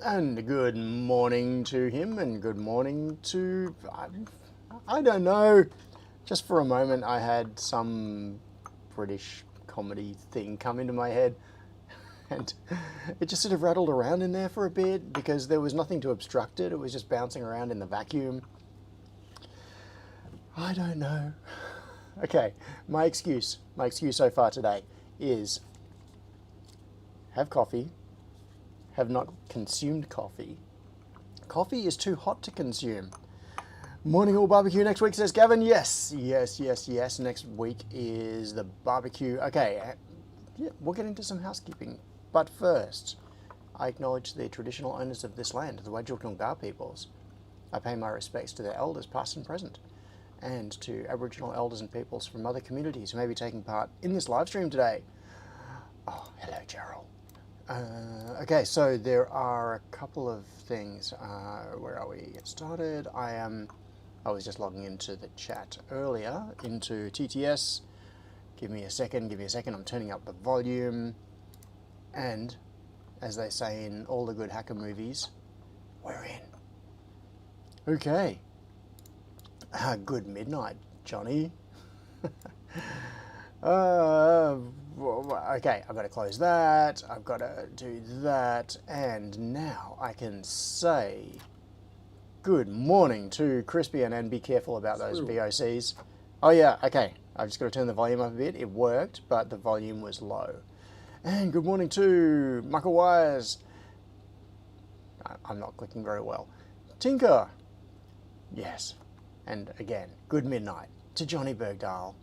And good morning to him, and good morning to... I don't know. Just for a moment, I had some British comedy thing come into my head. And it just sort of rattled around in there for a bit because there was nothing to obstruct it. It was just bouncing around in the vacuum. I don't know. Okay, my excuse so far today is have coffee, have not consumed coffee. Coffee is too hot to consume. Morning all barbecue next week, says Gavin. Yes. Next week is the barbecue. Okay, yeah, we'll get into some housekeeping. But first, I acknowledge the traditional owners of this land, the Wajil Noongar peoples. I pay my respects to their elders, past and present, and to Aboriginal elders and peoples from other communities who may be taking part in this live stream today. Oh, hello, Gerald. Okay, so there are a couple of things. Where are we? Get started. I was just logging into the chat earlier, into TTS. Give me a second. I'm turning up the volume. And, as they say in all the good hacker movies, we're in. Okay. Good midnight, Johnny. Okay, I've got to close that. I've got to do that. And now I can say good morning to Crispian and be careful about those VOCs. Oh yeah, okay. I've just got to turn the volume up a bit. It worked, but the volume was low. And good morning to Michael Wise. I'm not clicking very well. Tinker. Yes. And again, good midnight to Johnny Bergdahl.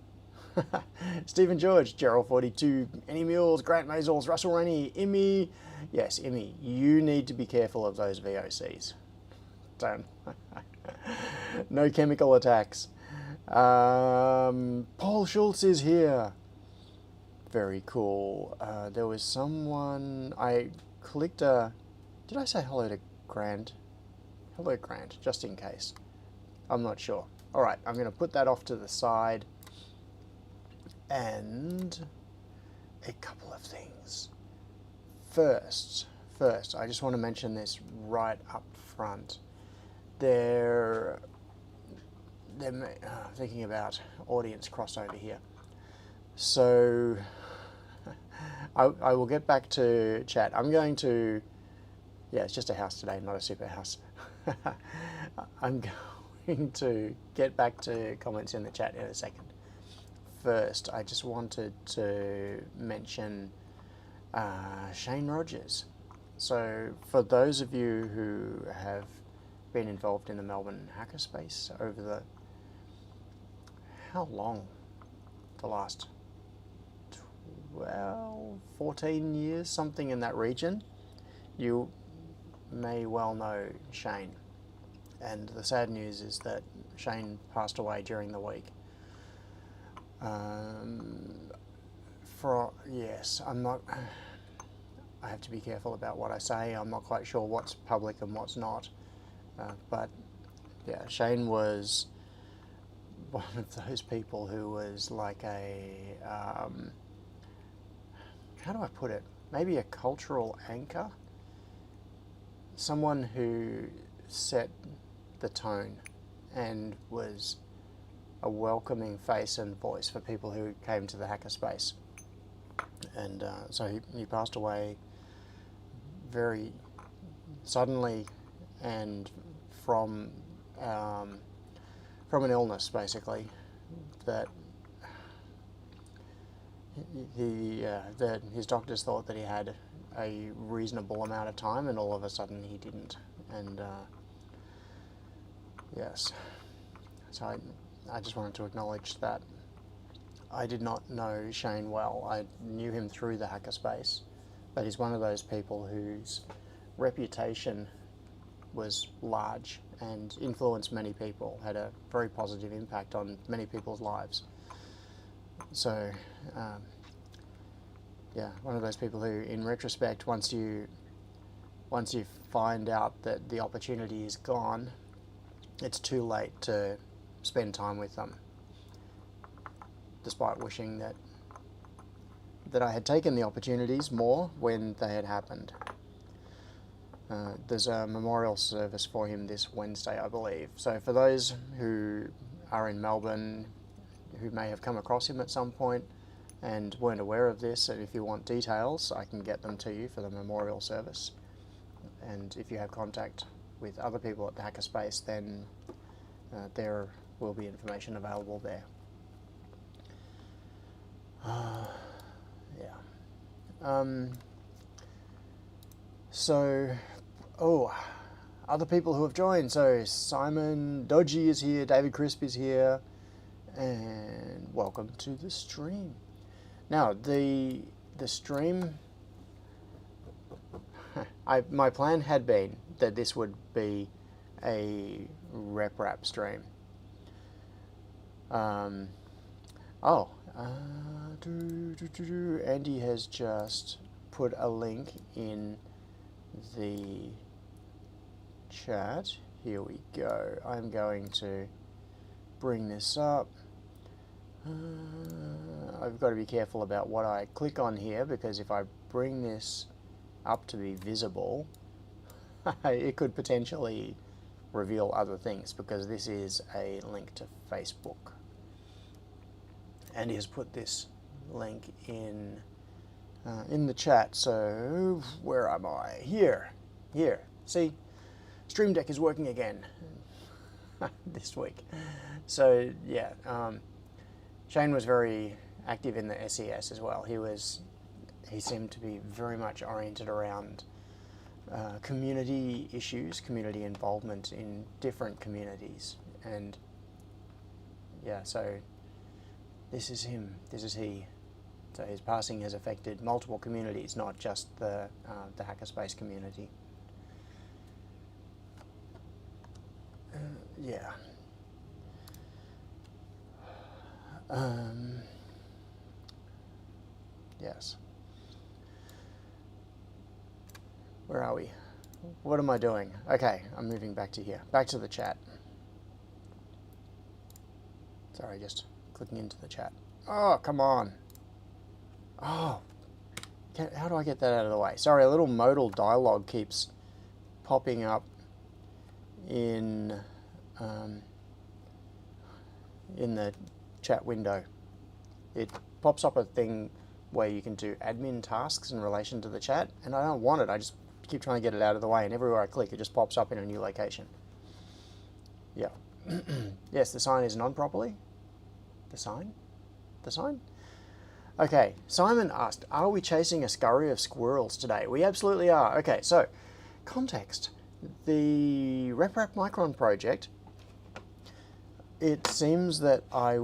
Stephen George, Gerald 42, Any Mules, Grant Mazels, Russell Rainey, Immy. Yes, Immy, you need to be careful of those VOCs. Don't. No chemical attacks. Paul Schultz is here. Very cool. There was someone... I clicked a... Did I say hello to Grant? Hello, Grant, just in case. I'm not sure. All right, I'm going to put that off to the side. And a couple of things. First, I just want to mention this right up front. They're thinking about audience crossover here. So I will get back to chat. I'm going to... Yeah, it's just a house today, not a super house. I'm going to get back to comments in the chat in a second. First, I just wanted to mention Shane Rogers. So for those of you who have been involved in the Melbourne hackerspace over the... How long? The last 12, 14 years, something in that region. You may well know Shane. And the sad news is that Shane passed away during the week. Yes, I'm not... I have to be careful about what I say. I'm not quite sure what's public and what's not. But yeah, Shane was one of those people who was like a... how do I put it? Maybe a cultural anchor? Someone who set the tone and was a welcoming face and voice for people who came to the hackerspace. And so he passed away very suddenly and from an illness, basically, that his doctors thought that he had a reasonable amount of time, and all of a sudden he didn't. And yes, so I just wanted to acknowledge that. I did not know Shane well. I knew him through the hackerspace, but he's one of those people whose reputation was large and influenced many people, had a very positive impact on many people's lives. So, yeah, one of those people who, in retrospect, once you find out that the opportunity is gone, it's too late to spend time with them, despite wishing that I had taken the opportunities more when they had happened. there's a memorial service for him this Wednesday, I believe. So for those who are in Melbourne, who may have come across him at some point and weren't aware of this, and if you want details, I can get them to you for the memorial service. And if you have contact with other people at the Hackerspace, then there will be information available there. So, other people who have joined. So Simon Dodgy is here, David Crisp is here, and welcome to the stream. Now the stream, my plan had been that this would be a RepRap stream. Andy has just put a link in the chat. Here we go. I'm going to bring this up. I've got to be careful about what I click on here, because if I bring this up to be visible, it could potentially reveal other things, because this is a link to Facebook. And he has put this link in the chat. So where am I? Here. See, Stream Deck is working again this week. So yeah, Shane was very active in the SES as well. He seemed to be very much oriented around community issues, community involvement in different communities, and yeah, so this is him, this is he. So his passing has affected multiple communities, not just the Hackerspace community. Yes. Where are we? What am I doing? Okay, I'm moving back to here. Back to the chat. Sorry, just clicking into the chat. Oh, come on. Oh, how do I get that out of the way? Sorry, a little modal dialogue keeps popping up in the chat window. It pops up a thing where you can do admin tasks in relation to the chat, and I don't want it. I just keep trying to get it out of the way, and everywhere I click, it just pops up in a new location. Yeah. Yes, the sign isn't on properly. The sign? The sign? Okay, Simon asked, are we chasing a scurry of squirrels today? We absolutely are. Okay, so, context. The RepRap Micron project, it seems that my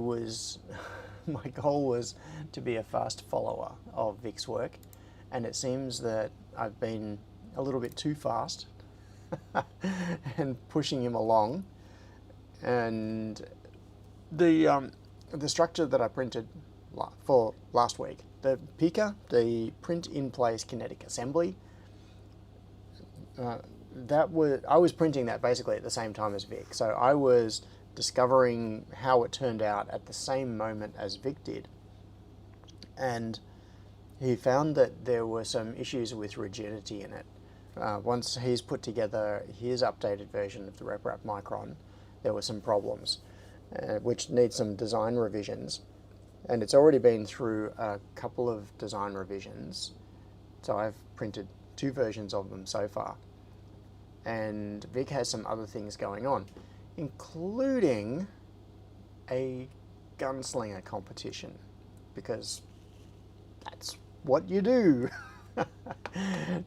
goal was to be a fast follower of Vic's work, and it seems that I've been a little bit too fast and pushing him along. And the structure that I printed for last week, the Pika, the print in place kinetic assembly, I was printing that basically at the same time as Vic. So I was discovering how it turned out at the same moment as Vic did. And he found that there were some issues with rigidity in it. Once he's put together his updated version of the RepRap Micron, there were some problems, which need some design revisions. And it's already been through a couple of design revisions. So I've printed 2 versions of them so far. And Vic has some other things going on, including a gunslinger competition, because that's what you do.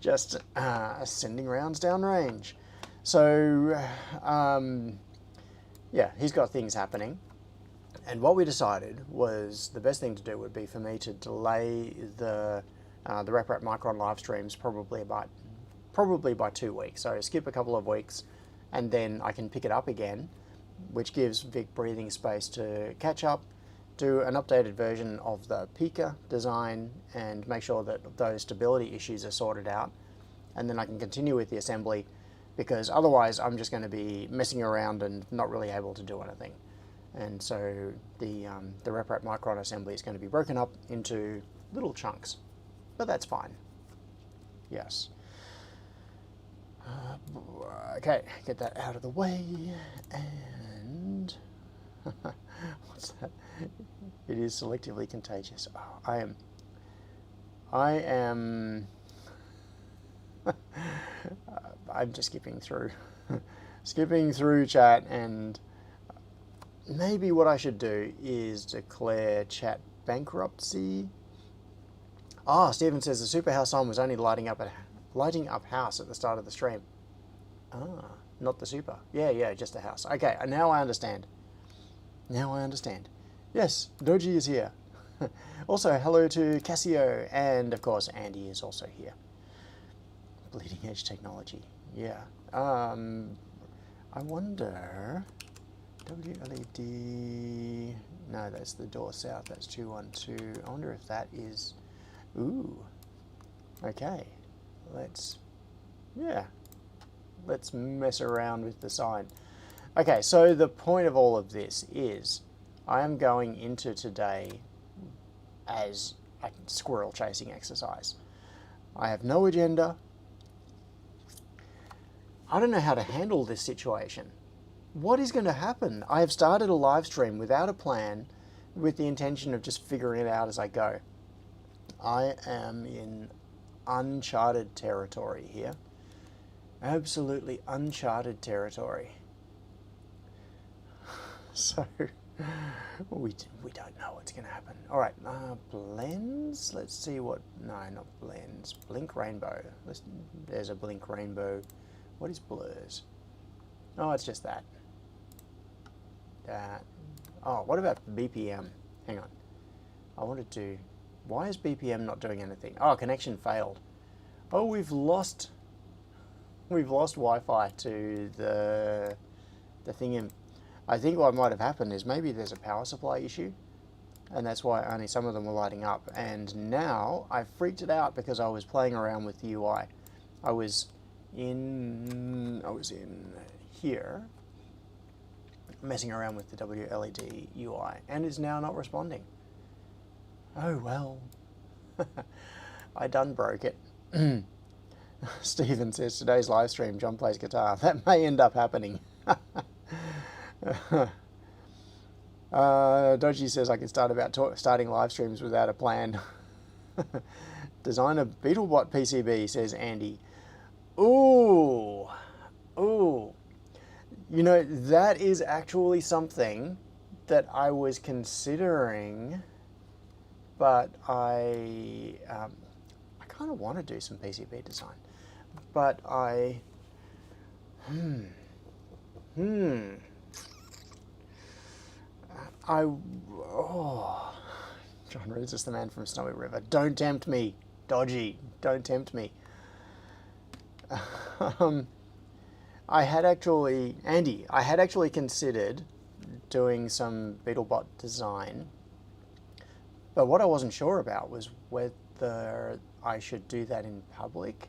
Just sending rounds downrange. So, yeah, he's got things happening. And what we decided was the best thing to do would be for me to delay the RepRap Micron live streams probably by 2 weeks. So skip a couple of weeks, and then I can pick it up again, which gives Vic breathing space to catch up, do an updated version of the Pika design, and make sure that those stability issues are sorted out. And then I can continue with the assembly, because otherwise I'm just going to be messing around and not really able to do anything. And so the RepRap Micron assembly is going to be broken up into little chunks, but that's fine. Yes. Okay, get that out of the way, and what's that? It is selectively contagious. Oh, I am, I'm just skipping through, skipping through chat, and maybe what I should do is declare chat bankruptcy. Ah, Stephen says the Superhouse sign was only lighting up house at the start of the stream. Ah, not the super. Yeah, just the house. Okay, now I understand. Now I understand. Yes, Doji is here. Also, hello to Casio, and of course Andy is also here. Bleeding edge technology. Yeah. I wonder. WLED. No, that's the door south. That's 212. I wonder if that is. Ooh. Okay. Let's mess around with the sign. Okay, so the point of all of this is I am going into today as a squirrel chasing exercise. I have no agenda. I don't know how to handle this situation. What is going to happen? I have started a live stream without a plan, with the intention of just figuring it out as I go. I am in uncharted territory here. Absolutely uncharted territory. So we don't know what's going to happen. All right, blends. Let's see what. No, not blends. Blink rainbow. There's a blink rainbow. What is blurs? Oh, it's just that. That. Oh, what about BPM? Hang on. I wanted to. Why is BPM not doing anything? Oh, connection failed. Oh, we've lost Wi-Fi to the thing. I think what might have happened is maybe there's a power supply issue, and that's why only some of them were lighting up. And now I freaked it out because I was playing around with the UI. I was in here, messing around with the WLED UI, and it's now not responding. Oh well. I done broke it. Stephen says today's live stream, John plays guitar. That may end up happening. Doji says I can starting live streams without a plan. Design a Beetlebot PCB, says Andy. Ooh. You know, that is actually something that I was considering, but I kind of want to do some PCB design. But John Reeves is the man from Snowy River. Don't tempt me, Dodgy. Don't tempt me. I had actually considered doing some Beetlebot design, but what I wasn't sure about was whether I should do that in public,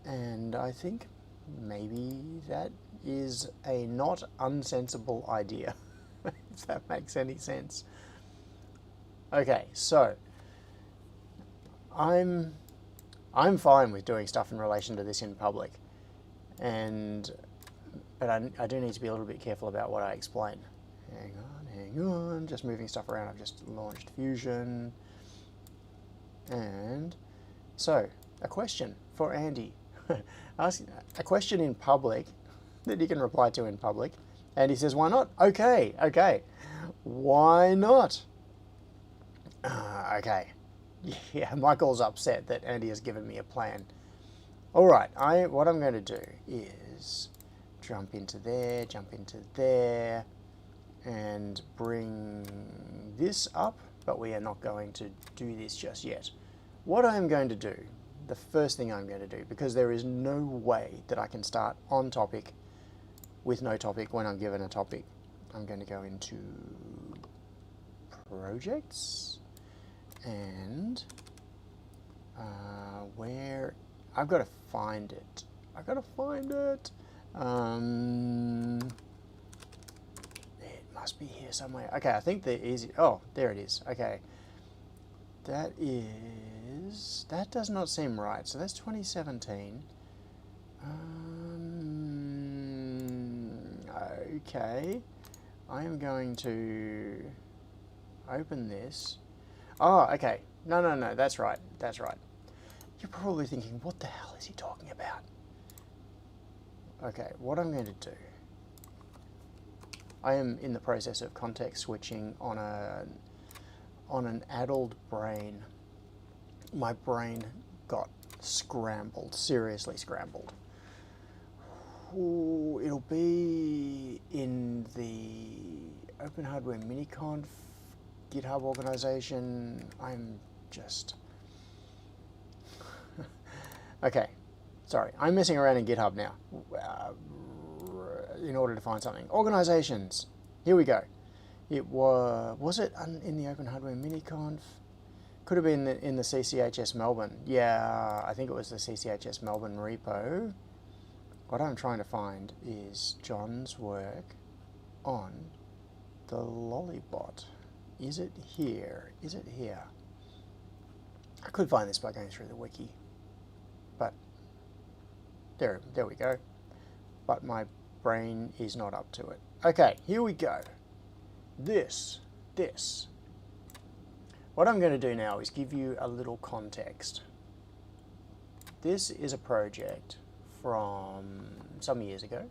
and I think maybe that is a not unsensible idea, if that makes any sense. Okay, so I'm fine with doing stuff in relation to this in public, but I do need to be a little bit careful about what I explain. Hang on, just moving stuff around. I've just launched Fusion, and so a question for Andy. Ask a question in public that you can reply to in public, and he says, "Why not?" Okay, why not? Okay. Yeah, Michael's upset that Andy has given me a plan. All right, what I'm going to do is jump into there, and bring this up, but we are not going to do this just yet. What I'm going to do, the first thing I'm going to do, because there is no way that I can start on topic with no topic when I'm given a topic, I'm going to go into projects, and where I've got to find it. It must be here somewhere. Okay, I think the easy. Oh, there it is. Okay, that does not seem right. So that's 2017. Okay, I am going to open this. Oh, okay. No, that's right. That's right. You're probably thinking, what the hell is he talking about? Okay, what I'm going to do, I am in the process of context switching on an addled brain. My brain got scrambled, seriously scrambled. Ooh, it'll be in the Open Hardware Miniconf GitHub organization. I'm just... Okay, sorry. I'm messing around in GitHub now in order to find something. Organizations. Here we go. It was it in the Open Hardware Miniconf? Could have been in the CCHS Melbourne. Yeah, I think it was the CCHS Melbourne repo. What I'm trying to find is John's work on the LoliBot. Is it here? Is it here? I could find this by going through the wiki, but there we go. But my brain is not up to it. Okay, here we go. This. What I'm going to do now is give you a little context. This is a project from some years ago.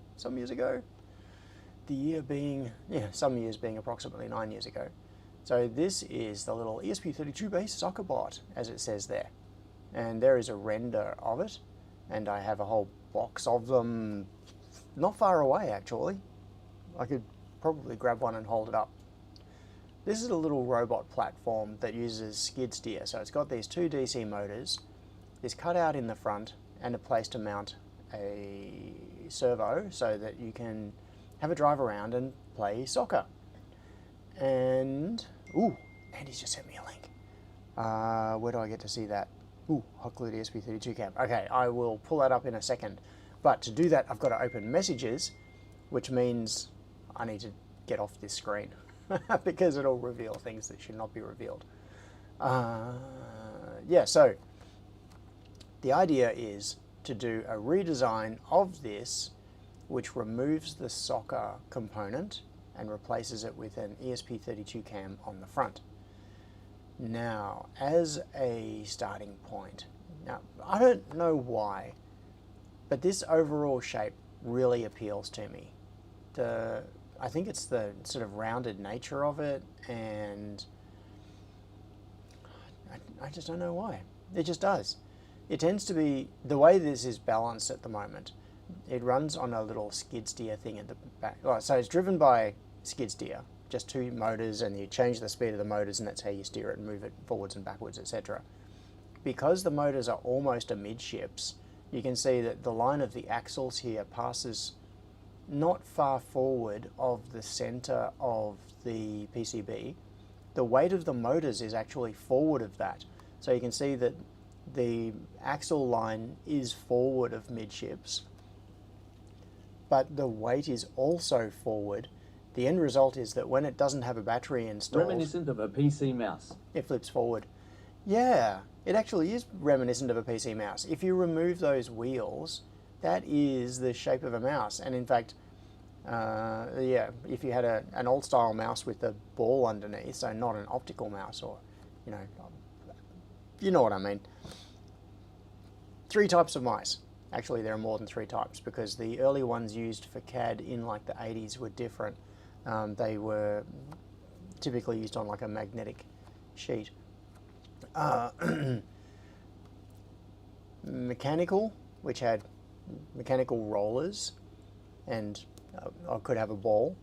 The year being, some years being approximately 9 years ago. So this is the little ESP32 based soccer bot, as it says there. And there is a render of it, and I have a whole box of them not far away, actually. I could probably grab one and hold it up. This is a little robot platform that uses skid steer. So it's got these two DC motors, this cutout in the front, and a place to mount a servo so that you can have a drive around and play soccer. And, ooh, Andy's just sent me a link. Where do I get to see that? Ooh, hot glued ESP32 cam. Okay, I will pull that up in a second. But to do that, I've got to open messages, which means I need to get off this screen because it'll reveal things that should not be revealed. Yeah, so the idea is to do a redesign of this, which removes the soccer component and replaces it with an ESP32 cam on the front. Now, as a starting point, now I don't know why, but this overall shape really appeals to me. I think it's the sort of rounded nature of it, and I just don't know why. It just does. It tends to be, the way this is balanced at the moment, it runs on a little skid steer thing at the back. Oh, so it's driven by skid steer, just two motors, and you change the speed of the motors, and that's how you steer it and move it forwards and backwards, etc. Because the motors are almost amidships, you can see that the line of the axles here passes not far forward of the center of the PCB. The weight of the motors is actually forward of that. So you can see that the axle line is forward of midships, but the weight is also forward. The end result is that when it doesn't have a battery installed, reminiscent of a PC mouse, it flips forward. Yeah, it actually is reminiscent of a PC mouse. If you remove those wheels, that is the shape of a mouse. And in fact, yeah, if you had an old style mouse with a ball underneath, so not an optical mouse, or you know what I mean. 3 types of mice. Actually, there are more than 3 types, because the early ones used for CAD in like the 80s were different. They were typically used on like a magnetic sheet. Mechanical, which had mechanical rollers, and I could have a ball.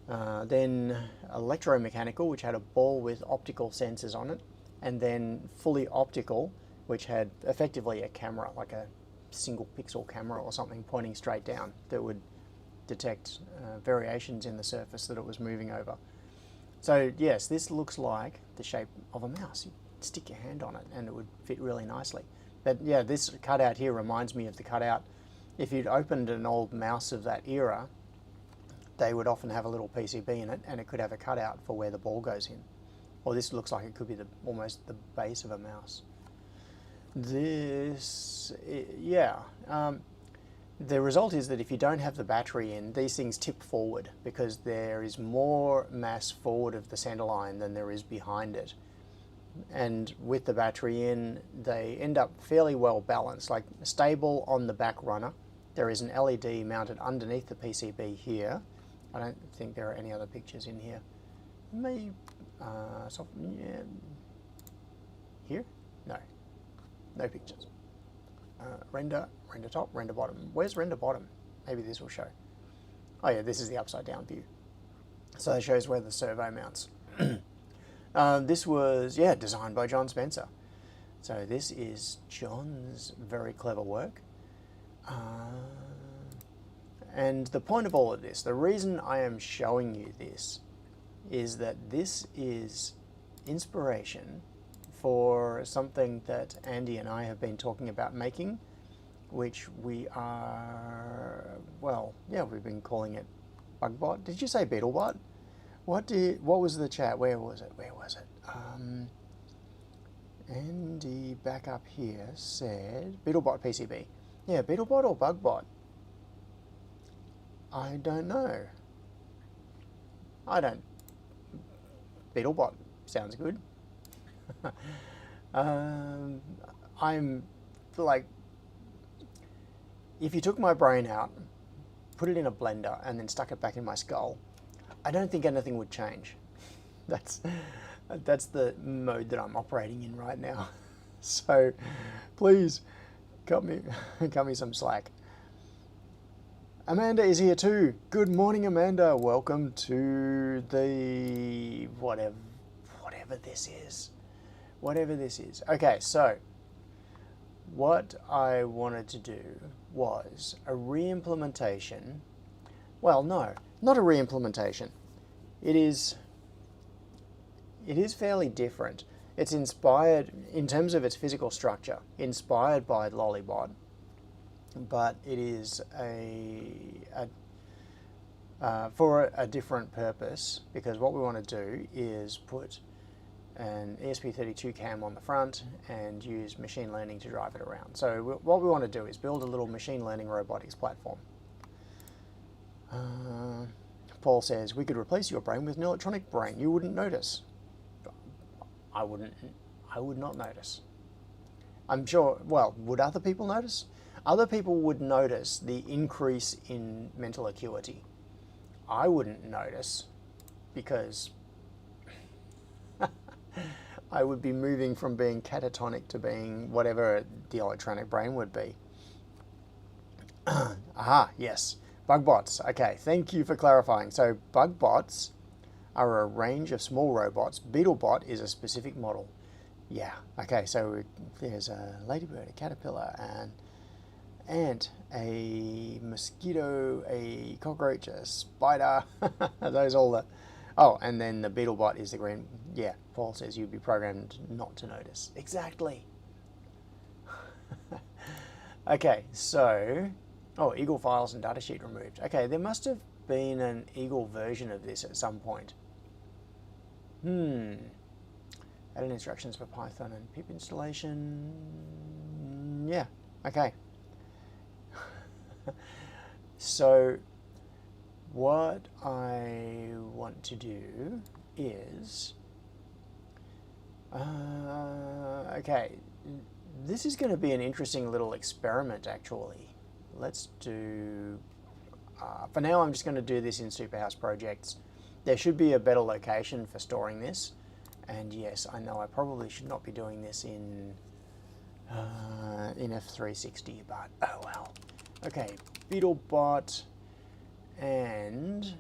Then electromechanical, which had a ball with optical sensors on it. And then fully optical, which had effectively a camera, like a single pixel camera or something pointing straight down that would detect variations in the surface that it was moving over. So yes, this looks like the shape of a mouse. You stick your hand on it and it would fit really nicely. But yeah, this cutout here reminds me of the cutout. If you'd opened an old mouse of that era, they would often have a little PCB in it, and it could have a cutout for where the ball goes in. Or this looks like it could be almost the base of a mouse. This, yeah. the result is that if you don't have the battery in, these things tip forward because there is more mass forward of the center line than there is behind it. And with the battery in, they end up fairly well balanced, like stable on the back runner. There is an LED mounted underneath the PCB here. I don't think there are any other pictures in here. Maybe, yeah. Here? No. No pictures. Render top, render bottom. Where's render bottom? Maybe this will show. Oh yeah, this is the upside down view. So it shows where the servo mounts. This was, yeah, designed by John Spencer. So this is John's very clever work. And the point of all of this, the reason I am showing you this is that this is inspiration for something that Andy and I have been talking about making, which we are, well, yeah, we've been calling it BugBot. Did you say Beetlebot? What was the chat? Where was it? Andy back up here said Beetlebot PCB. Yeah, Beetlebot or BugBot? I don't know. Beetlebot sounds good. I'm like, if you took my brain out, put it in a blender, and then stuck it back in my skull, I don't think anything would change. That's the mode that I'm operating in right now. So please cut me some slack. Amanda is here too. Good morning, Amanda. Welcome to the whatever this is. Whatever this is. Okay, so what I wanted to do was a re-implementation. Well, no, not a re-implementation. It is fairly different. It's inspired, in terms of its physical structure, inspired by LoliBot, but it is for a different purpose, because what we want to do is put an ESP32 cam on the front and use machine learning to drive it around. So what we want to do is build a little machine learning robotics platform. Paul says, we could replace your brain with an electronic brain. You wouldn't notice. I would not notice. I'm sure, well, would other people notice? Other people would notice the increase in mental acuity. I wouldn't notice because I would be moving from being catatonic to being whatever the electronic brain would be. Aha, yes. BugBots. Okay, thank you for clarifying. So BugBots are a range of small robots. Beetlebot is a specific model. Yeah, okay, so there's a ladybird, a caterpillar, an ant, a mosquito, a cockroach, a spider. Those all the... Oh, and then the Beetlebot is the green... Yeah, Paul says you'd be programmed not to notice. Exactly. Okay, so... Oh, Eagle files and datasheet removed. Okay, there must have been an Eagle version of this at some point. Added instructions for Python and pip installation. Yeah, okay. So what I want to do is, okay, this is going to be an interesting little experiment actually. Let's do, for now I'm just going to do this in Superhouse projects. There should be a better location for storing this. And yes, I know I probably should not be doing this in F360, but oh well. Okay, Beetlebot, and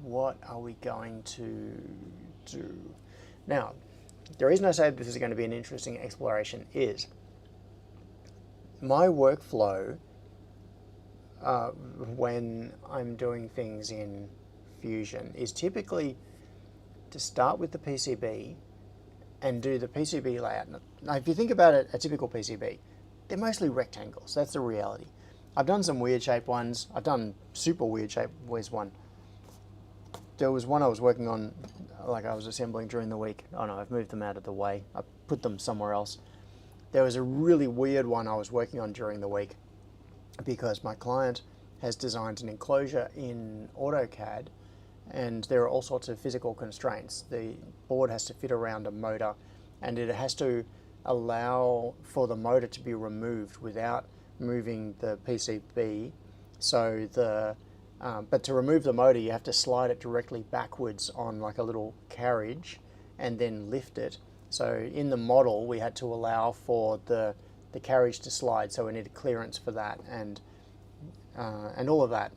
what are we going to do? Now, the reason I say this is going to be an interesting exploration is my workflow when I'm doing things in Fusion is typically to start with the PCB and do the PCB layout. Now, if you think about it, a typical PCB, they're mostly rectangles. That's the reality. I've done some weird shaped ones. I've done super weird shaped. Where's one? There was one I was working on, like I was assembling during the week. Oh no, I've moved them out of the way. I put them somewhere else. There was a really weird one I was working on during the week. because my client has designed an enclosure in AutoCAD, and there are all sorts of physical constraints. The board has to fit around a motor, and it has to allow for the motor to be removed without moving the PCB. So but to remove the motor, you have to slide it directly backwards on like a little carriage and then lift it. So in the model, we had to allow for the carriage to slide, so we needed clearance for that and all of that.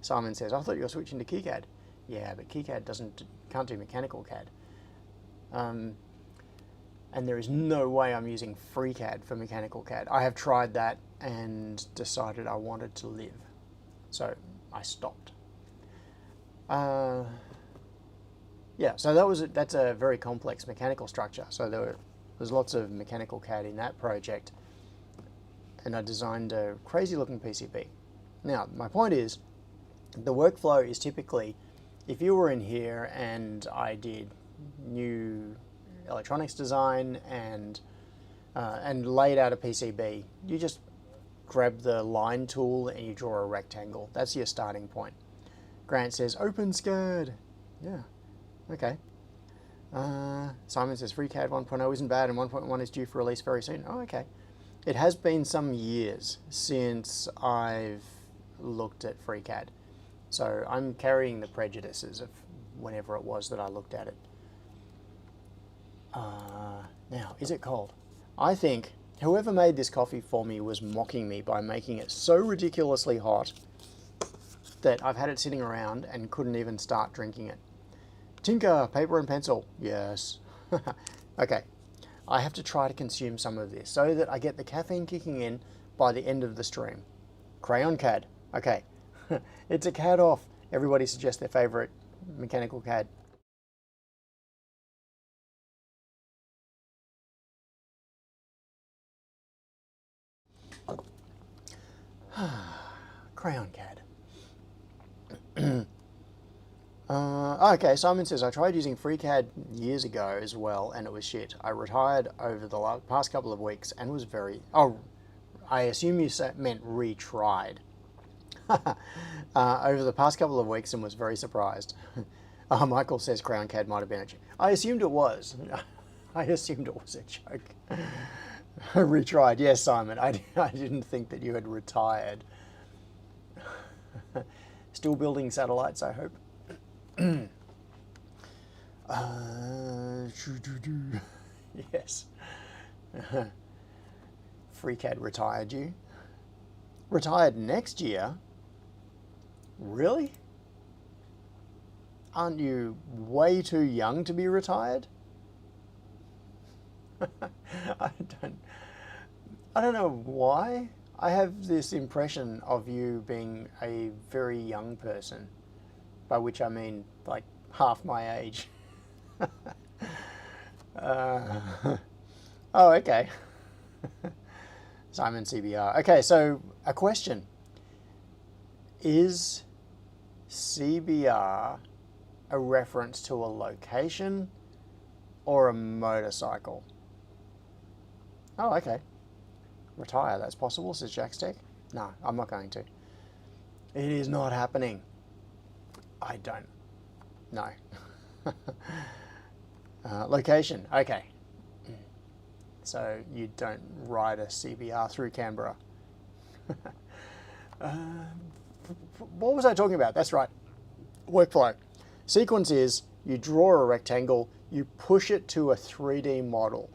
Simon says, I thought you were switching to KiCad. Yeah, but KiCad can't do mechanical CAD. And there is no way I'm using FreeCAD for mechanical CAD. I have tried that and decided I wanted to live. So I stopped. Yeah, so that's a very complex mechanical structure. So there's lots of mechanical CAD in that project. And I designed a crazy looking PCB. Now, my point is, the workflow is typically, if you were in here and I did new electronics design and laid out a PCB, you just grab the line tool and you draw a rectangle. That's your starting point. Grant says, OpenSCAD. Yeah, okay. Simon says, FreeCAD 1.0 isn't bad and 1.1 is due for release very soon. Oh, okay. It has been some years since I've looked at FreeCAD. So I'm carrying the prejudices of whenever it was that I looked at it. Now, is it cold? I think whoever made this coffee for me was mocking me by making it so ridiculously hot that I've had it sitting around and couldn't even start drinking it. Tinker, paper and pencil. Yes. Okay. I have to try to consume some of this so that I get the caffeine kicking in by the end of the stream. Crayon CAD. Okay. It's a CAD off. Everybody suggests their favorite mechanical CAD. Crayon CAD. Okay, Simon says, I tried using FreeCAD years ago as well, and it was shit. I retired over the past couple of weeks and was very... Oh, I assume you meant retried. Over the past couple of weeks and was very surprised. Michael says Crayon CAD might have been a joke. I assumed it was. I assumed it was a joke. Retried. Yes, Simon. I didn't think that you had retired. Still building satellites, I hope. Yes. FreeCAD retired you. Retired next year? Really? Aren't you way too young to be retired? I don't know why. I have this impression of you being a very young person, by which I mean like half my age. Oh, okay. Simon CBR. Okay, so a question. Is CBR a reference to a location or a motorcycle? Oh, okay. Retire, that's possible, says Jack's Tech. No, I'm not going to. It is not happening. I don't. No. Location, okay. So you don't ride a CBR through Canberra. What was I talking about? That's right. Workflow. Sequence is you draw a rectangle, you push it to a 3D model.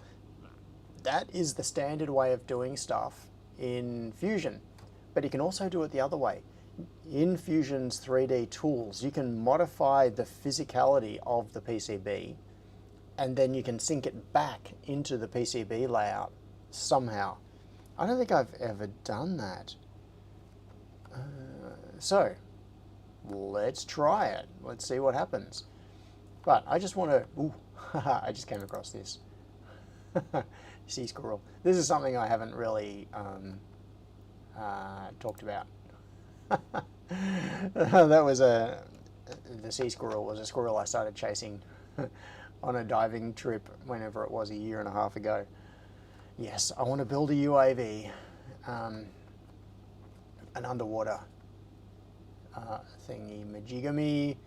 That is the standard way of doing stuff in Fusion. But you can also do it the other way. In Fusion's 3D tools, you can modify the physicality of the PCB and then you can sync it back into the PCB layout somehow. I don't think I've ever done that. So, let's try it. Let's see what happens. But I just want to... Ooh, I just came across this. Sea squirrel. This is something I haven't really talked about. That was the sea squirrel was a squirrel I started chasing on a diving trip whenever it was, a year and a half ago. Yes, I want to build a UAV. an underwater thingy majigamy.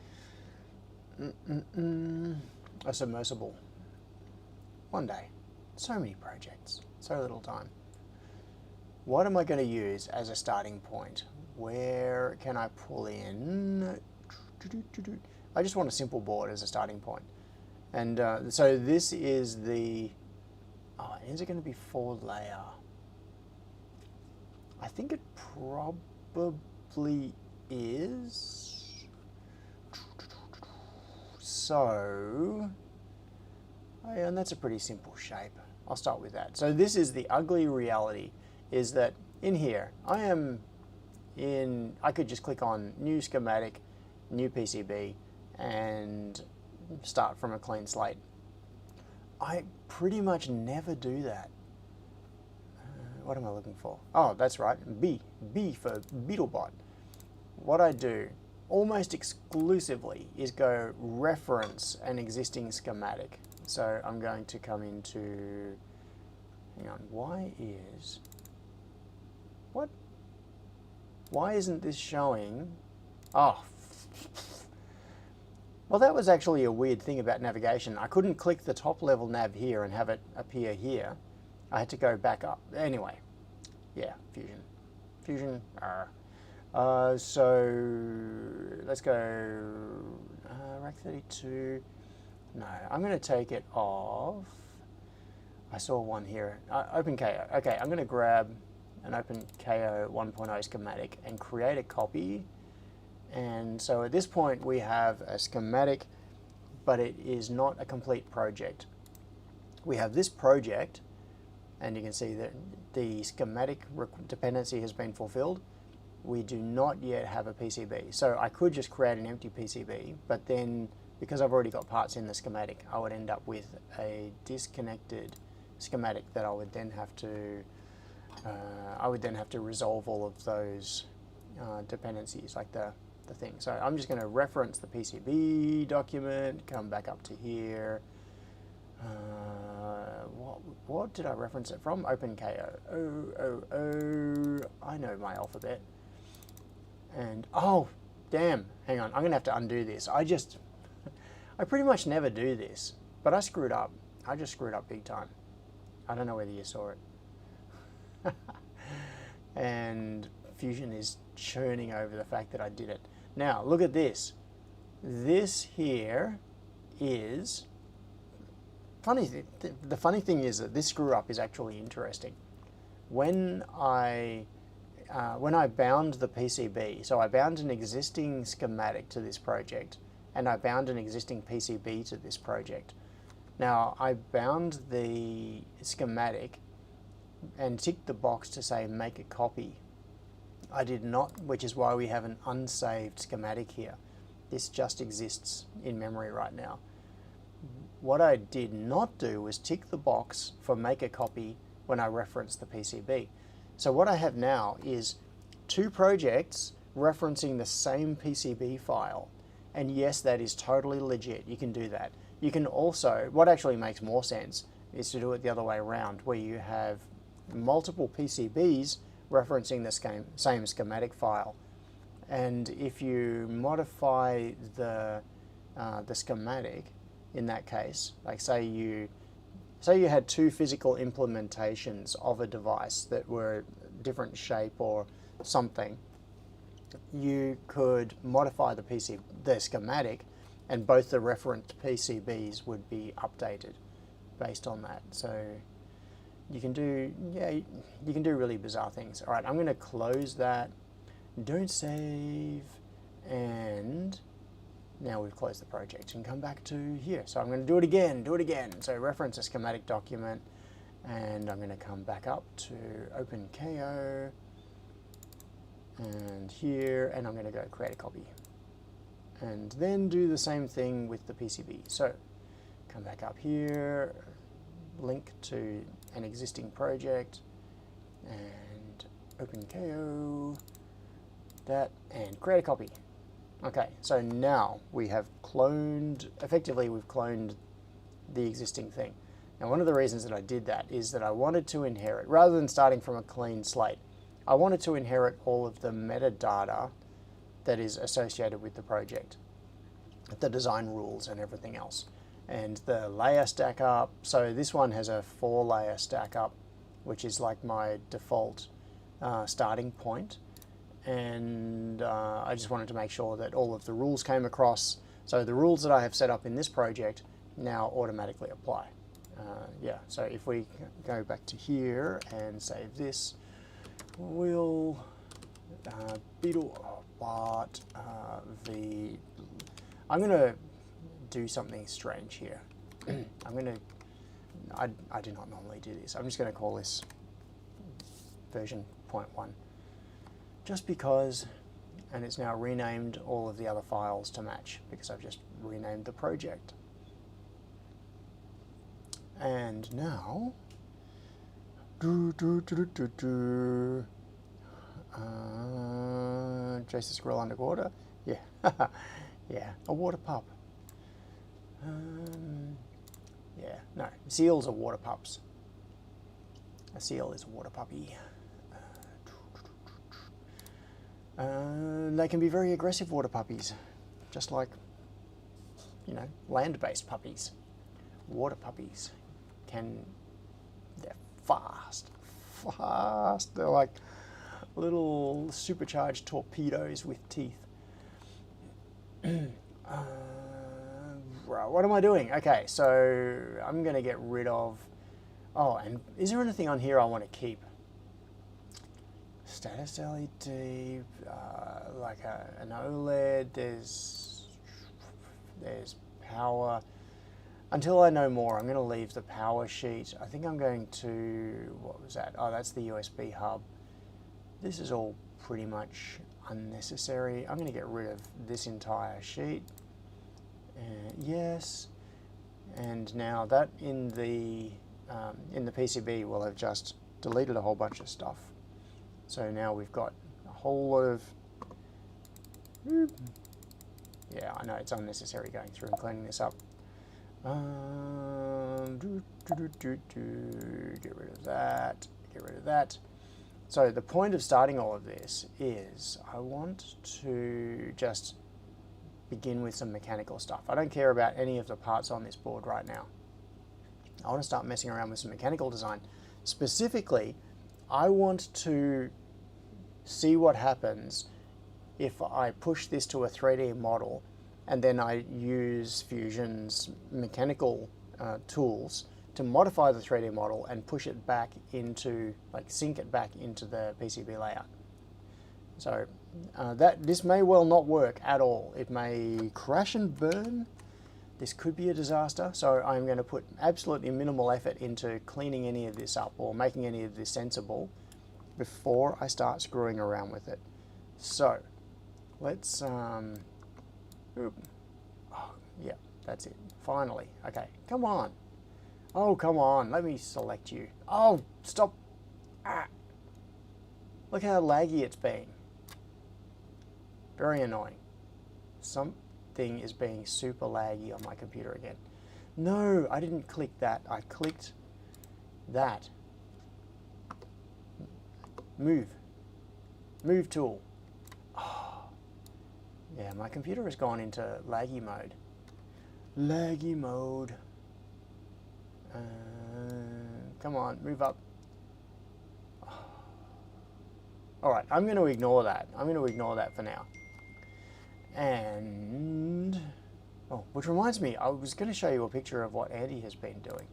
A submersible. One day. So many projects. So little time. What am I going to use as a starting point? Where can I pull in? I just want a simple board as a starting point. And so this is the... Oh, is it going to be 4-layer? I think it probably is. So... Oh, yeah, and that's a pretty simple shape. I'll start with that. So this is the ugly reality, is that in here, I could just click on New Schematic, New PCB, and start from a clean slate. I pretty much never do that. What am I looking for? Oh, that's right, B for Beetlebot. What I do almost exclusively is go reference an existing schematic. So I'm going to come into, hang on, why isn't this showing? Oh, well, that was actually a weird thing about navigation. I couldn't click the top level nav here and have it appear here. I had to go back up. Anyway, yeah, Fusion. So let's go rack 32. No, I'm going to take it off. I saw one here. OpenKO. Okay, I'm going to grab an OpenKO 1.0 schematic and create a copy. And so at this point we have a schematic, but it is not a complete project. We have this project, and you can see that the schematic dependency has been fulfilled. We do not yet have a PCB. So I could just create an empty PCB, but then because I've already got parts in the schematic, I would end up with a disconnected schematic that I would then have to resolve all of those dependencies, like the thing. So I'm just going to reference the PCB document, come back up to here. What did I reference it from? OpenKO. I know my alphabet. And oh, damn! Hang on, I'm going to have to undo this. I pretty much never do this, but I screwed up. I just screwed up big time. I don't know whether you saw it. And Fusion is churning over the fact that I did it. Now, look at this. This here is... The funny thing is that this screw up is actually interesting. When I bound the PCB, so I bound an existing schematic to this project, and I bound an existing PCB to this project. Now, I bound the schematic and ticked the box to say make a copy. I did not, which is why we have an unsaved schematic here. This just exists in memory right now. What I did not do was tick the box for make a copy when I referenced the PCB. So what I have now is two projects referencing the same PCB file. And yes, that is totally legit. You can do that. You can also, what actually makes more sense is to do it the other way around, where you have multiple PCBs referencing the same schematic file. And if you modify the schematic, in that case, like say you had two physical implementations of a device that were different shape or something, you could modify the schematic, and both the referenced PCBs would be updated based on that. So you can do really bizarre things. All right, I'm going to close that. Don't save, and now we've closed the project and come back to here. So I'm going to do it again. So reference a schematic document, and I'm going to come back up to OpenKO. And here, and I'm going to go create a copy. And then do the same thing with the PCB. So come back up here, link to an existing project, and OpenKO that, and create a copy. Okay, so now we have effectively we've cloned the existing thing. Now one of the reasons that I did that is that I wanted to inherit, rather than starting from a clean slate, I wanted to inherit all of the metadata that is associated with the project, the design rules and everything else. And the layer stack up, so this one has a 4-layer stack up, which is like my default starting point. And I just wanted to make sure that all of the rules came across. So the rules that I have set up in this project now automatically apply. Yeah, so if we go back to here and save this, we'll Beetlebot I'm going to do something strange here. I do not normally do this. I'm just going to call this version 0.1. Just because, and it's now renamed all of the other files to match because I've just renamed the project. And now, chase the squirrel underwater. Yeah, yeah, a water pup. Yeah, no, seals are water pups. A seal is a water puppy. They can be very aggressive water puppies, just like, you know, land-based puppies. Water puppies they're fast. They're like little supercharged torpedoes with teeth. What am I doing? Okay, so I'm going to get rid of... Oh, and is there anything on here I want to keep? Status LED, like an OLED, there's power. Until I know more, I'm going to leave the power sheet. I think I'm going to... What was that? Oh, that's the USB hub. This is all pretty much unnecessary. I'm going to get rid of this entire sheet. Yes, and now that in the PCB will have just deleted a whole bunch of stuff. So now we've got a whole lot of... Yeah, I know it's unnecessary going through and cleaning this up. Get rid of that. Get rid of that. So the point of starting all of this is I want to just begin with some mechanical stuff. I don't care about any of the parts on this board right now. I want to start messing around with some mechanical design. Specifically, I want to see what happens if I push this to a 3D model and then I use Fusion's mechanical tools to modify the 3D model and push it back into, like sync it back into the PCB layout. So this may well not work at all. It may crash and burn. This could be a disaster. So I'm going to put absolutely minimal effort into cleaning any of this up or making any of this sensible before I start screwing around with it. So let's, oh, yeah, that's it. Finally. Okay, come on. Oh, come on. Let me select you. Oh, stop. Ah. Look how laggy it's being. Very annoying. Something is being super laggy on my computer again. No, I didn't click that. I clicked that. Move. Move tool. Oh. Yeah, my computer has gone into laggy mode. Laggy mode. Come on, move up. All right, I'm going to ignore that. I'm going to ignore that for now. And, oh, which reminds me, I was going to show you a picture of what Andy has been doing,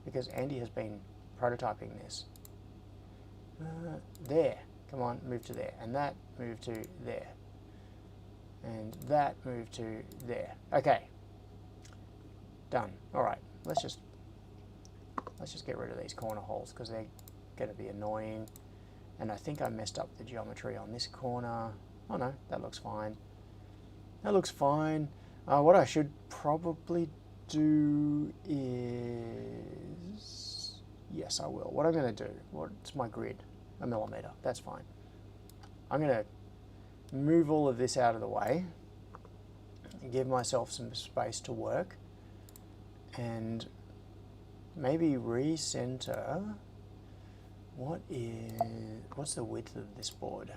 because Andy has been prototyping this. There, come on, move to there, and that, move to there, and that, move to there. Okay, done. All right, let's just get rid of these corner holes because they're going to be annoying. And I think I messed up the geometry on this corner. Oh no, that looks fine. That looks fine. What I should probably do is... Yes, I will. What I'm going to do, what's my grid? A millimeter. That's fine. I'm going to move all of this out of the way and give myself some space to work. And maybe recenter what's the width of this board?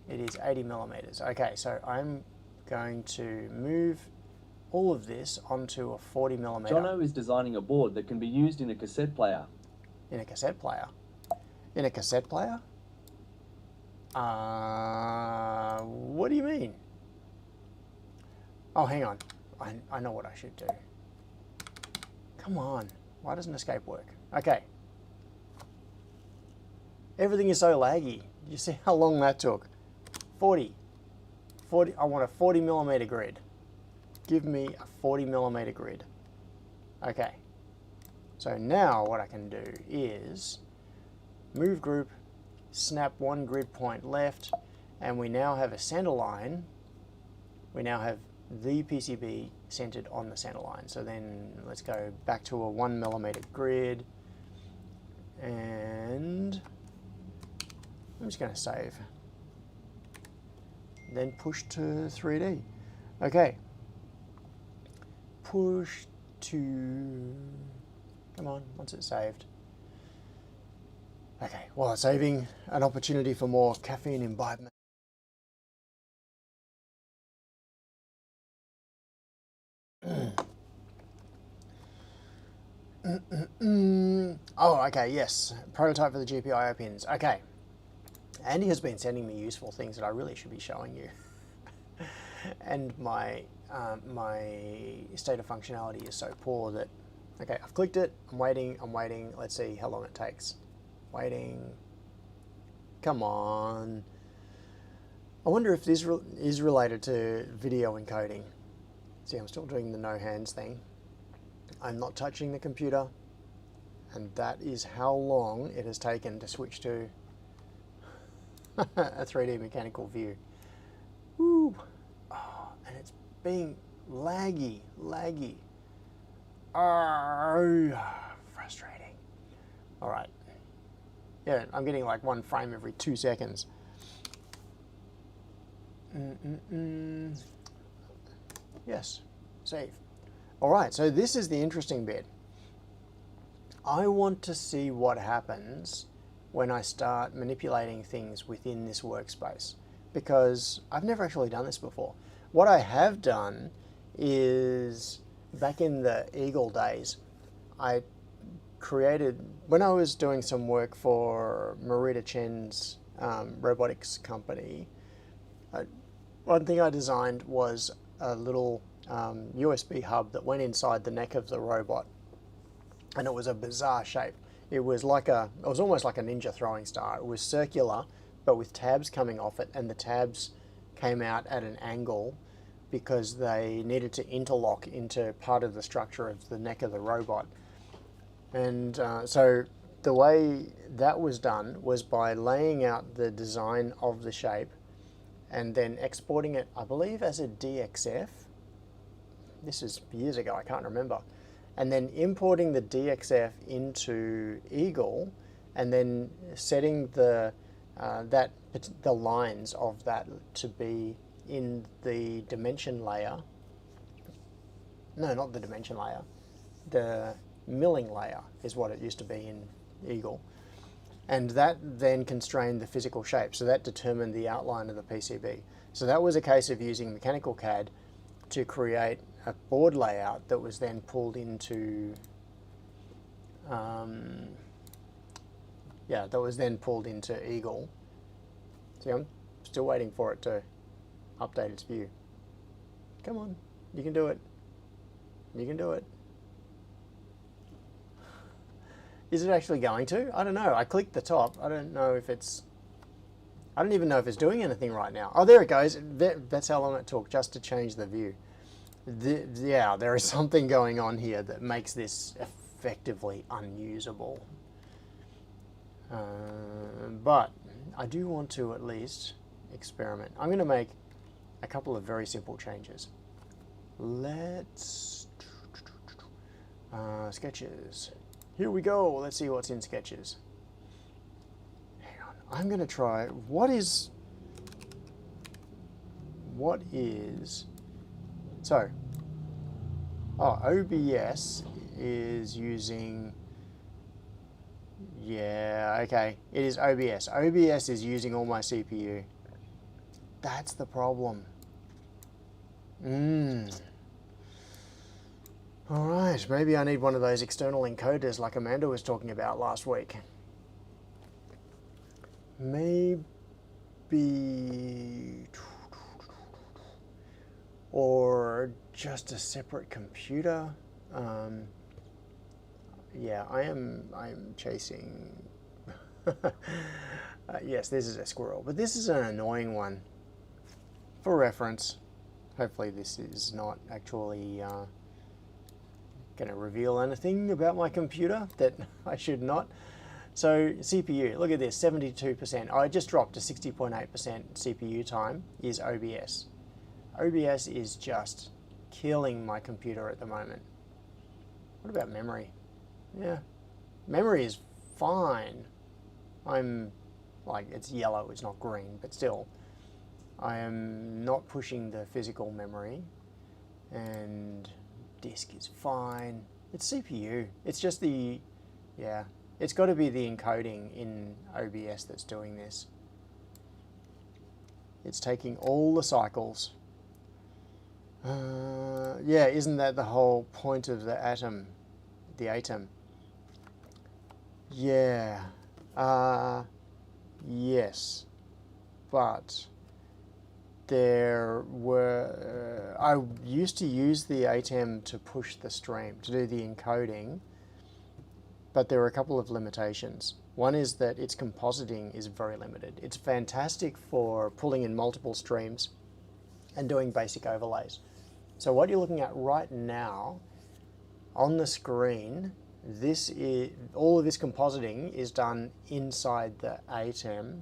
It is 80 millimeters. Okay, so I'm going to move all of this onto a 40 millimeter. Jono is designing a board that can be used in a cassette player. In a cassette player? In a cassette player? What do you mean? Oh, hang on. I know what I should do. Come on. Why doesn't escape work? Okay. Everything is so laggy. You see how long that took? 40. I want a 40 millimeter grid. Give me a 40 millimeter grid. Okay. So now what I can do is move group, snap one grid point left, and we now have a center line. We now have the PCB centered on the center line. So then let's go back to a 1 millimeter grid, and I'm just going to save. Then push to 3D. Okay. Push to, come on, once it's saved. Okay, well, it's saving an opportunity for more caffeine imbibement. Oh, okay, yes. Prototype for the GPIO pins. Okay. Andy has been sending me useful things that I really should be showing you. And my state of functionality is so poor that, okay, I've clicked it, I'm waiting, let's see how long it takes. Waiting, come on. I wonder if this is related to video encoding. See, I'm still doing the no hands thing. I'm not touching the computer, and that is how long it has taken to switch to a 3D mechanical view. Woo! Oh, and it's being laggy. Oh, frustrating. All right. Yeah, I'm getting like one frame every 2 seconds. Yes, save. All right, so this is the interesting bit. I want to see what happens when I start manipulating things within this workspace, because I've never actually done this before. What I have done is, back in the Eagle days, I created, when I was doing some work for Marita Chen's robotics company, one thing I designed was a little USB hub that went inside the neck of the robot, and it was a bizarre shape. It was almost like a ninja throwing star. It was circular, but with tabs coming off it, and the tabs came out at an angle because they needed to interlock into part of the structure of the neck of the robot. And so the way that was done was by laying out the design of the shape and then exporting it, I believe, as a DXF. This is years ago, I can't remember. And then importing the DXF into Eagle, and then setting the lines of that to be in the dimension layer. No, not the dimension layer. The milling layer is what it used to be in Eagle. And that then constrained the physical shape. So that determined the outline of the PCB. So that was a case of using mechanical CAD to create a board layout that was then pulled into, Eagle. See, I'm still waiting for it to update its view. Come on, you can do it. You can do it. Is it actually going to? I don't know. I clicked the top. I don't know if it's... I don't even know if it's doing anything right now. Oh, there it goes. That's how long it took just to change the view. Yeah, there is something going on here that makes this effectively unusable. But I do want to at least experiment. I'm going to make a couple of very simple changes. Let's... sketches. Here we go. Let's see what's in sketches. Hang on. I'm going to try... What is... So, OBS is using Yeah, okay. It is OBS. OBS is using all my CPU. That's the problem. Alright, maybe I need one of those external encoders like Amanda was talking about last week. Maybe... or just a separate computer. Yeah, I am chasing... yes, this is a squirrel, but this is an annoying one. For reference, hopefully this is not actually going to reveal anything about my computer that I should not. So CPU, look at this, 72%. I just dropped to 60.8% CPU time is OBS. OBS is just killing my computer at the moment. What about memory? Yeah, memory is fine. I'm like, it's yellow, it's not green, but still. I am not pushing the physical memory, and disk is fine. It's CPU. It's just the, yeah, it's got to be the encoding in OBS that's doing this. It's taking all the cycles. Yeah, isn't that the whole point of the atom? The atom. Yeah. Yes. But there were... I used to use the ATEM to push the stream, to do the encoding, but there are a couple of limitations. One is that its compositing is very limited. It's fantastic for pulling in multiple streams and doing basic overlays. So what you're looking at right now on the screen, this is all of this compositing is done inside the ATEM,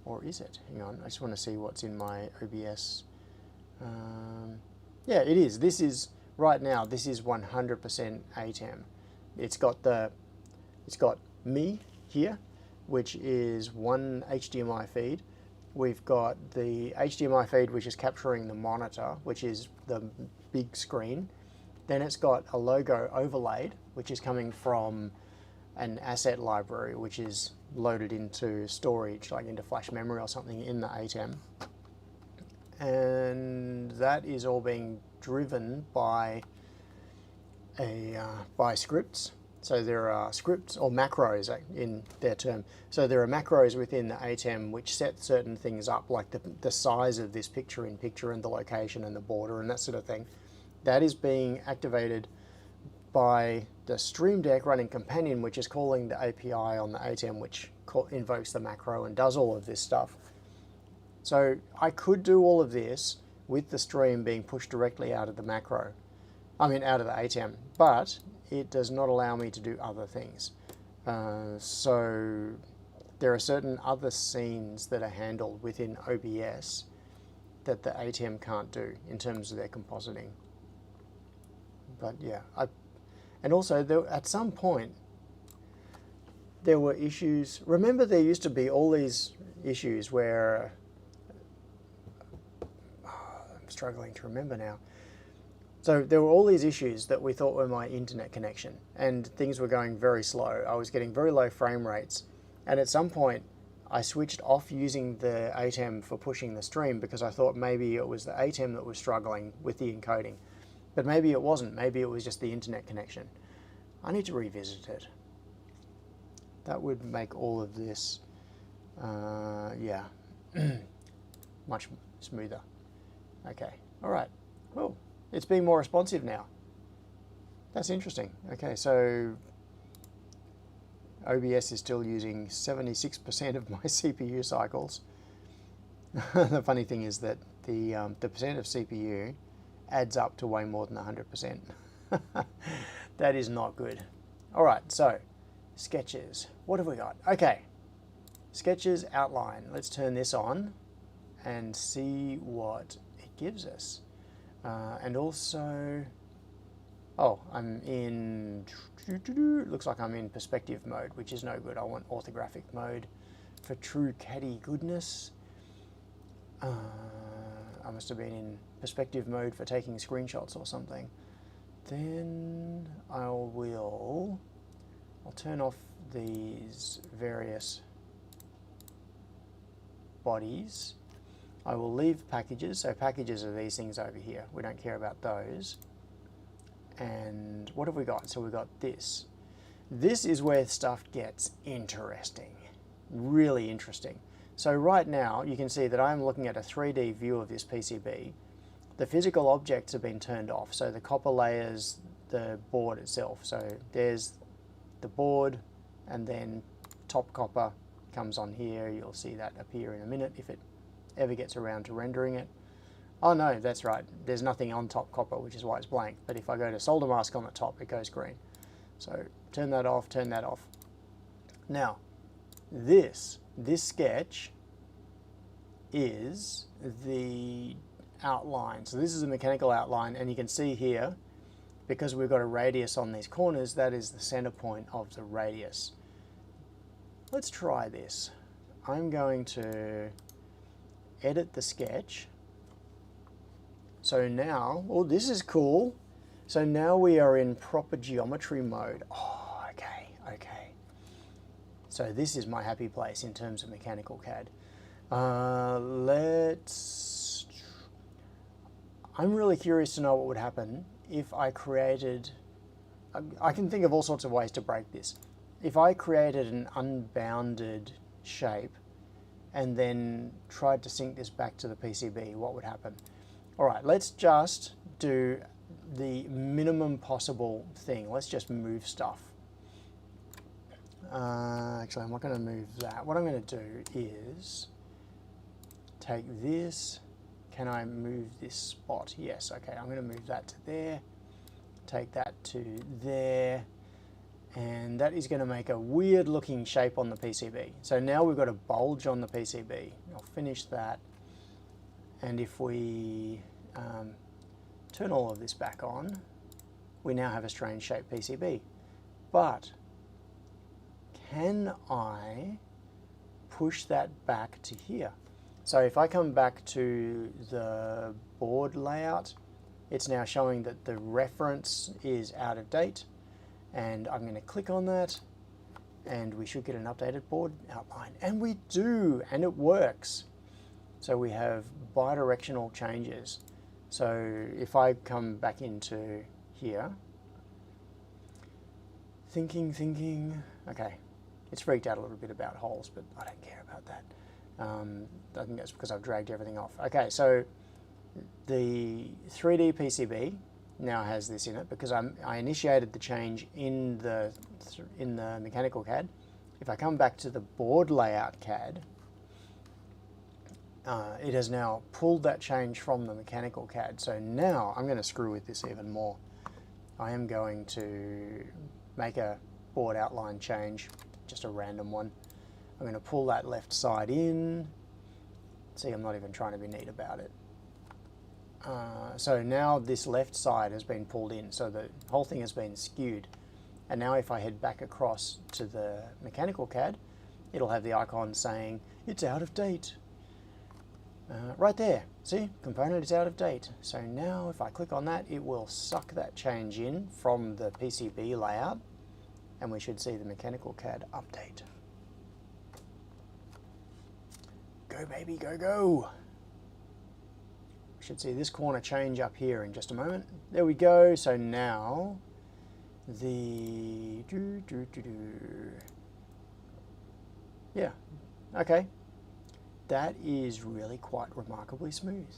or is it? Hang on, I just want to see what's in my OBS. Yeah, it is. This is right now. This is 100% ATEM. It's got me here, which is one HDMI feed. We've got the HDMI feed, which is capturing the monitor, which is the big screen. Then it's got a logo overlaid, which is coming from an asset library, which is loaded into storage, like into flash memory or something in the ATEM. And that is all being driven by by scripts. So there are scripts, or macros in their term. So there are macros within the ATEM which set certain things up, like the size of this picture in picture and the location and the border and that sort of thing. That is being activated by the Stream Deck running Companion, which is calling the API on the ATEM, which invokes the macro and does all of this stuff. So I could do all of this with the stream being pushed directly out of the macro. I mean, out of the ATEM, but it does not allow me to do other things. So there are certain other scenes that are handled within OBS that the ATEM can't do in terms of their compositing. But yeah, and also at some point there were issues. Remember, there used to be all these issues where I'm struggling to remember now. So there were all these issues that we thought were my internet connection, and things were going very slow. I was getting very low frame rates, and at some point I switched off using the ATEM for pushing the stream because I thought maybe it was the ATEM that was struggling with the encoding. But maybe it wasn't. Maybe it was just the internet connection. I need to revisit it. That would make all of this, yeah, much smoother. Okay, all right, cool. It's being more responsive now. That's interesting. Okay, so OBS is still using 76% of my CPU cycles. The funny thing is that the percent of CPU adds up to way more than 100%. That is not good. All right, so sketches. What have we got? Okay, sketches outline. Let's turn this on and see what it gives us. And also, oh, I'm in, it looks like I'm in perspective mode, which is no good. I want orthographic mode for true caddy goodness. I must have been in perspective mode for taking screenshots or something. Then I'll turn off these various bodies. I will leave packages. So packages are these things over here. We don't care about those. And what have we got? So we've got this. This is where stuff gets interesting. Really interesting. So right now you can see that I'm looking at a 3D view of this PCB. The physical objects have been turned off. So the copper layers, the board itself. So there's the board, and then top copper comes on here. You'll see that appear in a minute if it ever gets around to rendering it. Oh no, that's right. There's nothing on top copper, which is why it's blank. But if I go to solder mask on the top, it goes green. So turn that off, turn that off. Now, this sketch is the outline. So this is a mechanical outline, and you can see here, because we've got a radius on these corners, that is the center point of the radius. Let's try this. I'm going to edit the sketch. So now, oh, this is cool. So now we are in proper geometry mode. Oh, okay, okay. So this is my happy place in terms of mechanical CAD. I'm really curious to know what would happen if I created, I can think of all sorts of ways to break this. If I created an unbounded shape and then tried to sync this back to the PCB, what would happen? All right, let's just do the minimum possible thing. Let's just move stuff. Actually, I'm not going to move that. What I'm going to do is take this. Can I move this spot? Yes, okay, I'm going to move that to there. Take that to there. And that is going to make a weird looking shape on the PCB. So now we've got a bulge on the PCB. I'll finish that. And if we turn all of this back on, we now have a strange shaped PCB. But can I push that back to here? So if I come back to the board layout, it's now showing that the reference is out of date. And I'm going to click on that, and we should get an updated board outline. And we do, and it works. So we have bidirectional changes. So if I come back into here, thinking, okay, it's freaked out a little bit about holes, but I don't care about that. I think that's because I've dragged everything off. Okay, so the 3D PCB now has this in it because I initiated the change in the mechanical CAD. If I come back to the board layout CAD, it has now pulled that change from the mechanical CAD. So now I'm going to screw with this even more. I am going to make a board outline change, just a random one. I'm going to pull that left side in. See, I'm not even trying to be neat about it. So now this left side has been pulled in, so the whole thing has been skewed. And now if I head back across to the mechanical CAD, it'll have the icon saying it's out of date. Right there, see, component is out of date. So now if I click on that, it will suck that change in from the PCB layout, and we should see the mechanical CAD update. Go baby, go, go. We should see this corner change up here in just a moment. There we go. So now the yeah, okay. That is really quite remarkably smooth.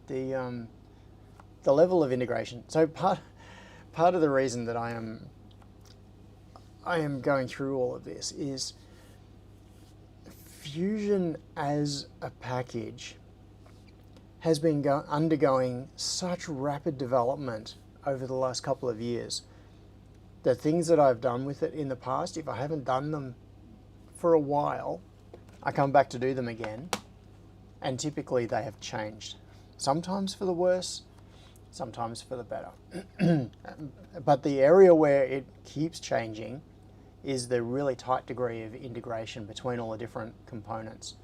The level of integration. So part of the reason that I am going through all of this is Fusion as a package has been undergoing such rapid development over the last couple of years. The things that I've done with it in the past, if I haven't done them for a while, I come back to do them again, and typically they have changed. Sometimes for the worse, sometimes for the better. But the area where it keeps changing is the really tight degree of integration between all the different components.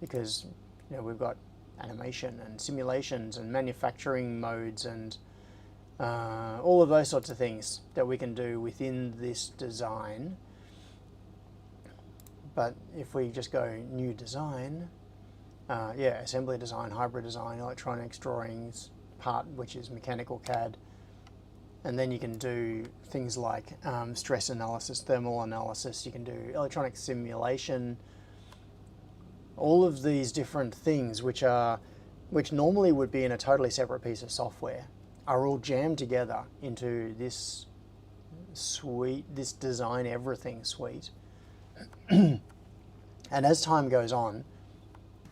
Because we've got animation and simulations and manufacturing modes and all of those sorts of things that we can do within this design But if we just go new design, yeah, assembly design, hybrid design, electronics, drawings, part, which is mechanical CAD. And then you can do things like stress analysis, thermal analysis, you can do electronic simulation, all of these different things which normally would be in a totally separate piece of software are all jammed together into this suite, this design everything suite. And as time goes on,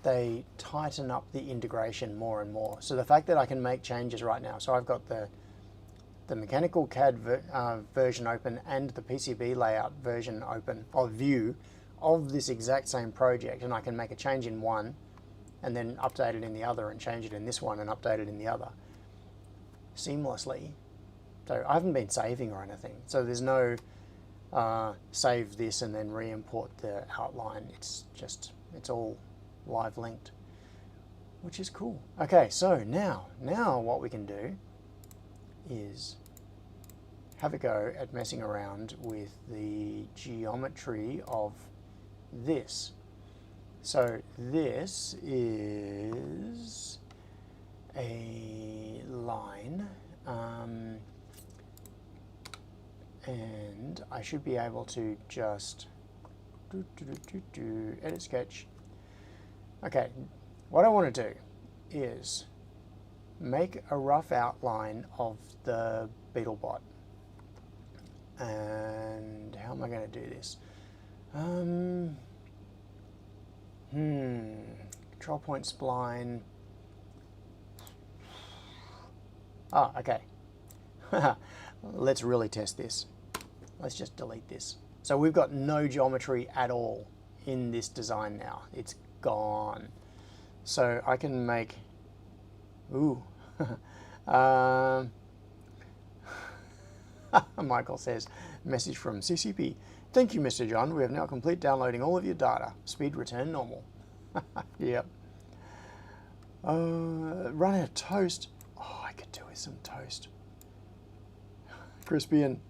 they tighten up the integration more and more. So the fact that I can make changes right now, so I've got the mechanical CAD version open and the PCB layout version open, or view of this exact same project, and I can make a change in one and then update it in the other and change it in this one and update it in the other seamlessly. So I haven't been saving or anything. So there's no save this and then re-import the outline. It's all live linked, which is cool. Okay, so now what we can do is have a go at messing around with the geometry of this. So this is a line, and I should be able to just edit sketch. Okay, what I want to do is make a rough outline of the Beetlebot. And how am I going to do this? Control point spline. Ah, okay. Let's really test this. Let's just delete this. So we've got no geometry at all in this design now. It's gone. So I can make, ooh. Michael says, message from CCP. Thank you, Mr. John. We have now complete downloading all of your data. Speed return normal. Yep. Run out of toast. Oh, I could do with some toast. Crispy and...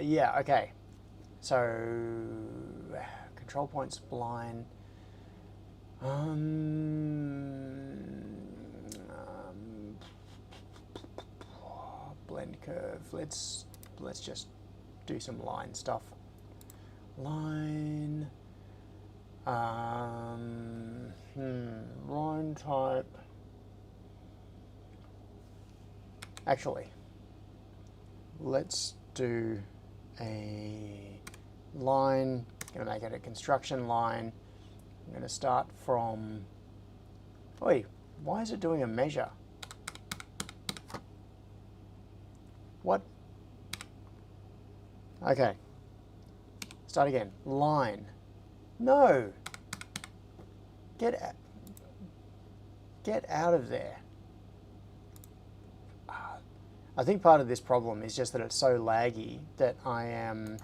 yeah, okay. So, control point spline. Blend curve. Let's just do some line stuff. Line. Line type. Actually, let's do a line. I'm going to make it a construction line. I'm going to start from... Oi, why is it doing a measure? What? Okay. Start again. Line. No. Get out of there. I think part of this problem is just that it's so laggy that I'm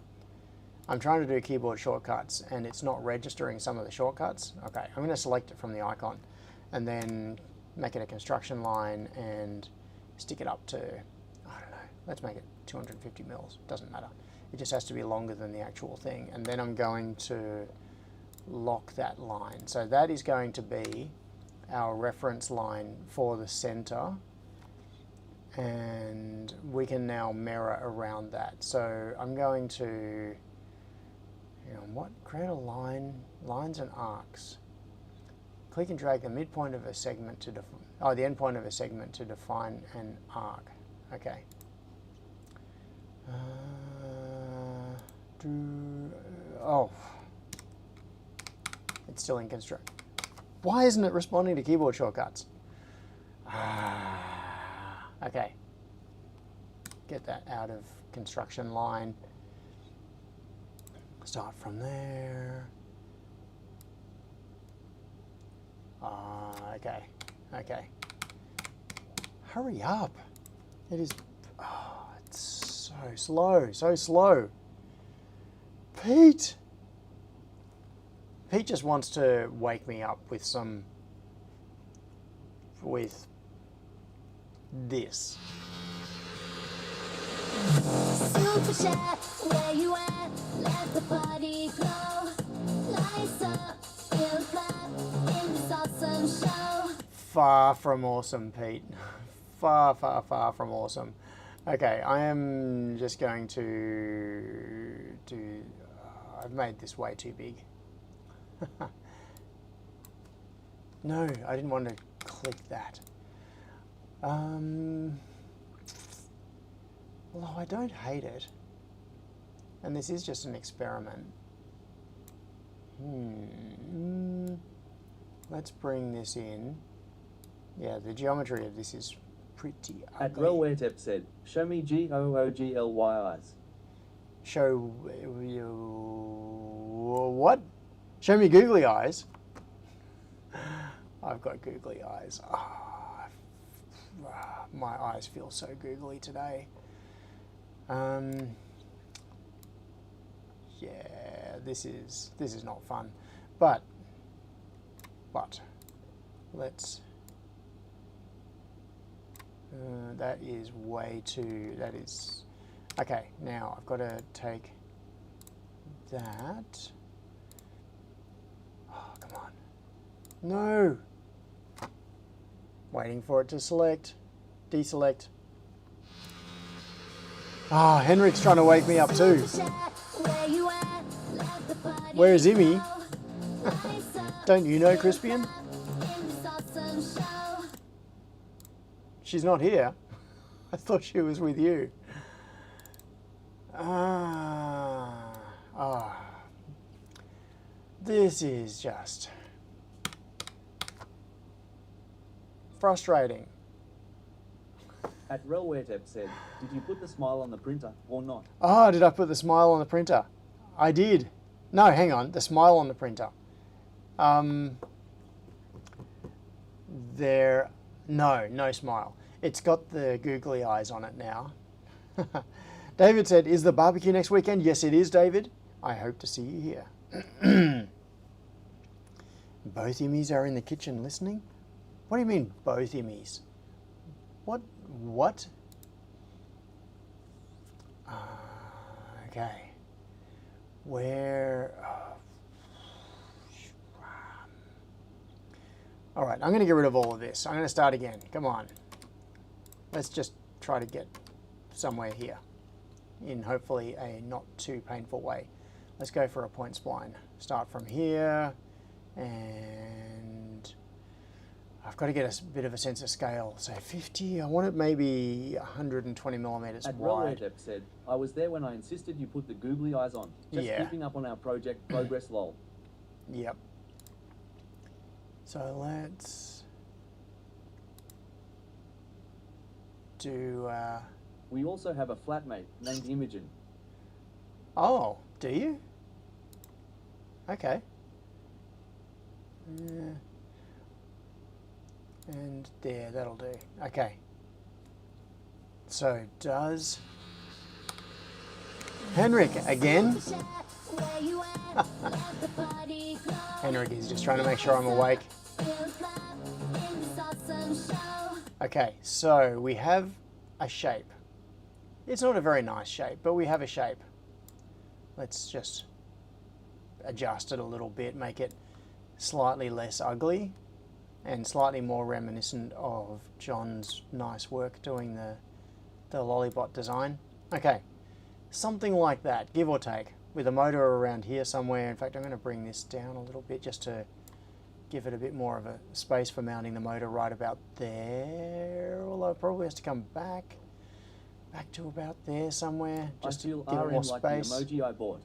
trying to do keyboard shortcuts and it's not registering some of the shortcuts. Okay, I'm going to select it from the icon and then make it a construction line and stick it up to, I don't know, let's make it 250 mils. Doesn't matter. It just has to be longer than the actual thing. And then I'm going to lock that line. So that is going to be our reference line for the center. And we can now mirror around that. So I'm going to, create a line, lines and arcs. Click and drag the midpoint of a segment to define, the endpoint of a segment to define an arc. Okay. It's still in construct. Why isn't it responding to keyboard shortcuts? Okay. Get that out of construction line. Start from there. Okay. Okay. Hurry up. It is... Oh, it's so slow. So slow. Pete! Pete just wants to wake me up with some... with... this. Super chat, where you at? Let the party go. Lights up, feel clap in this awesome show. Far from awesome, Pete. Far, far, far from awesome. Okay, I am just going to do... I've made this way too big. No, I didn't want to click that. Although I don't hate it. And this is just an experiment. Let's bring this in. Yeah, the geometry of this is pretty At ugly. RepRap said, show me Googly eyes. Show what? Show me googly eyes. I've got googly eyes. My eyes feel so googly today. Yeah, this is not fun. But let's. That is way too. That is. Okay, now I've got to take that. Oh, come on. No. Waiting for it to select. Deselect. Ah, Henrik's trying to wake me up too. Where is Imi? Don't you know Crispian? She's not here. I thought she was with you. This is just frustrating. At RepRap said, did you put the smile on the printer or not? Oh, did I put the smile on the printer? I did. No, hang on. The smile on the printer. No smile. It's got the googly eyes on it now. David said, is the barbecue next weekend? Yes, it is, David. I hope to see you here. Both Immies are in the kitchen listening? What do you mean, both Immies? What? Okay. Where... all right, I'm going to get rid of all of this. I'm going to start again. Come on. Let's just try to get somewhere here in hopefully a not too painful way. Let's go for a point spline. Start from here, and I've got to get a bit of a sense of scale. So 50, I want it maybe 120 millimeters At wide. RepRap said, I was there when I insisted you put the googly eyes on. Just Yeah. keeping up on our project progress lol. Yep. So let's do... We also have a flatmate named Imogen. oh, do you? Okay. And there, that'll do. Okay. So does Henrik again? Henrik is just trying to make sure I'm awake. Okay, so we have a shape. It's not a very nice shape, but we have a shape. Let's just adjust it a little bit, make it slightly less ugly and slightly more reminiscent of John's nice work doing the LoliBot design. Okay, something like that, give or take, with a motor around here somewhere. In fact, I'm going to bring this down a little bit just to give it a bit more of a space for mounting the motor right about there, although it probably has to come back to about there somewhere, just I feel to give it more RM like the space. emoji I bought.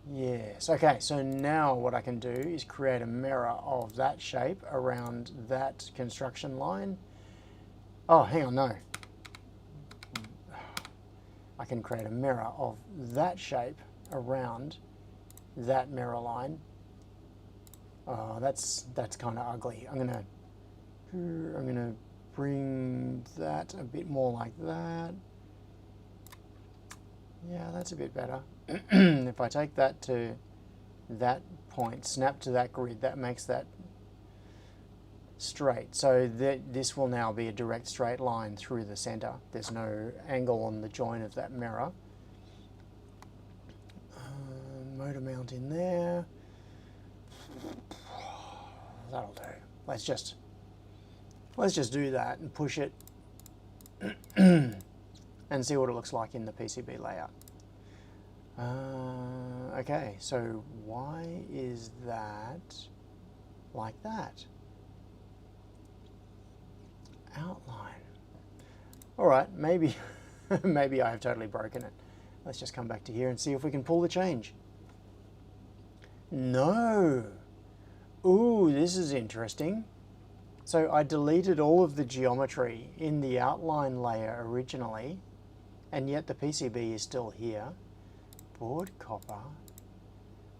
Yes, okay, so now what I can do is create a mirror of that shape around that construction line. Oh, hang on, no. I can create a mirror of that shape around that mirror line. Oh, that's kind of ugly. I'm gonna bring that a bit more like that. Yeah, that's a bit better. If I take that to that point, snap to that grid, that makes that straight. So this will now be a direct straight line through the center. There's no angle on the join of that mirror. Motor mount in there. That'll do. Let's just do that and push it and see what it looks like in the PCB layout. Okay, so why is that like that? Outline. All right, maybe maybe I have totally broken it. Let's just come back to here and see if we can pull the change. No. Ooh, this is interesting. So I deleted all of the geometry in the outline layer originally, and yet the PCB is still here. Board copper.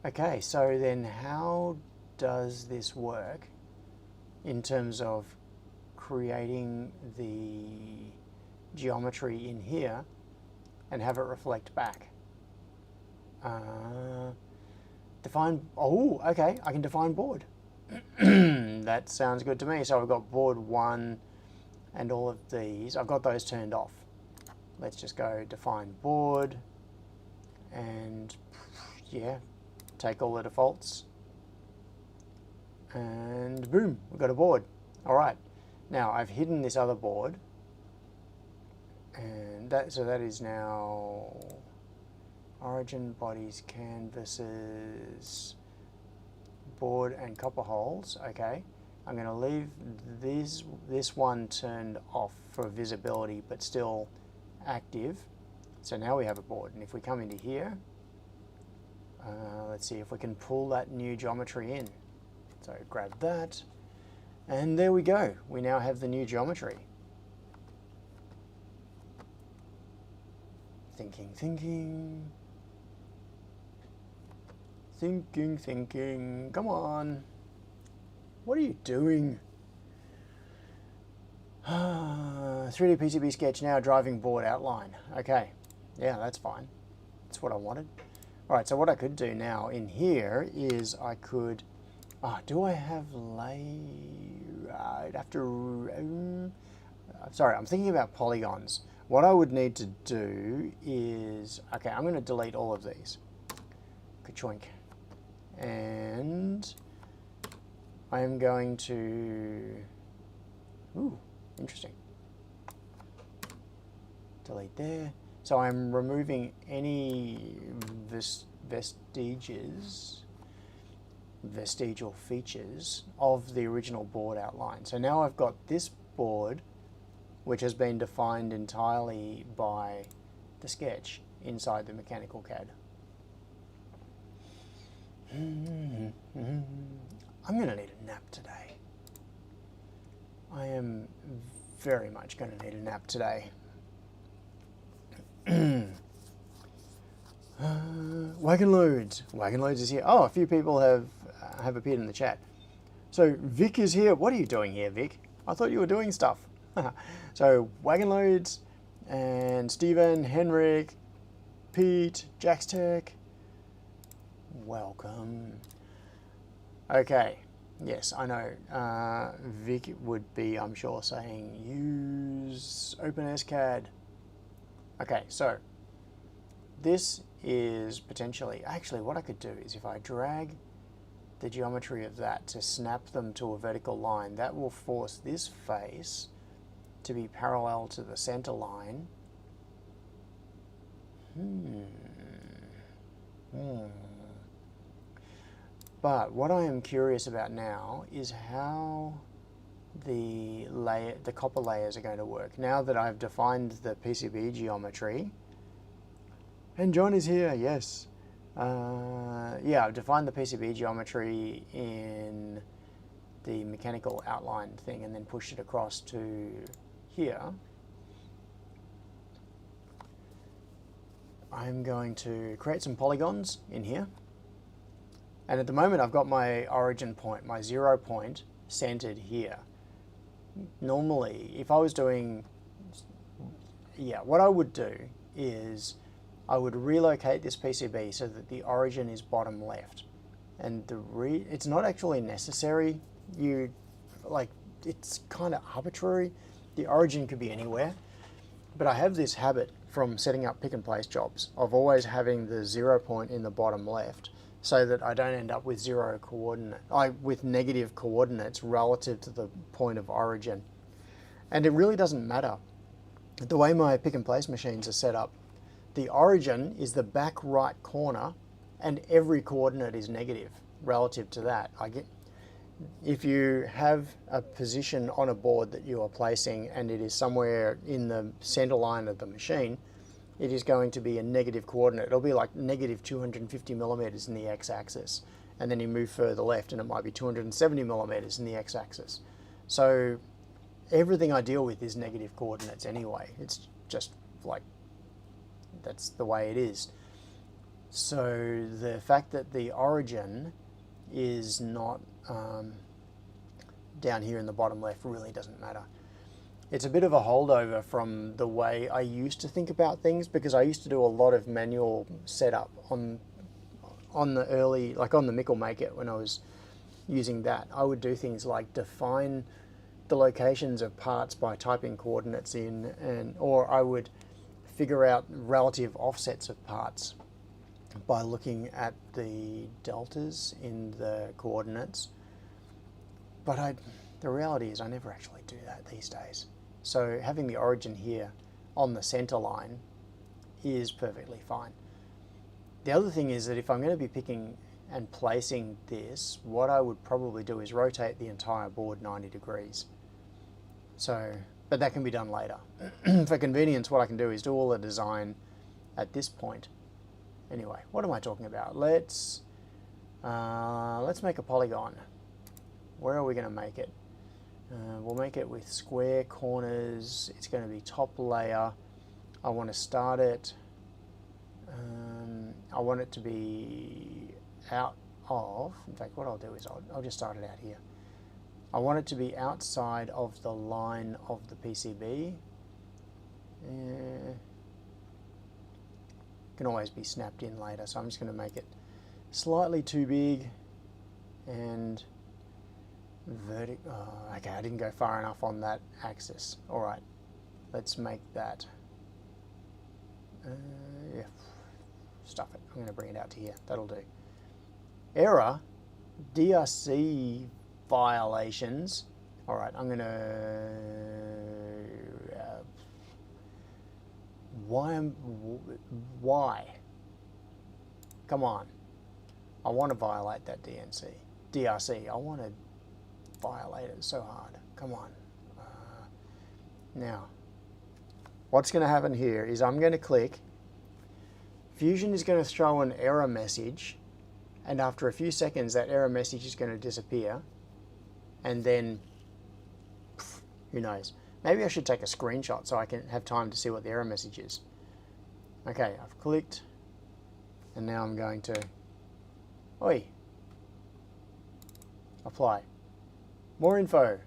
Okay, so then how does this work in terms of creating the geometry in here and have it reflect back? Define, oh, okay, I can define board. That sounds good to me. So I've got board 1 and all of these. I've got those turned off. Let's just go define board and yeah, take all the defaults and boom, we've got a board. All right, now I've hidden this other board and so that is now origin, bodies, canvases, board and copper holes. Okay, I'm going to leave this one turned off for visibility but still active. So now we have a board, and if we come into here, let's see if we can pull that new geometry in. So grab that, and there we go. We now have the new geometry. Thinking. Come on. What are you doing? 3D PCB sketch now, driving board outline. Okay. Yeah, that's fine. That's what I wanted. All right, so what I could do now in here is I could... do I have I'd have to... sorry, I'm thinking about polygons. What I would need to do is... Okay, I'm going to delete all of these. Ka-choink. And I am going to... Ooh, interesting. Delete there. So I'm removing any vestigial features of the original board outline. So now I've got this board, which has been defined entirely by the sketch inside the mechanical CAD. I'm going to need a nap today. I am very much going to need a nap today. Wagon Loads. Wagon Loads is here. Oh, a few people have appeared in the chat. So Vic is here. What are you doing here, Vic? I thought you were doing stuff. So Wagon Loads and Stephen, Henrik, Pete, Jax Tech. Welcome. Okay. Yes, I know. Vic would be, I'm sure, saying use OpenSCAD. Okay, so this is potentially, actually what I could do is if I drag the geometry of that to snap them to a vertical line, that will force this face to be parallel to the center line. But what I am curious about now is how the copper layers are going to work. Now that I've defined the PCB geometry, and John is here, yes. Yeah, I've defined the PCB geometry in the mechanical outline thing and then pushed it across to here. I'm going to create some polygons in here. And at the moment I've got my origin point, my 0 point, centered here. Normally, if I was doing, yeah, what I would do is I would relocate this PCB so that the origin is bottom left. And it's not actually necessary. it's kind of arbitrary. The origin could be anywhere, but I have this habit from setting up pick and place jobs of always having the 0 point in the bottom left, so that I don't end up with with negative coordinates relative to the point of origin. And it really doesn't matter. The way my pick and place machines are set up, the origin is the back right corner and every coordinate is negative relative to that. If you have a position on a board that you are placing and it is somewhere in the center line of the machine, it is going to be a negative coordinate. It'll be like negative 250 millimeters in the x-axis. And then you move further left and it might be 270 millimeters in the x-axis. So everything I deal with is negative coordinates anyway. It's just like, that's the way it is. So the fact that the origin is not down here in the bottom left really doesn't matter. It's a bit of a holdover from the way I used to think about things, because I used to do a lot of manual setup on the early, like on the Mickle Make It when I was using that. I would do things like define the locations of parts by typing coordinates in, or I would figure out relative offsets of parts by looking at the deltas in the coordinates. But the reality is I never actually do that these days. So having the origin here on the center line is perfectly fine. The other thing is that if I'm going to be picking and placing this, what I would probably do is rotate the entire board 90 degrees. So, but that can be done later. For convenience, what I can do is do all the design at this point. Anyway, what am I talking about? Let's make a polygon. Where are we going to make it? We'll make it with square corners. It's going to be top layer. I want to start it. I want it to be out of, in fact what I'll do is I'll just start it out here. I want it to be outside of the line of the PCB. Can always be snapped in later, so I'm just going to make it slightly too big and vertical. Oh, okay, I didn't go far enough on that axis. All right, let's make that. Yeah, stuff it. I'm going to bring it out to here. That'll do. Error, DRC violations. All right, I'm going to. Why? Come on. I want to violate that DRC. I want to violate it so hard. Come on. Now, what's going to happen here is I'm going to click. Fusion is going to throw an error message, and after a few seconds that error message is going to disappear, and then who knows. Maybe I should take a screenshot so I can have time to see what the error message is. Okay, I've clicked, and now I'm going to, oi, apply. More info.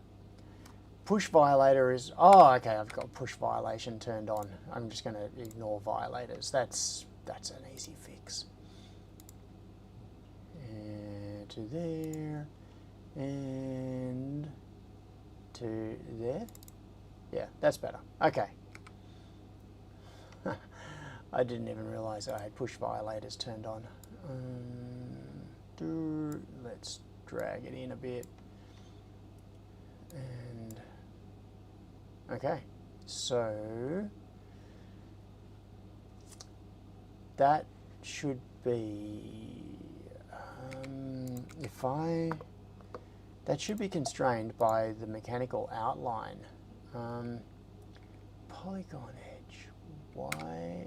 Push violator is, oh, okay, I've got push violation turned on. I'm just going to ignore violators. That's an easy fix. And to there, and to there. Yeah, that's better. Okay. I didn't even realize I had push violators turned on. Let's drag it in a bit. And okay, so that should be that should be constrained by the mechanical outline. Polygon edge. Why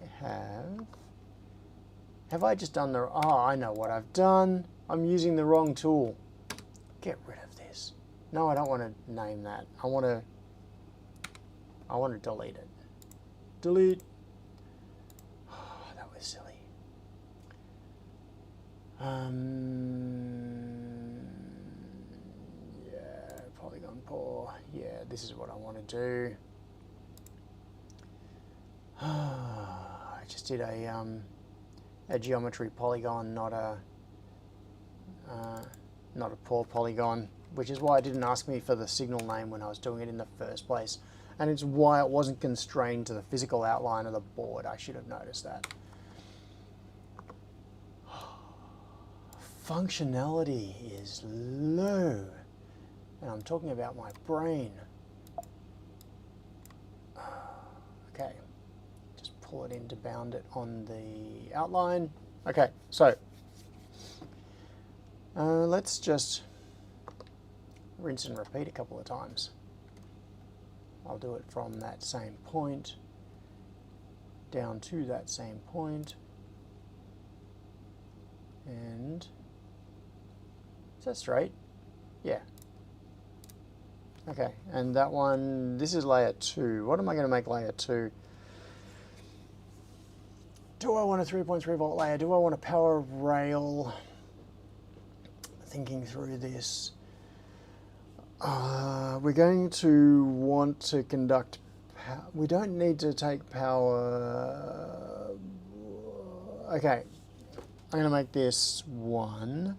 have I just done the? Oh, I know what I've done. I'm using the wrong tool. Get rid of this. No, I don't want to name that. I want to delete it. Delete. Oh, that was silly. Yeah, polygon pour. Yeah, this is what I want to do. I just did a geometry polygon, not a pour polygon. which is why it didn't ask me for the signal name when I was doing it in the first place. And it's why it wasn't constrained to the physical outline of the board. I should have noticed that. Functionality is low. And I'm talking about my brain. Okay, just pull it in to bound it on the outline. Okay, so let's just rinse and repeat a couple of times. I'll do it from that same point down to that same point. And is that straight? Yeah. Okay, and that one, this is layer 2. What am I going to make layer 2? Do I want a 3.3 volt layer? Do I want a power rail? Thinking through this. We're going to want to conduct, we don't need to take power. Okay, I'm going to make this one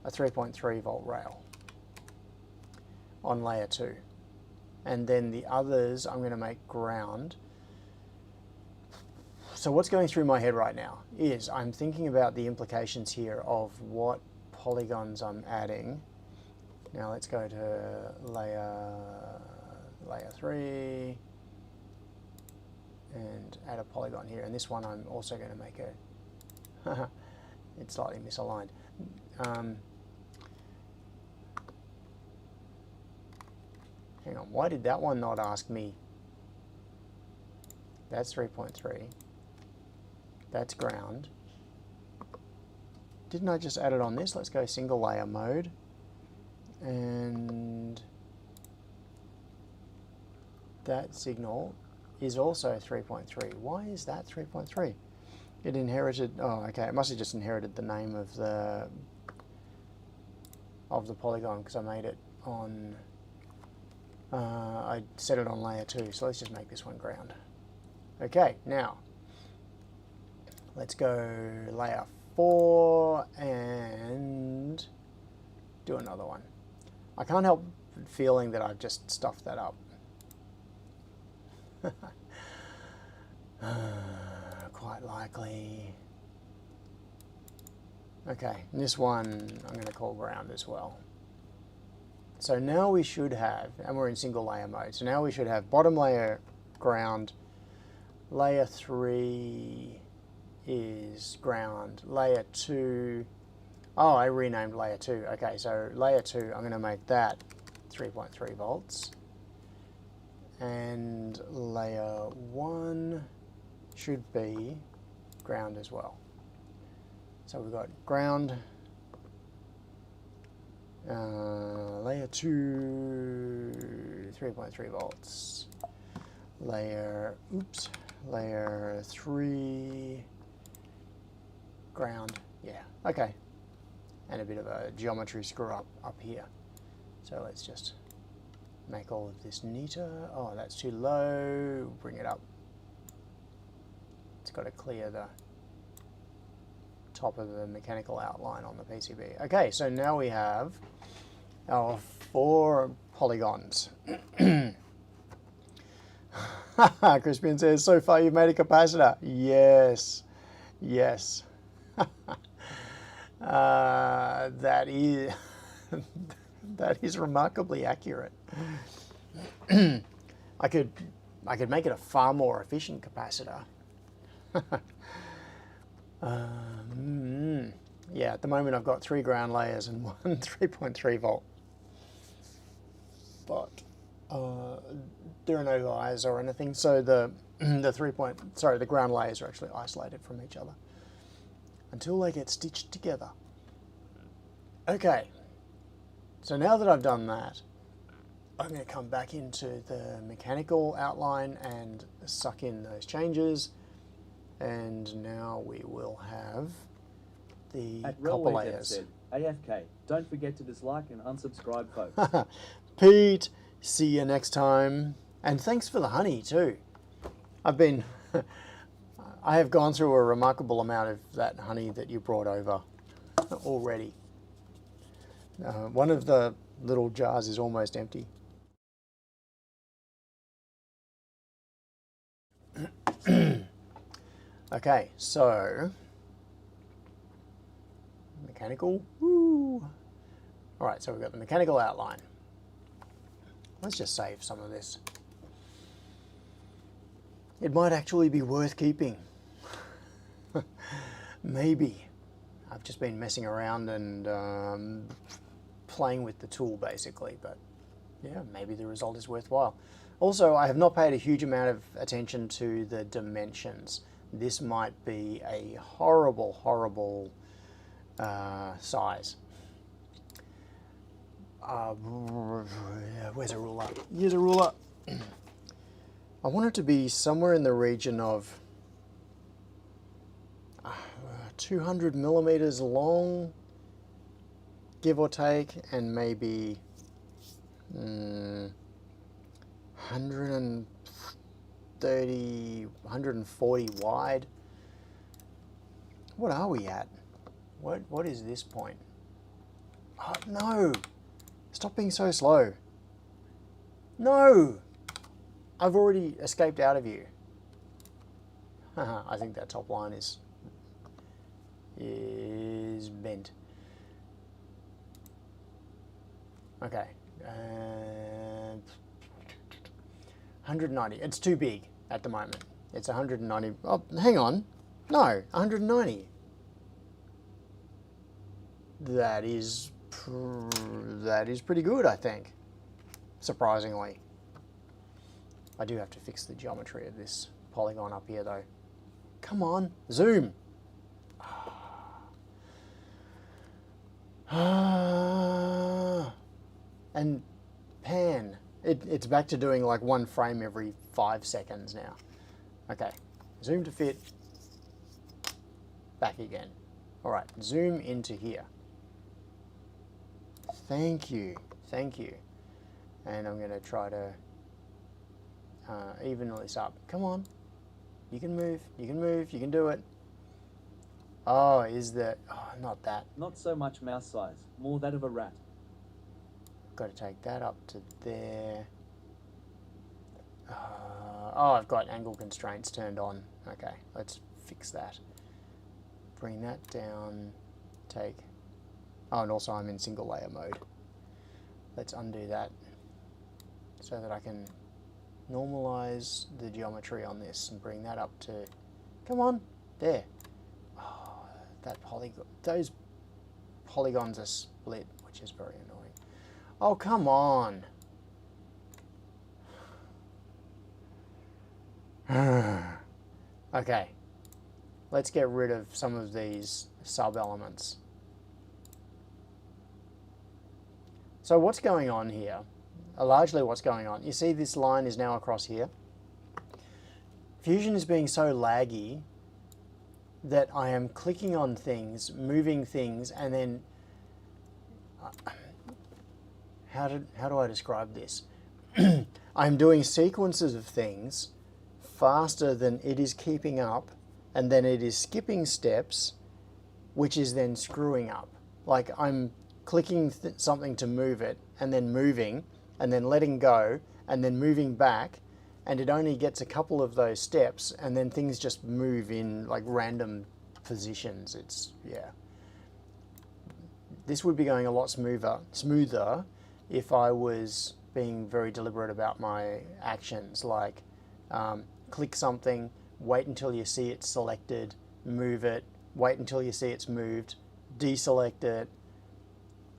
a 3.3 volt rail on layer 2. And then the others I'm going to make ground. So what's going through my head right now is I'm thinking about the implications here of what polygons I'm adding. Now let's go to layer 3 and add a polygon here. And this one I'm also going to make a, it's slightly misaligned. Hang on, why did that one not ask me? That's 3.3. That's ground. Didn't I just add it on this? Let's go single layer mode. And that signal is also 3.3. Why is that 3.3? It inherited, oh okay, it must have just inherited the name of the polygon because I made it on, I set it on layer 2, so let's just make this one ground. Okay, now let's go layer 4 and do another one. I can't help feeling that I've just stuffed that up. Quite likely. Okay, and this one I'm going to call ground as well. So now we should have, and we're in single layer mode, so now we should have bottom layer ground, layer 3 is ground, layer 2, oh I renamed layer 2, okay, so layer 2 I'm going to make that 3.3 volts, and layer 1 should be ground as well. So we've got ground, layer 2, 3.3 volts, layer 3, ground, yeah, okay, and a bit of a geometry screw up here. So let's just make all of this neater. Oh, that's too low, bring it up. It's got to clear the top of the mechanical outline on the PCB. Okay, so now we have our 4 polygons. Crispian says, so far you've made a capacitor. Yes, yes. That is that is remarkably accurate. I could make it a far more efficient capacitor. Yeah, at the moment I've got 3 ground layers and 1 3.3 volt. But there are no wires or anything, so the ground layers are actually isolated from each other until they get stitched together. Okay, so now that I've done that, I'm going to come back into the mechanical outline and suck in those changes, and now we will have the copper layers. Said, AFK, don't forget to dislike and unsubscribe, folks. Pete, see you next time. And thanks for the honey too. I have gone through a remarkable amount of that honey that you brought over already. One of the little jars is almost empty. Okay, so mechanical. Woo! All right, so we've got the mechanical outline. Let's just save some of this. It might actually be worth keeping. Maybe. I've just been messing around and playing with the tool basically, but yeah, maybe the result is worthwhile. Also, I have not paid a huge amount of attention to the dimensions. This might be a horrible, horrible size. Where's a ruler? Here's a ruler. I want it to be somewhere in the region of 200 millimeters long, give or take, and maybe 130, 140 wide. What are we at? What is this point? Oh, no! Stop being so slow. No! I've already escaped out of you. I think that top line is bent. Okay. 190. It's too big at the moment. It's 190. Oh, hang on. No, 190. That is pretty good, I think. Surprisingly. I do have to fix the geometry of this polygon up here, though. Come on, zoom. And pan. It's back to doing like one frame every 5 seconds now. Okay, zoom to fit. Back again. All right, zoom into here. Thank you, thank you. And I'm going to try to even this up. Come on, you can move, you can move, you can do it. Oh, is that? Oh, not that. Not so much mouse size, more that of a rat. Got to take that up to there. Oh, I've got angle constraints turned on. Okay, let's fix that. Bring that down. Take. Oh, and also I'm in single layer mode. Let's undo that so that I can normalize the geometry on this and bring that up to. Come on, there. Oh, that polygon. Those polygons are split, which is very annoying. Oh, come on. Okay, let's get rid of some of these sub-elements. So what's going on here? Largely what's going on. You see this line is now across here. Fusion is being so laggy that I am clicking on things, moving things, and then how do I describe this? I'm doing sequences of things faster than it is keeping up, and then it is skipping steps, which is then screwing up. Like I'm clicking something to move it, and then moving, and then letting go, and then moving back, and it only gets a couple of those steps, and then things just move in like random positions. It's, yeah. This would be going a lot smoother if I was being very deliberate about my actions, like click something, wait until you see it selected, move it, wait until you see it's moved, deselect it.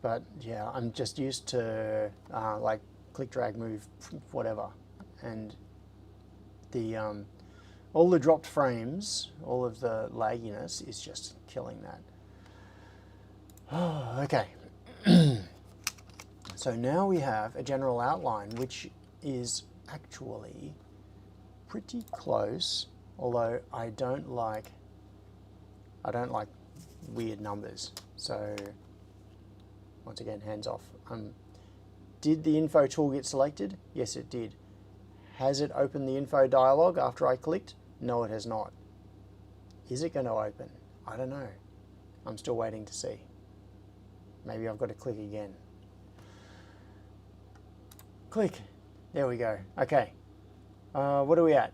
But yeah, I'm just used to like click, drag, move, whatever. And the all the dropped frames, all of the lagginess is just killing that. Oh, okay. So now we have a general outline, which is actually pretty close, although I don't like weird numbers. So once again, hands off. Did the info tool get selected? Yes, it did. Has it opened the info dialog after I clicked? No, it has not. Is it going to open? I don't know. I'm still waiting to see. maybe I've got to click again. Click. There we go. Okay. What are we at?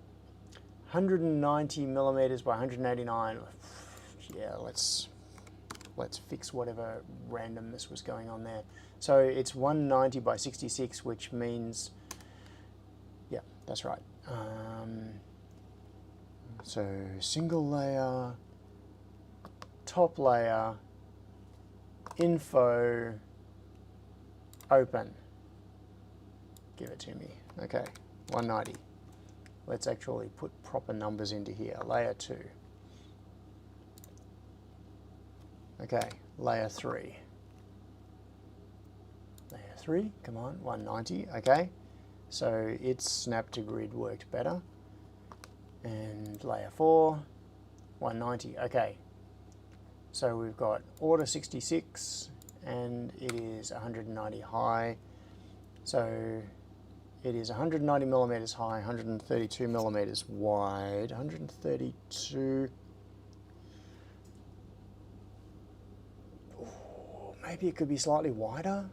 190 millimeters by 189. Yeah, let's fix whatever randomness was going on there. So it's 190 by 66, which means, yeah, that's right. So single layer, top layer, info, open. Give it to me. Okay, 190. Let's actually put proper numbers into here. Layer 2. Okay, layer 3. Layer 3, come on, 190, okay. So its snap to grid worked better. And layer 4, 190, okay. So we've got order 66 and it is 190 high. So it is 190 millimeters high, 132 millimeters wide, 132. Ooh, maybe it could be slightly wider.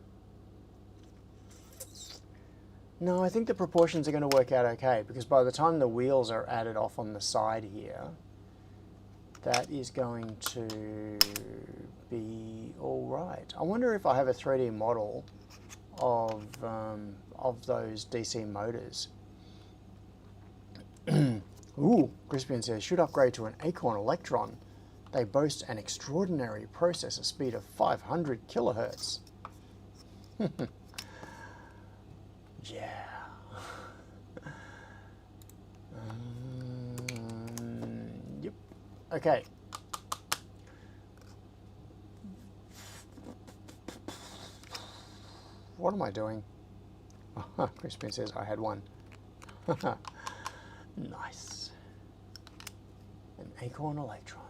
No, I think the proportions are going to work out okay, because by the time the wheels are added off on the side here, that is going to be all right. I wonder if I have a 3D model of those DC motors. Ooh, Crispian says, should upgrade to an Acorn Electron. They boast an extraordinary processor speed of 500 kilohertz. Yeah. Yep. Okay. What am I doing? Crispin says I had one. Nice. An Acorn Electron.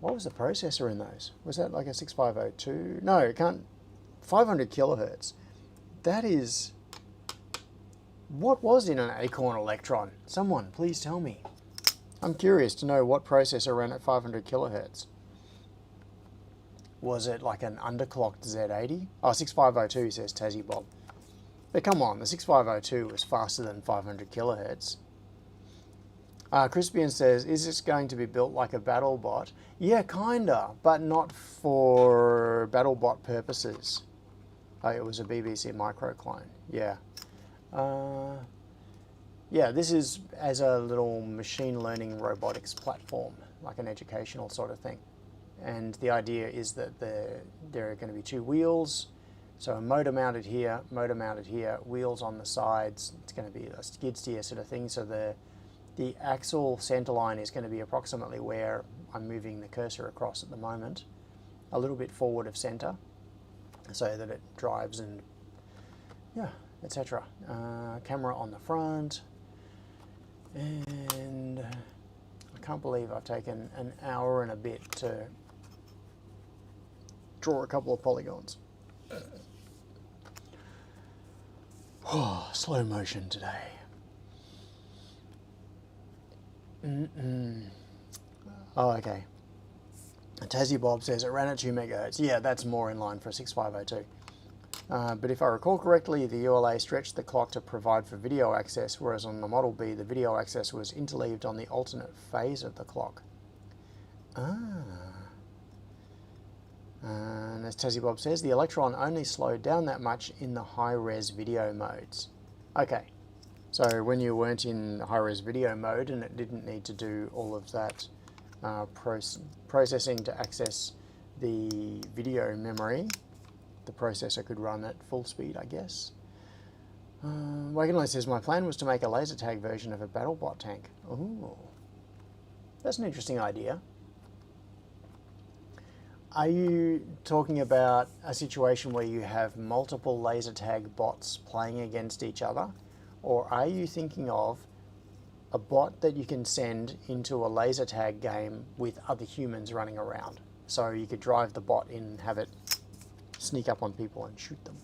What was the processor in those? Was that like a 6502? No, it can't. 500 kilohertz. That is... What was in an Acorn Electron? Someone, please tell me. I'm curious to know what processor ran at 500 kilohertz. Was it like an underclocked Z80? Oh, 6502 says Tassie Bob. But come on, the 6502 was faster than 500 kilohertz. Crispian says, is this going to be built like a Battlebot? Yeah, kinda, but not for Battlebot purposes. Oh, it was a BBC microclone, yeah. Yeah, this is as a little machine learning robotics platform, like an educational sort of thing. And the idea is that there are going to be two wheels, so a motor mounted here, wheels on the sides. It's going to be a skid steer sort of thing. So the axle center line is going to be approximately where I'm moving the cursor across at the moment, a little bit forward of center, so that it drives and yeah, etc. Camera on the front, and I can't believe I've taken an hour and a bit to draw a couple of polygons. Oh, slow motion today. Oh, okay. Tassie Bob says it ran at 2 megahertz. Yeah, that's more in line for a 6502. But if I recall correctly, the ULA stretched the clock to provide for video access, whereas on the Model B, the video access was interleaved on the alternate phase of the clock. And as Tassie Bob says, the Electron only slowed down that much in the high-res video modes. Okay, so when you weren't in high-res video mode and it didn't need to do all of that processing to access the video memory, the processor could run at full speed, I guess. Wagonlight says, my plan was to make a laser tag version of a Battlebot tank. Ooh, that's an interesting idea. Are you talking about a situation where you have multiple laser tag bots playing against each other? Or are you thinking of a bot that you can send into a laser tag game with other humans running around? So you could drive the bot in and have it sneak up on people and shoot them.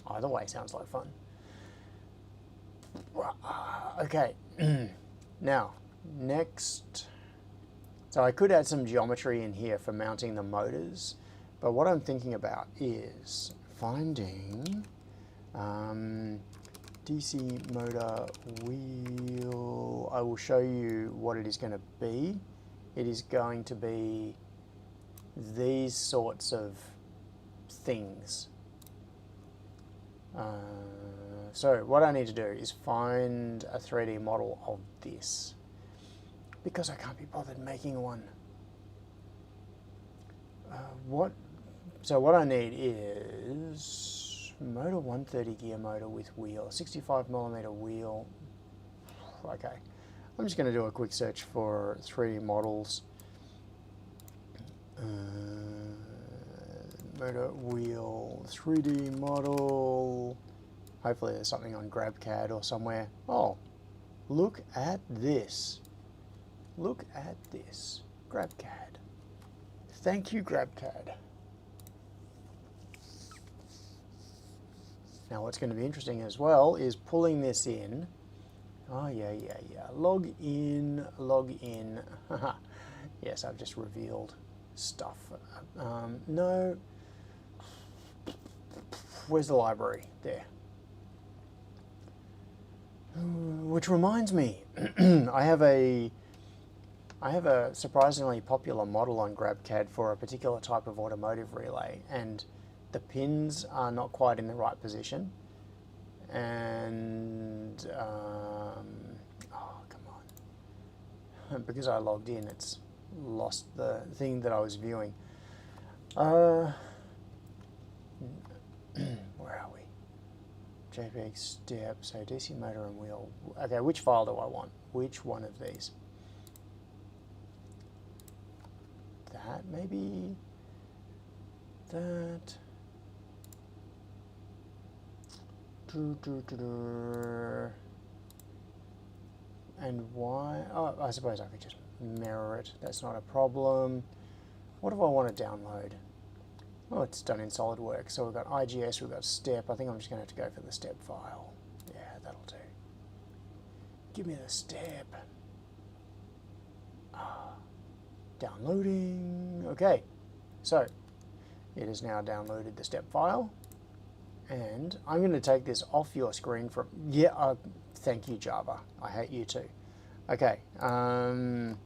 Either way sounds like fun. Okay, now, next. So I could add some geometry in here for mounting the motors, But what I'm thinking about is finding DC motor wheel. I will show you what it is going to be. It is going to be these sorts of things. So what I need to do is find a 3D model of this, because I can't be bothered making one. So what I need is motor 130 gear motor with wheel, 65mm wheel. Okay, I'm just going to do a quick search for 3D models. Motor wheel 3D model. Hopefully there's something on GrabCAD or somewhere. Oh, look at this. Look at this. GrabCAD. Thank you, GrabCAD. Now what's going to be interesting as well is pulling this in. Oh, yeah. Log in. Yes, I've just revealed stuff. No. Where's the library? There. Which reminds me, I have a surprisingly popular model on GrabCAD for a particular type of automotive relay, and the pins are not quite in the right position. And oh, come on! Because I logged in, it's lost the thing that I was viewing. Where are we? JPEG step, so DC motor and wheel. Okay, which file do I want? Which one of these? That, maybe? That? And why? Oh, I suppose I could just mirror it. That's not a problem. What do I want to download? Oh, it's done in SolidWorks. So we've got IGS, we've got step. I think I'm just going to have to go for the step file. Yeah, that'll do. Give me the step. Downloading. Okay, so it has now downloaded the step file. And I'm going to take this off your screen from... Yeah, thank you, Java. I hate you too. Okay. I'm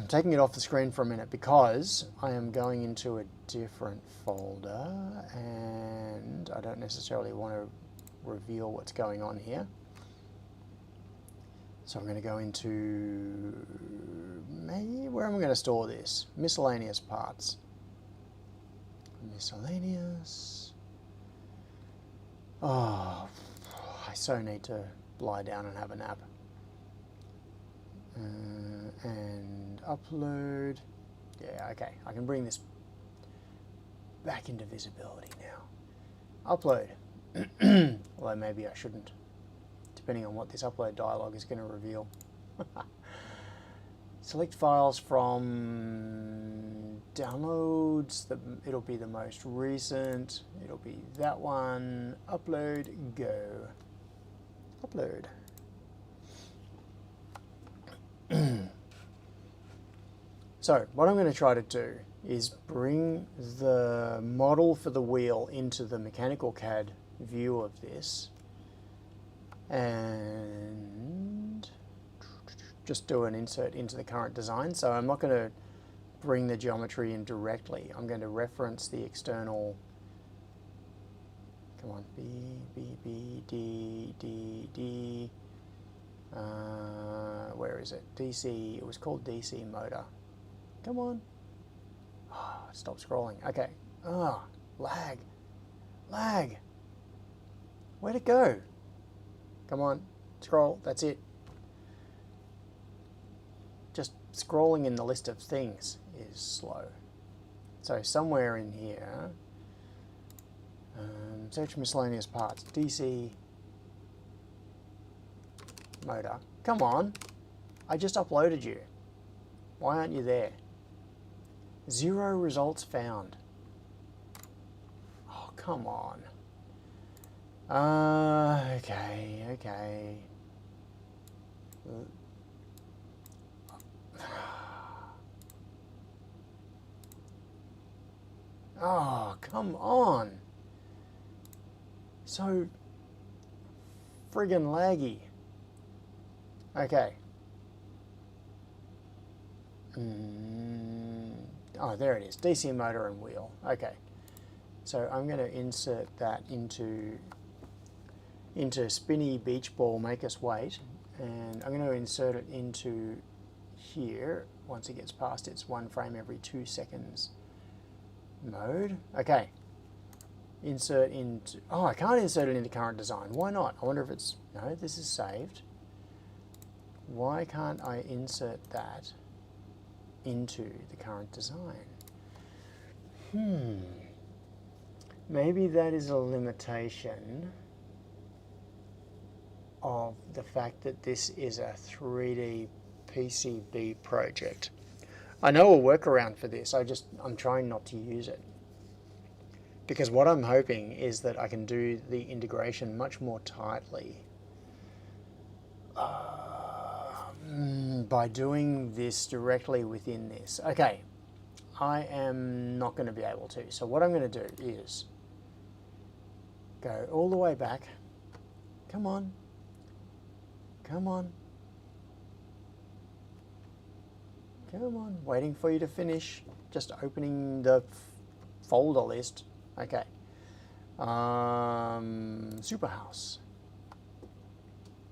taking it off the screen for a minute because I am going into a different folder and I don't necessarily want to reveal what's going on here. So I'm going to go into... maybe where am I going to store this? Miscellaneous parts. Miscellaneous. Oh, I so need to lie down and have a nap. And upload. Yeah, okay. I can bring this back into visibility now. Upload. Although maybe I shouldn't, depending on what this upload dialog is going to reveal. Select files from downloads. It'll be the most recent. It'll be that one. Upload, go. Upload. So what I'm going to try to do is bring the model for the wheel into the mechanical CAD view of this and just do an insert into the current design. So I'm not going to bring the geometry in directly. I'm going to reference the external, come on, B, D, D, D, where is it? DC, it was called DC motor. Come on. Oh, stop scrolling. Okay. Ah, lag. Lag. Where'd it go? Come on, scroll, that's it. Just scrolling in the list of things is slow. So somewhere in here, search miscellaneous parts, DC motor. Come on, I just uploaded you. Why aren't you there? 0 results found. Oh, come on. Okay. Oh, come on. So friggin' laggy. Okay. Oh, there it is. DC motor and wheel. Okay. So I'm going to insert that into spinny beach ball, make us wait. And I'm going to insert it into here once it gets past its 1 frame every 2 seconds mode. Okay. Insert into, oh, I can't insert it into current design. Why not? I wonder if it's, no, this is saved. Why can't I insert that into the current design? Maybe that is a limitation of the fact that this is a 3D PCB project. I know a workaround for this, I'm trying not to use it. Because what I'm hoping is that I can do the integration much more tightly by doing this directly within this. Okay, I am not going to be able to. So what I'm going to do is go all the way back. Come on. Come on. Come on. Waiting for you to finish. Just opening the folder list. Okay. Superhouse.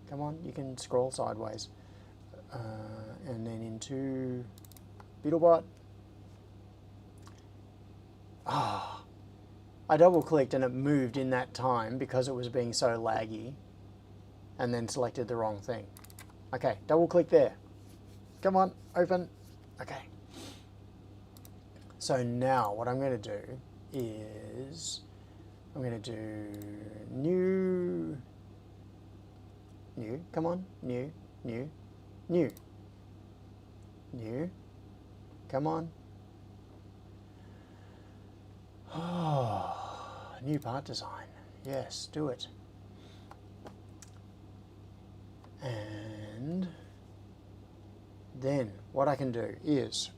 Come on, you can scroll sideways. And then into Beetlebot. Ah, I double clicked and it moved in that time because it was being so laggy, and then selected the wrong thing. Okay, double click there. Come on, open. Okay. So now what I'm going to do is I'm going to do new, come on, new, come on. Oh, new part design. Yes, do it. And then what I can do is,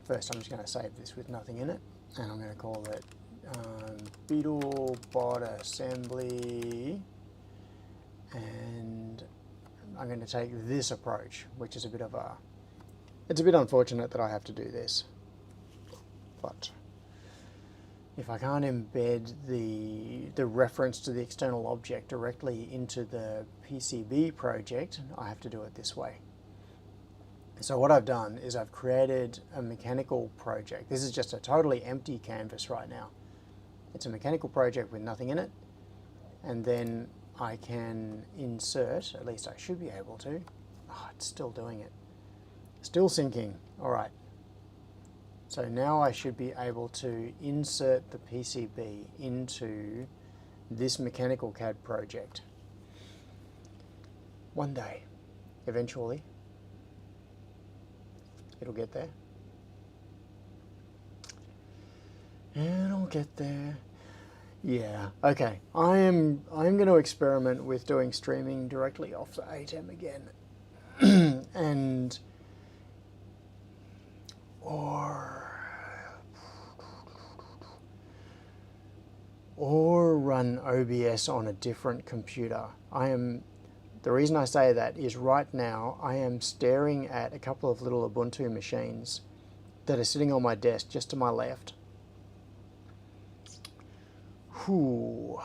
first I'm just going to save this with nothing in it, and I'm going to call it Beetlebot assembly, and I'm going to take this approach, which is a bit of a, it's a bit unfortunate that I have to do this, but if I can't embed the reference to the external object directly into the PCB project, I have to do it this way. So what I've done is I've created a mechanical project. This is just a totally empty canvas right now. It's a mechanical project with nothing in it, and then I can insert, at least I should be able to. Oh, it's still doing it. Still syncing. All right. So now I should be able to insert the PCB into this mechanical CAD project. One day, eventually, it'll get there. It'll get there. Yeah, okay. I'm going to experiment with doing streaming directly off the ATEM again. And or run OBS on a different computer. The reason I say that is right now I am staring at a couple of little Ubuntu machines that are sitting on my desk just to my left. Whew.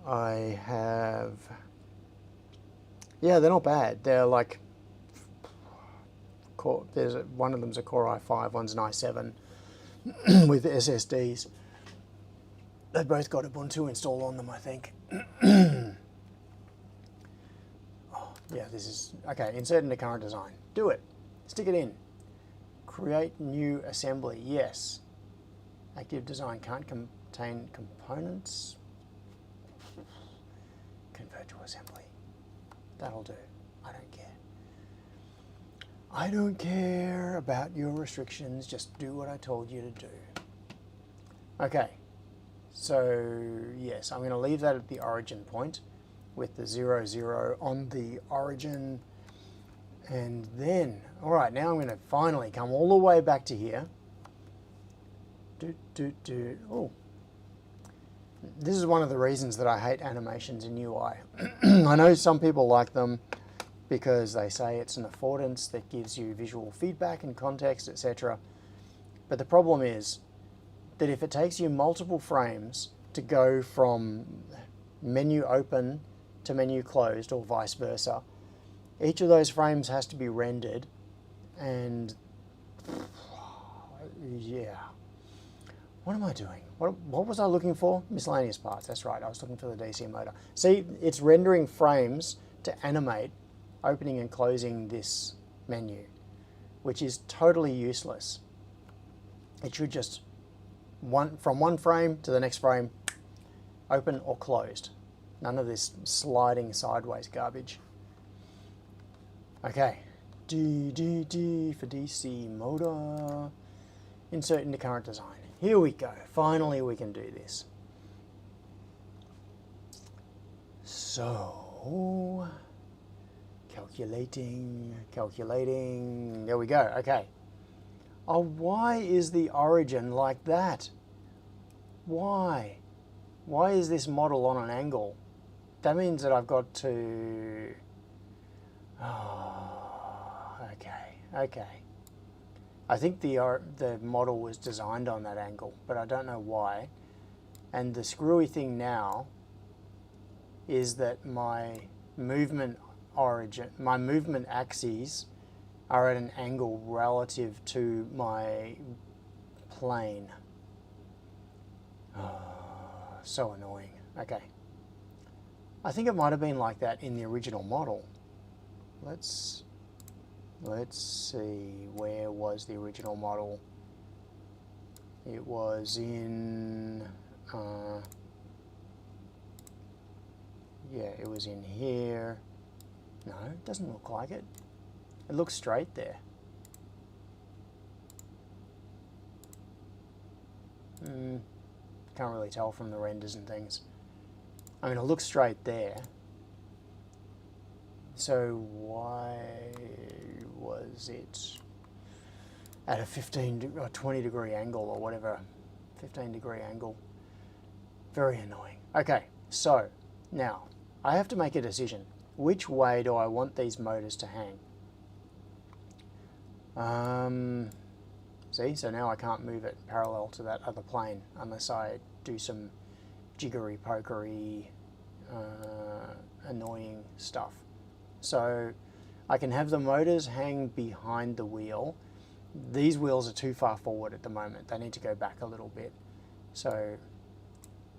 I have, yeah, they're not bad. They're like, one of them's a Core i5, one's an i7 with SSDs. They've both got Ubuntu installed on them, I think. Oh, yeah, this is, okay, insert into current design. Do it. Stick it in. Create new assembly, yes. Active design can't contain components. Convert to assembly. That'll do. I don't care. I don't care about your restrictions, just do what I told you to do. Okay, so yes, I'm going to leave that at the origin point with the 0, 0 on the origin. And then, all right, now I'm going to finally come all the way back to here Oh, this is one of the reasons that I hate animations in UI. I know some people like them because they say it's an affordance that gives you visual feedback and context, etc. But the problem is that if it takes you multiple frames to go from menu open to menu closed or vice versa, each of those frames has to be rendered, and yeah. What am I doing? What was I looking for? Miscellaneous parts, that's right, I was looking for the DC motor. See, it's rendering frames to animate opening and closing this menu, which is totally useless. It should just, from one frame to the next frame, open or closed. None of this sliding sideways garbage. Okay, D for DC motor. Insert into current design. Here we go. Finally we can do this. So, calculating. There we go. Okay. Oh, why is the origin like that? Why? Why is this model on an angle? That means that I've got to... Oh, okay. I think the model was designed on that angle, but I don't know why. And the screwy thing now is that my movement axes are at an angle relative to my plane. Oh, so annoying. Okay. I think it might have been like that in the original model. Let's see, where was the original model? It was in, yeah, it was in here. No, it doesn't look like it. It looks straight there. Can't really tell from the renders and things. I mean, it looks straight there. So why was it at a 15 or 20 degree angle or whatever, 15 degree angle? Very annoying. Okay, so now I have to make a decision. Which way do I want these motors to hang? See, so now I can't move it parallel to that other plane unless I do some jiggery pokery annoying stuff. So I can have the motors hang behind the wheel. These wheels are too far forward at the moment. They need to go back a little bit. So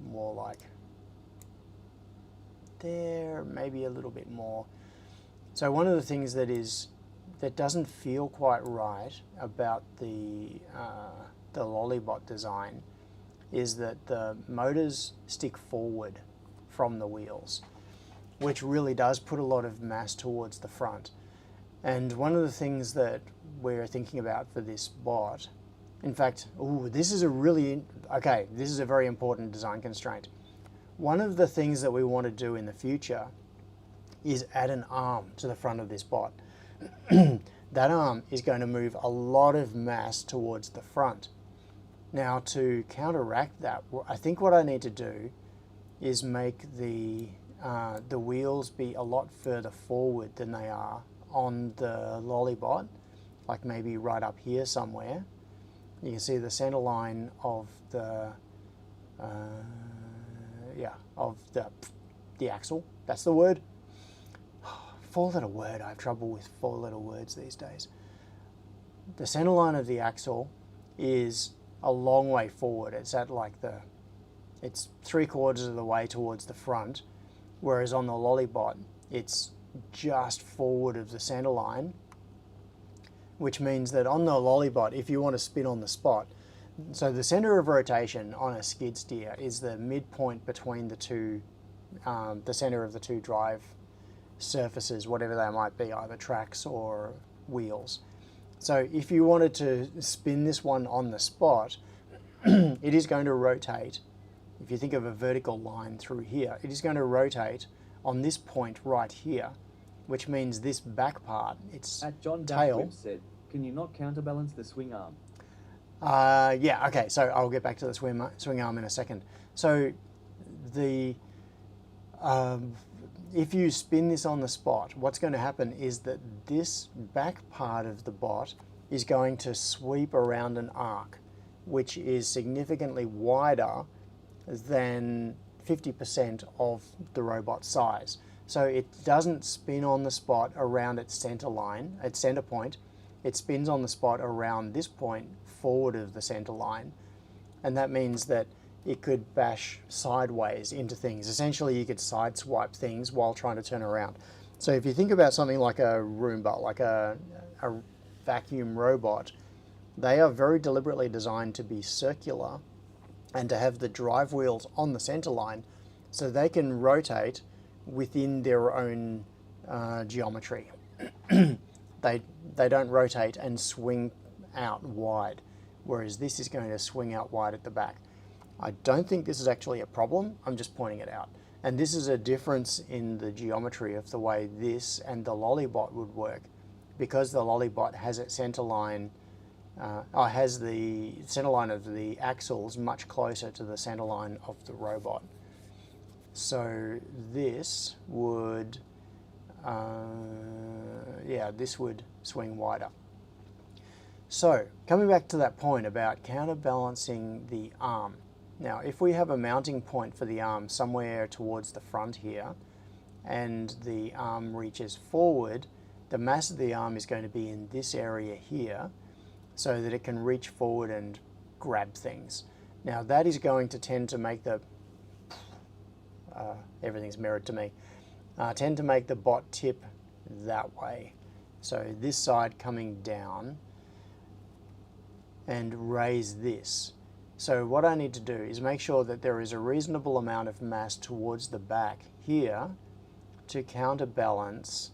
more like there, maybe a little bit more. So one of the things that doesn't feel quite right about the LoliBot design is that the motors stick forward from the wheels, which really does put a lot of mass towards the front. And one of the things that we're thinking about for this bot, in fact, this is a very important design constraint. One of the things that we want to do in the future is add an arm to the front of this bot. That arm is going to move a lot of mass towards the front. Now, to counteract that, I think what I need to do is make the wheels be a lot further forward than they are on the LoliBot, like maybe right up here somewhere. You can see the center line of the axle. That's the word. Four-letter word. I have trouble with four-letter words these days. The center line of the axle is a long way forward. It's at like it's 3/4 of the way towards the front, whereas on the LoliBot, it's just forward of the center line, which means that on the LoliBot, if you want to spin on the spot, so the center of rotation on a skid steer is the midpoint between the two, the center of the two drive surfaces, whatever they might be, either tracks or wheels. So if you wanted to spin this one on the spot, it is going to rotate. If you think of a vertical line through here, it is going to rotate on this point right here, which means this back part, its At John tail. Dasquith said, "Can you not counterbalance the swing arm?" Yeah, okay, so I'll get back to the swing arm in a second. So the if you spin this on the spot, what's going to happen is that this back part of the bot is going to sweep around an arc, which is significantly wider than 50% of the robot's size. So it doesn't spin on the spot around its center line, its center point. It spins on the spot around this point forward of the center line. And that means that it could bash sideways into things. Essentially, you could sideswipe things while trying to turn around. So if you think about something like a Roomba, like a vacuum robot, they are very deliberately designed to be circular and to have the drive wheels on the center line so they can rotate within their own geometry. They don't rotate and swing out wide, whereas this is going to swing out wide at the back. I don't think this is actually a problem, I'm just pointing it out. And this is a difference in the geometry of the way this and the LoliBot would work, because the LoliBot has its center line, has the center line of the axles much closer to the center line of the robot. So this would, yeah, this would swing wider. So coming back to that point about counterbalancing the arm. Now, if we have a mounting point for the arm somewhere towards the front here, and the arm reaches forward, the mass of the arm is going to be in this area here, so that it can reach forward and grab things. Now, that is going to tend to make the, everything's mirrored to me, tend to make the bot tip that way. So this side coming down and raise this. So what I need to do is make sure that there is a reasonable amount of mass towards the back here to counterbalance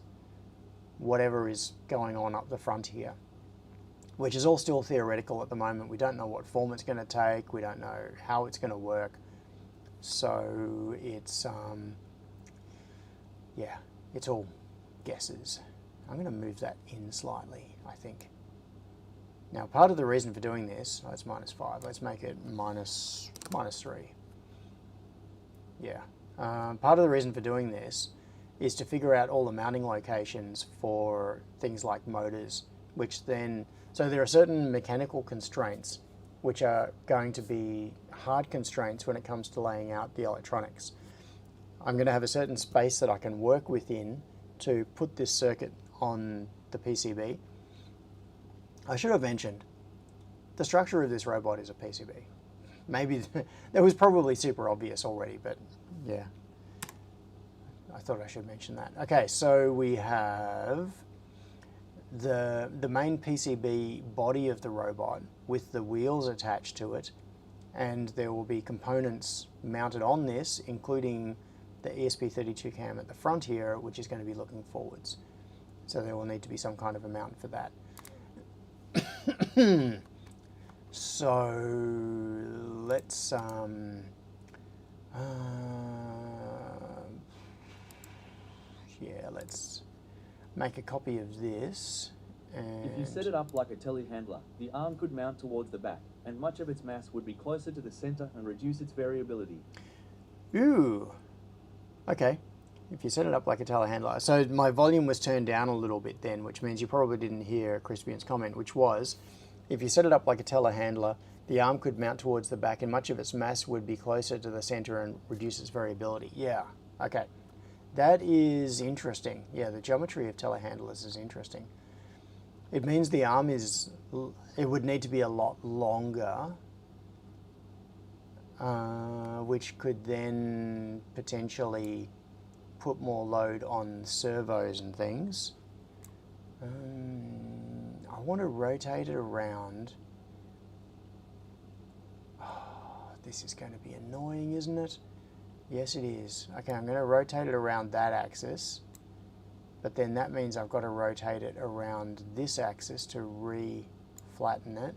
whatever is going on up the front here, which is all still theoretical at the moment. We don't know what form it's going to take. We don't know how it's going to work. So it's, yeah, it's all guesses. I'm going to move that in slightly, I think. Now, part of the reason for doing this, it's -5. Let's make it -3. Yeah. Part of the reason for doing this is to figure out all the mounting locations for things like motors, which then, so there are certain mechanical constraints which are going to be hard constraints when it comes to laying out the electronics. I'm going to have a certain space that I can work within to put this circuit on the PCB. I should have mentioned, the structure of this robot is a PCB. Maybe, that was probably super obvious already, but yeah, I thought I should mention that. Okay, so we have the main PCB body of the robot with the wheels attached to it, and there will be components mounted on this, including the ESP32 cam at the front here, which is going to be looking forwards. So there will need to be some kind of a mount for that. So let's yeah, let's make a copy of this. And If you set it up like a telehandler, the arm could mount towards the back, and much of its mass would be closer to the center and reduce its variability. Ooh, okay. If you set it up like a telehandler. So my volume was turned down a little bit then, which means you probably didn't hear Crispian's comment, which was, if you set it up like a telehandler, the arm could mount towards the back and much of its mass would be closer to the center and reduce its variability. Yeah, okay. That is interesting. Yeah, the geometry of telehandlers is interesting. It means the arm is, it would need to be a lot longer, which could then potentially put more load on servos and things. I want to rotate it around. Oh, this is going to be annoying, isn't it? Yes, it is. Okay, I'm going to rotate it around that axis, but then that means I've got to rotate it around this axis to re-flatten it.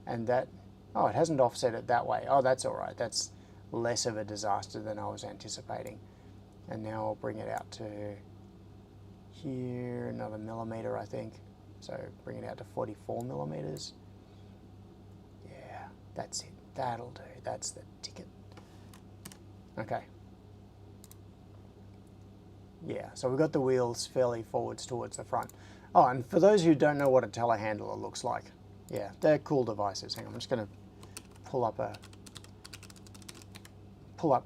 And that, oh, it hasn't offset it that way. Oh, that's all right. That's less of a disaster than I was anticipating. And now I'll bring it out to here, another millimeter, I think. So bring it out to 44 millimeters. That's it. That'll do. That's the ticket. Okay. Yeah, so we've got the wheels fairly forwards towards the front. Oh, and for those who don't know what a telehandler looks like, yeah, they're cool devices. Hang on, I'm just going to pull up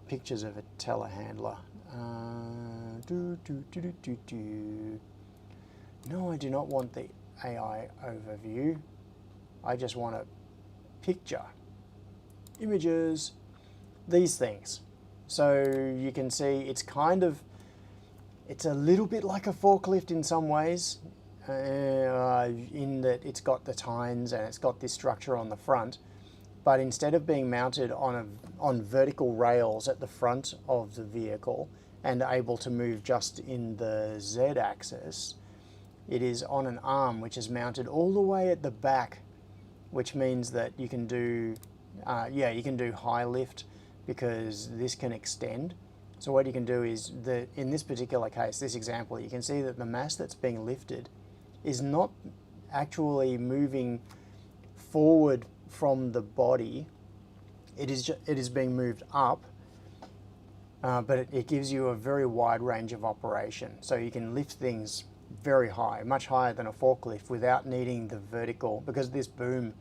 pictures of a telehandler. No, I do not want the AI overview. I just want a picture. Images, these things. So you can see it's a little bit like a forklift in some ways, in that it's got the tines and it's got this structure on the front, but instead of being mounted on vertical rails at the front of the vehicle and able to move just in the Z-axis, it is on an arm which is mounted all the way at the back, which means that you can do, you can do high lift because this can extend. So what you can do is that in this particular case, this example, you can see that the mass that's being lifted is not actually moving forward from the body. It is being moved up, but it gives you a very wide range of operation. So you can lift things very high, much higher than a forklift, without needing the vertical, because this boom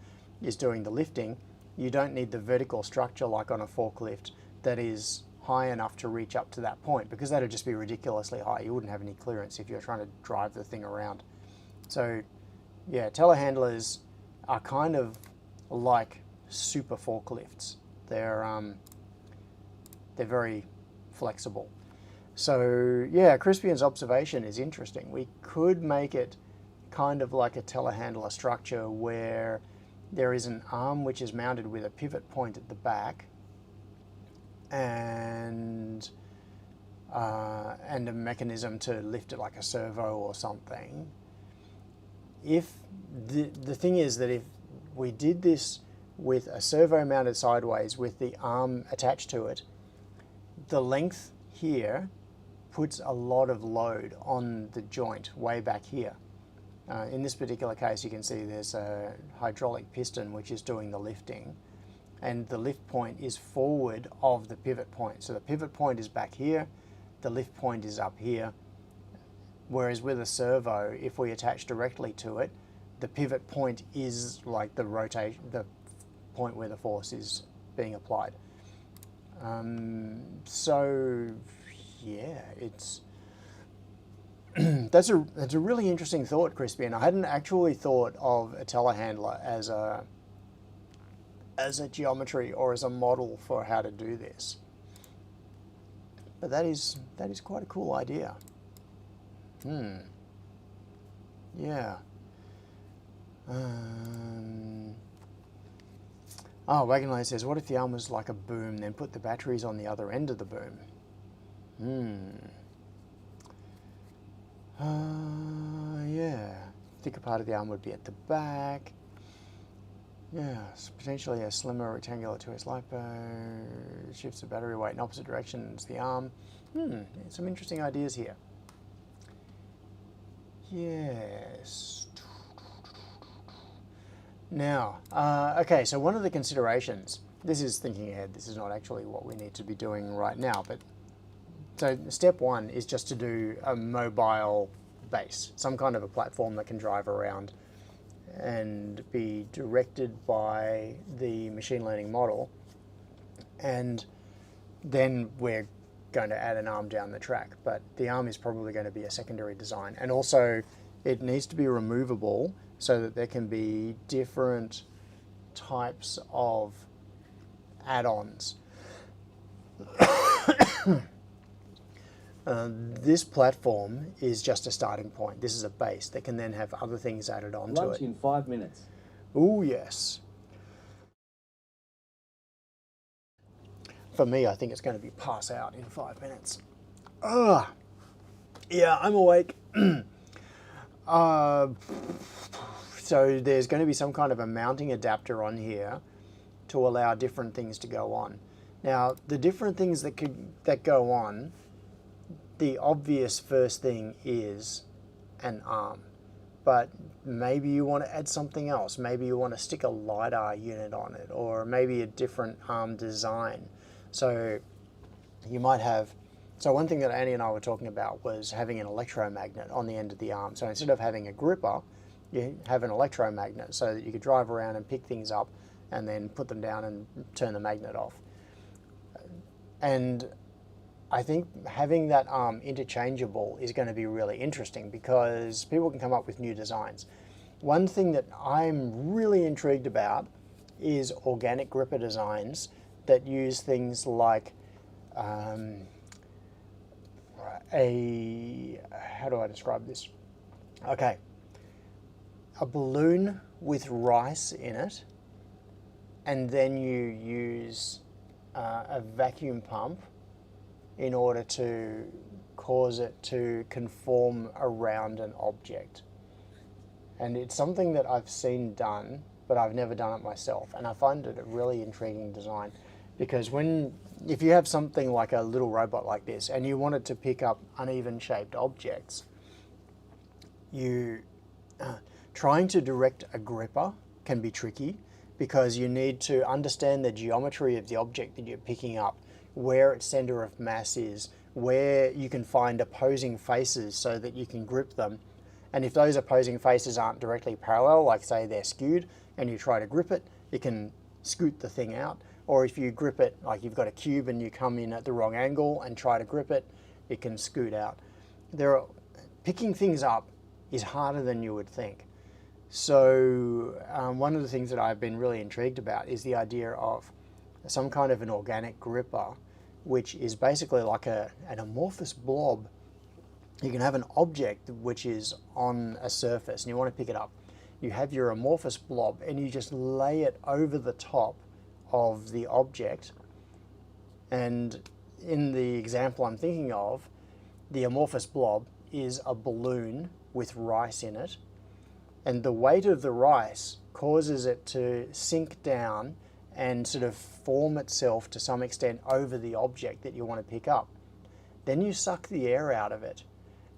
is doing the lifting. You don't need the vertical structure like on a forklift that is high enough to reach up to that point, because that would just be ridiculously high. You wouldn't have any clearance if you're trying to drive the thing around. So yeah, telehandlers are kind of like super forklifts. They're very flexible. So yeah, Crispian's observation is interesting. We could make it kind of like a telehandler structure where there is an arm which is mounted with a pivot point at the back, and a mechanism to lift it like a servo or something. If the thing is that if we did this with a servo mounted sideways with the arm attached to it, the length here puts a lot of load on the joint way back here. In this particular case, you can see there's a hydraulic piston which is doing the lifting, and the lift point is forward of the pivot point. So the pivot point is back here, the lift point is up here, whereas with a servo, if we attach directly to it, the pivot point is like the rotation, the point where the force is being applied. So yeah, it's that's a really interesting thought, Crispian. I hadn't actually thought of a telehandler as a geometry or as a model for how to do this. But that is quite a cool idea. Yeah. Oh, Wagonlane says, what if the arm was like a boom, then put the batteries on the other end of the boom? Yeah. Thicker part of the arm would be at the back. Yeah, so potentially a slimmer rectangular 2S lipo, shifts the battery weight in opposite directions, the arm. Some interesting ideas here. Yes. Now, okay, so one of the considerations, this is thinking ahead, this is not actually what we need to be doing right now, but so step one is just to do a mobile base, some kind of a platform that can drive around and be directed by the machine learning model, and then we're going to add an arm down the track, but the arm is probably going to be a secondary design, and also it needs to be removable so that there can be different types of add-ons. This platform is just a starting point. This is a base that can then have other things added onto it. Lunch in 5 minutes. Oh yes. For me, I think it's going to be pass out in 5 minutes. Yeah, I'm awake. So there's going to be some kind of a mounting adapter on here to allow different things to go on. Now, the different things that go on, the obvious first thing is an arm. but maybe you want to add something else. Maybe you want to stick a LiDAR unit on it, or maybe a different arm design. So you might have, so one thing that Andy and I were talking about was having an electromagnet on the end of the arm. So instead of having a gripper, you have an electromagnet so that you could drive around and pick things up and then put them down and turn the magnet off. And I think having that arm interchangeable is going to be really interesting because people can come up with new designs. One thing that I'm really intrigued about is organic gripper designs that use things like how do I describe this? Okay, a balloon with rice in it, and then you use a vacuum pump in order to cause it to conform around an object. And it's something that I've seen done, but I've never done it myself. And I find it a really intriguing design because if you have something like a little robot like this and you want it to pick up uneven shaped objects, trying to direct a gripper can be tricky because you need to understand the geometry of the object that you're picking up, where its center of mass is, where you can find opposing faces so that you can grip them. And if those opposing faces aren't directly parallel, like say they're skewed, and you try to grip it, it can scoot the thing out. Or if you grip it, like you've got a cube and you come in at the wrong angle and try to grip it, it can scoot out. Picking things up is harder than you would think. So one of the things that I've been really intrigued about is the idea of some kind of an organic gripper, which is basically like an amorphous blob. You can have an object which is on a surface and you want to pick it up. You have your amorphous blob and you just lay it over the top of the object. And in the example I'm thinking of, the amorphous blob is a balloon with rice in it. And the weight of the rice causes it to sink down and sort of form itself to some extent over the object that you want to pick up. Then you suck the air out of it,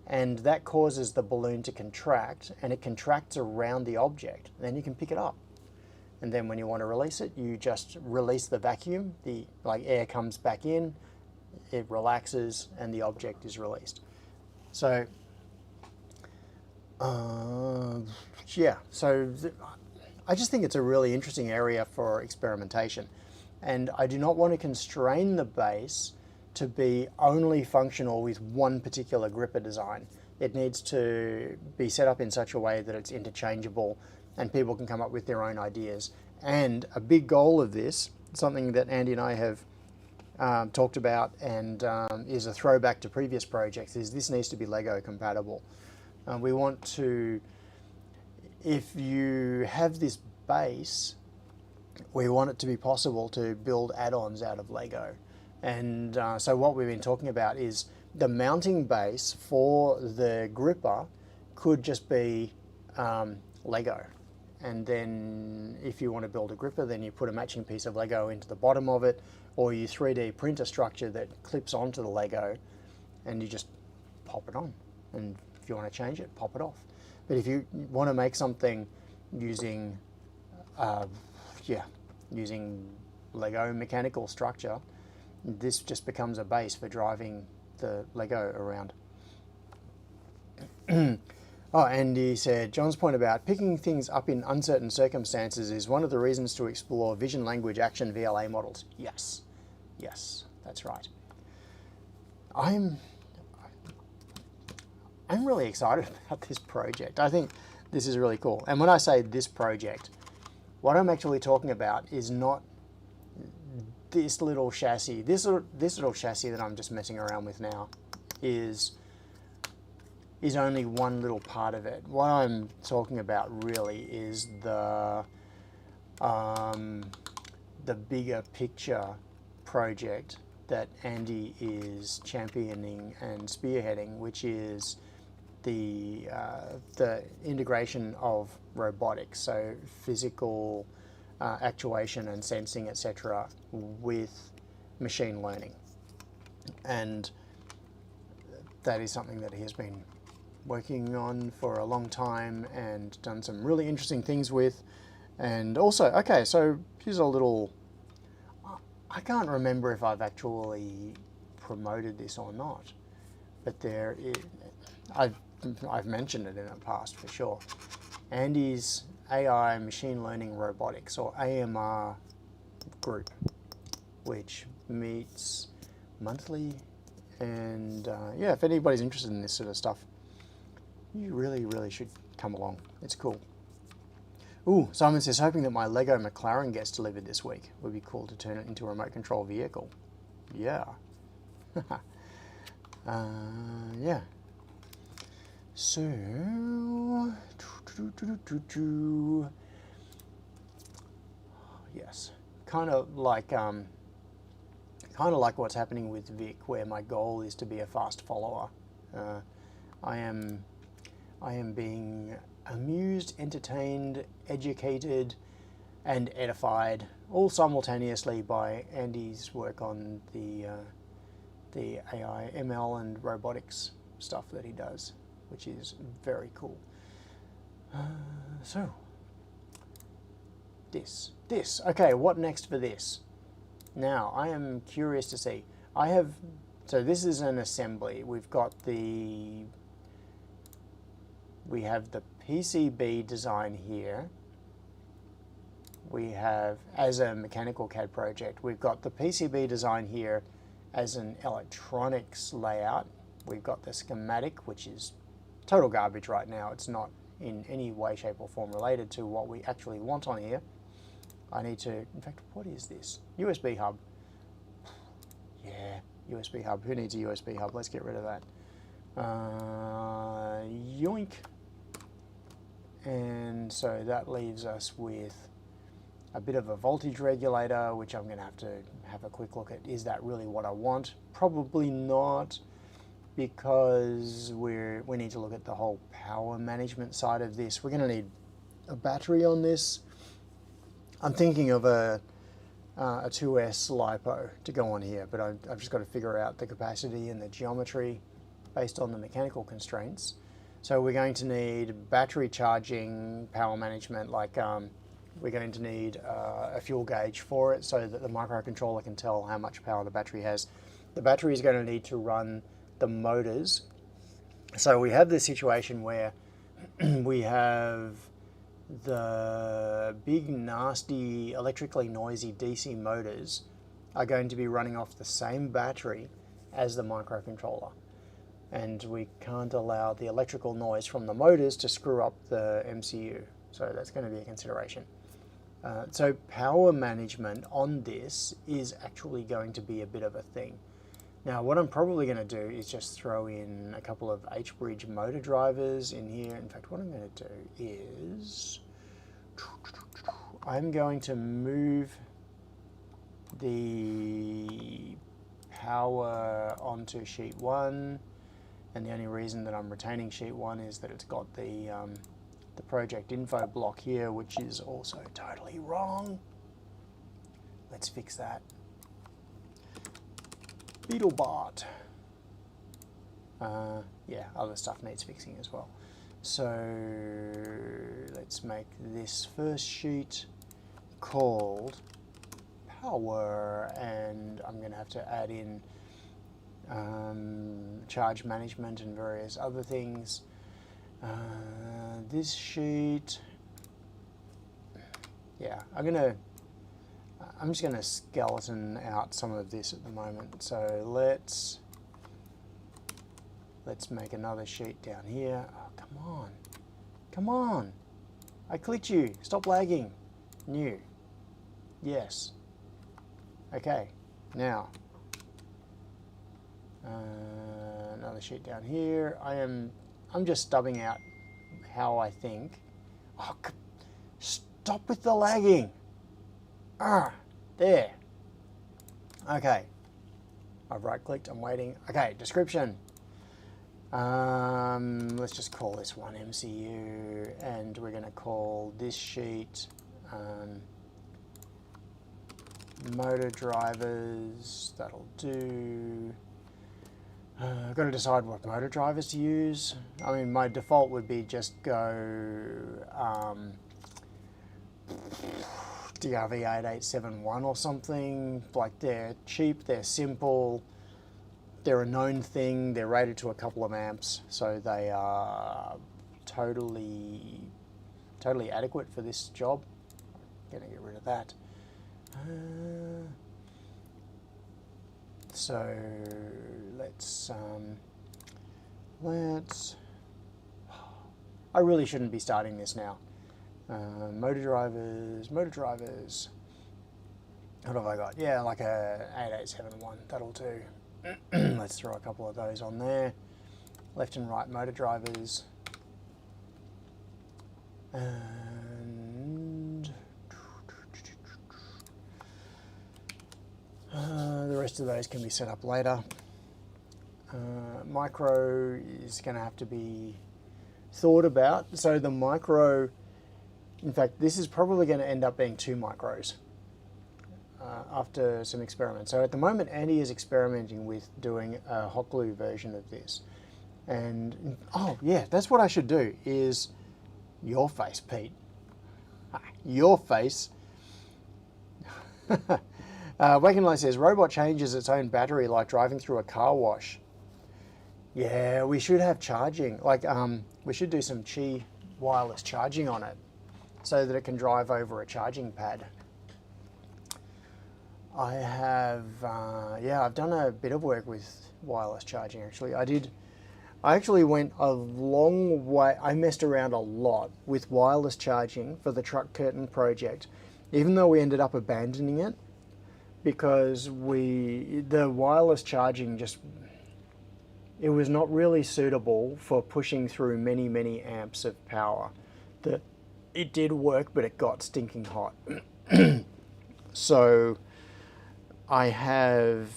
and that causes the balloon to contract, and it contracts around the object. Then you can pick it up. And then when you want to release it, you just release the vacuum, air comes back in, it relaxes, and the object is released. So, I just think it's a really interesting area for experimentation. And I do not want to constrain the base to be only functional with one particular gripper design. It needs to be set up in such a way that it's interchangeable and people can come up with their own ideas. And a big goal of this, something that Andy and I have talked about and is a throwback to previous projects, is this needs to be Lego compatible. We want to, if you have this base, we want it to be possible to build add-ons out of Lego. And so what we've been talking about is the mounting base for the gripper could just be Lego. And then if you want to build a gripper, then you put a matching piece of Lego into the bottom of it, or you 3D print a structure that clips onto the Lego and you just pop it on. And if you want to change it, pop it off. But if you want to make something using Lego mechanical structure, this just becomes a base for driving the Lego around. Oh, and he said, John's point about picking things up in uncertain circumstances is one of the reasons to explore vision, language, action, VLA models. Yes, yes, that's right. I'm really excited about this project. I think this is really cool. And when I say this project, what I'm actually talking about is not this little chassis. This little chassis that I'm just messing around with now is only one little part of it. What I'm talking about really is the bigger picture project that Andy is championing and spearheading, which is the integration of robotics, so physical actuation and sensing, etc., with machine learning. And that is something that he has been working on for a long time and done some really interesting things with. And also, okay, so here's a little, I can't remember if I've actually promoted this or not, but there is, I've mentioned it in the past for sure. Andy's AI Machine Learning Robotics, or AMR group, which meets monthly. And yeah, if anybody's interested in this sort of stuff, you really, really should come along. It's cool. Ooh, Simon says, hoping that my Lego McLaren gets delivered this week. Would be cool to turn it into a remote control vehicle. Yeah. Yeah. So, yes, kind of like what's happening with Vic, where my goal is to be a fast follower. I am being amused, entertained, educated, and edified, all simultaneously by Andy's work on the AI, ML, and robotics stuff that he does, which is very cool. So, this. Okay, what next for this? Now, I am curious to see. So this is an assembly. We have the PCB design here. We have, as a mechanical CAD project, we've got the PCB design here as an electronics layout. We've got the schematic, which is total garbage right now. It's not in any way, shape, or form related to what we actually want on here. I need to, in fact, what is this? USB hub. Yeah, USB hub. Who needs a USB hub? Let's get rid of that. Yoink. And so that leaves us with a bit of a voltage regulator, which I'm going to have a quick look at. Is that really what I want? Probably not, because we need to look at the whole power management side of this. We're going to need a battery on this. I'm thinking of a 2S LiPo to go on here, but I've just got to figure out the capacity and the geometry based on the mechanical constraints. So we're going to need battery charging, power management, like we're going to need a fuel gauge for it so that the microcontroller can tell how much power the battery has. The battery is going to need to run the motors. So we have this situation where we have the big, nasty, electrically noisy DC motors are going to be running off the same battery as the microcontroller. And we can't allow the electrical noise from the motors to screw up the MCU. So that's going to be a consideration. So power management on this is actually going to be a bit of a thing. Now what I'm probably going to do is just throw in a couple of H-bridge motor drivers in here. In fact, what I'm going to do is I'm going to move the power onto sheet 1. And the only reason that I'm retaining sheet 1 is that it's got the project info block here, which is also totally wrong. Let's fix that. Beetlebot. Yeah, other stuff needs fixing as well. So let's make this first sheet called power, and I'm going to have to add in charge management and various other things. This sheet, yeah, I'm just gonna skeleton out some of this at the moment. So let's make another sheet down here. Oh, come on, I clicked you. Stop lagging. New. Yes. Okay. Now. Another sheet down here. I'm just stubbing out how I think. Oh, stop with the lagging. There. Okay. I've right-clicked. I'm waiting. Okay. Description. Let's just call this one MCU, and we're going to call this sheet motor drivers. That'll do. I've got to decide what motor drivers to use. I mean, my default would be just go DRV8871 or something. Like, they're cheap, they're simple, they're a known thing, they're rated to a couple of amps, so they are totally adequate for this job. I'm gonna get rid of that. So let's I really shouldn't be starting this now. Motor drivers. What have I got? Yeah, like a 8871, that'll do. Let's throw a couple of those on there. Left and right motor drivers. And the rest of those can be set up later. Micro is going to have to be thought about. So the micro, in fact, this is probably going to end up being 2 micros after some experiments. So at the moment, Andy is experimenting with doing a hot glue version of this. And, oh yeah, that's what I should do, is your face, Pete. Your face. Waking Light says, robot changes its own battery like driving through a car wash. Yeah, we should have charging. Like, we should do some Qi wireless charging on it so that it can drive over a charging pad. I have, yeah, I've done a bit of work with wireless charging actually. I actually went a long way, I messed around a lot with wireless charging for the truck curtain project, even though we ended up abandoning it because the wireless charging just, it was not really suitable for pushing through many, many amps of power. It did work, but it got stinking hot. So I have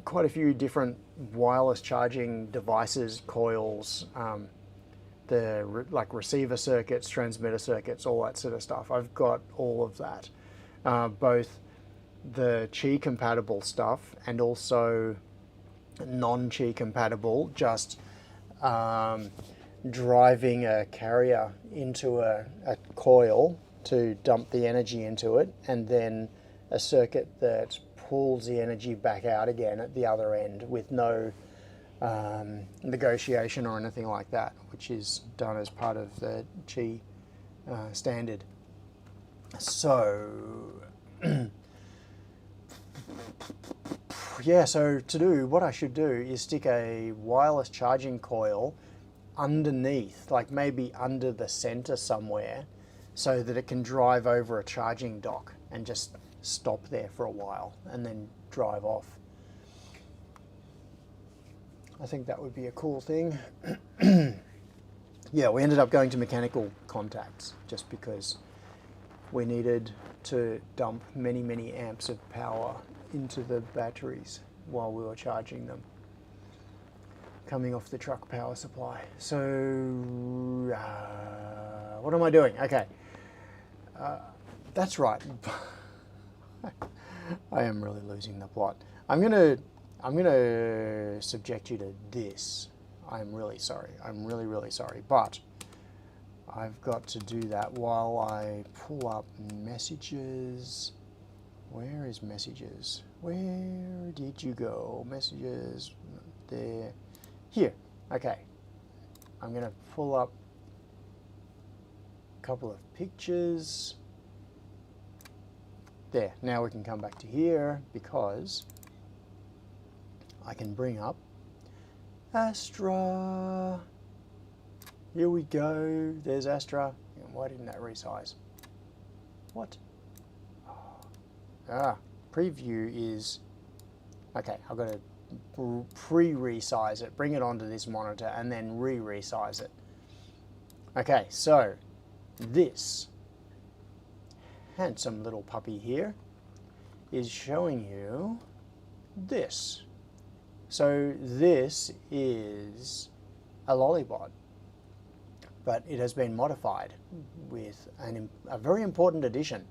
quite a few different wireless charging devices, coils, like receiver circuits, transmitter circuits, all that sort of stuff. I've got all of that, both the Qi compatible stuff and also non-Qi compatible, just driving a carrier into a coil to dump the energy into it, and then a circuit that pulls the energy back out again at the other end with no negotiation or anything like that, which is done as part of the Qi standard. So yeah, so what I should do is stick a wireless charging coil underneath, like maybe under the center somewhere, so that it can drive over a charging dock and just stop there for a while and then drive off. I think that would be a cool thing. Yeah, we ended up going to mechanical contacts just because we needed to dump many, many amps of power into the batteries while we were charging them, coming off the truck power supply. So, what am I doing? Okay, that's right. I am really losing the plot. I'm gonna subject you to this. I'm really sorry. I'm really, really sorry. But I've got to do that while I pull up messages. Where is messages? Where did you go? Messages, there, here. Okay. I'm gonna pull up a couple of pictures. There, now we can come back to here because I can bring up Astra. Here we go, there's Astra. Why didn't that resize? What? Preview is, okay, I've got to pre-resize it, bring it onto this monitor and then re-resize it. Okay, so this handsome little puppy here is showing you this. So this is a LoliBot, but it has been modified with a very important addition.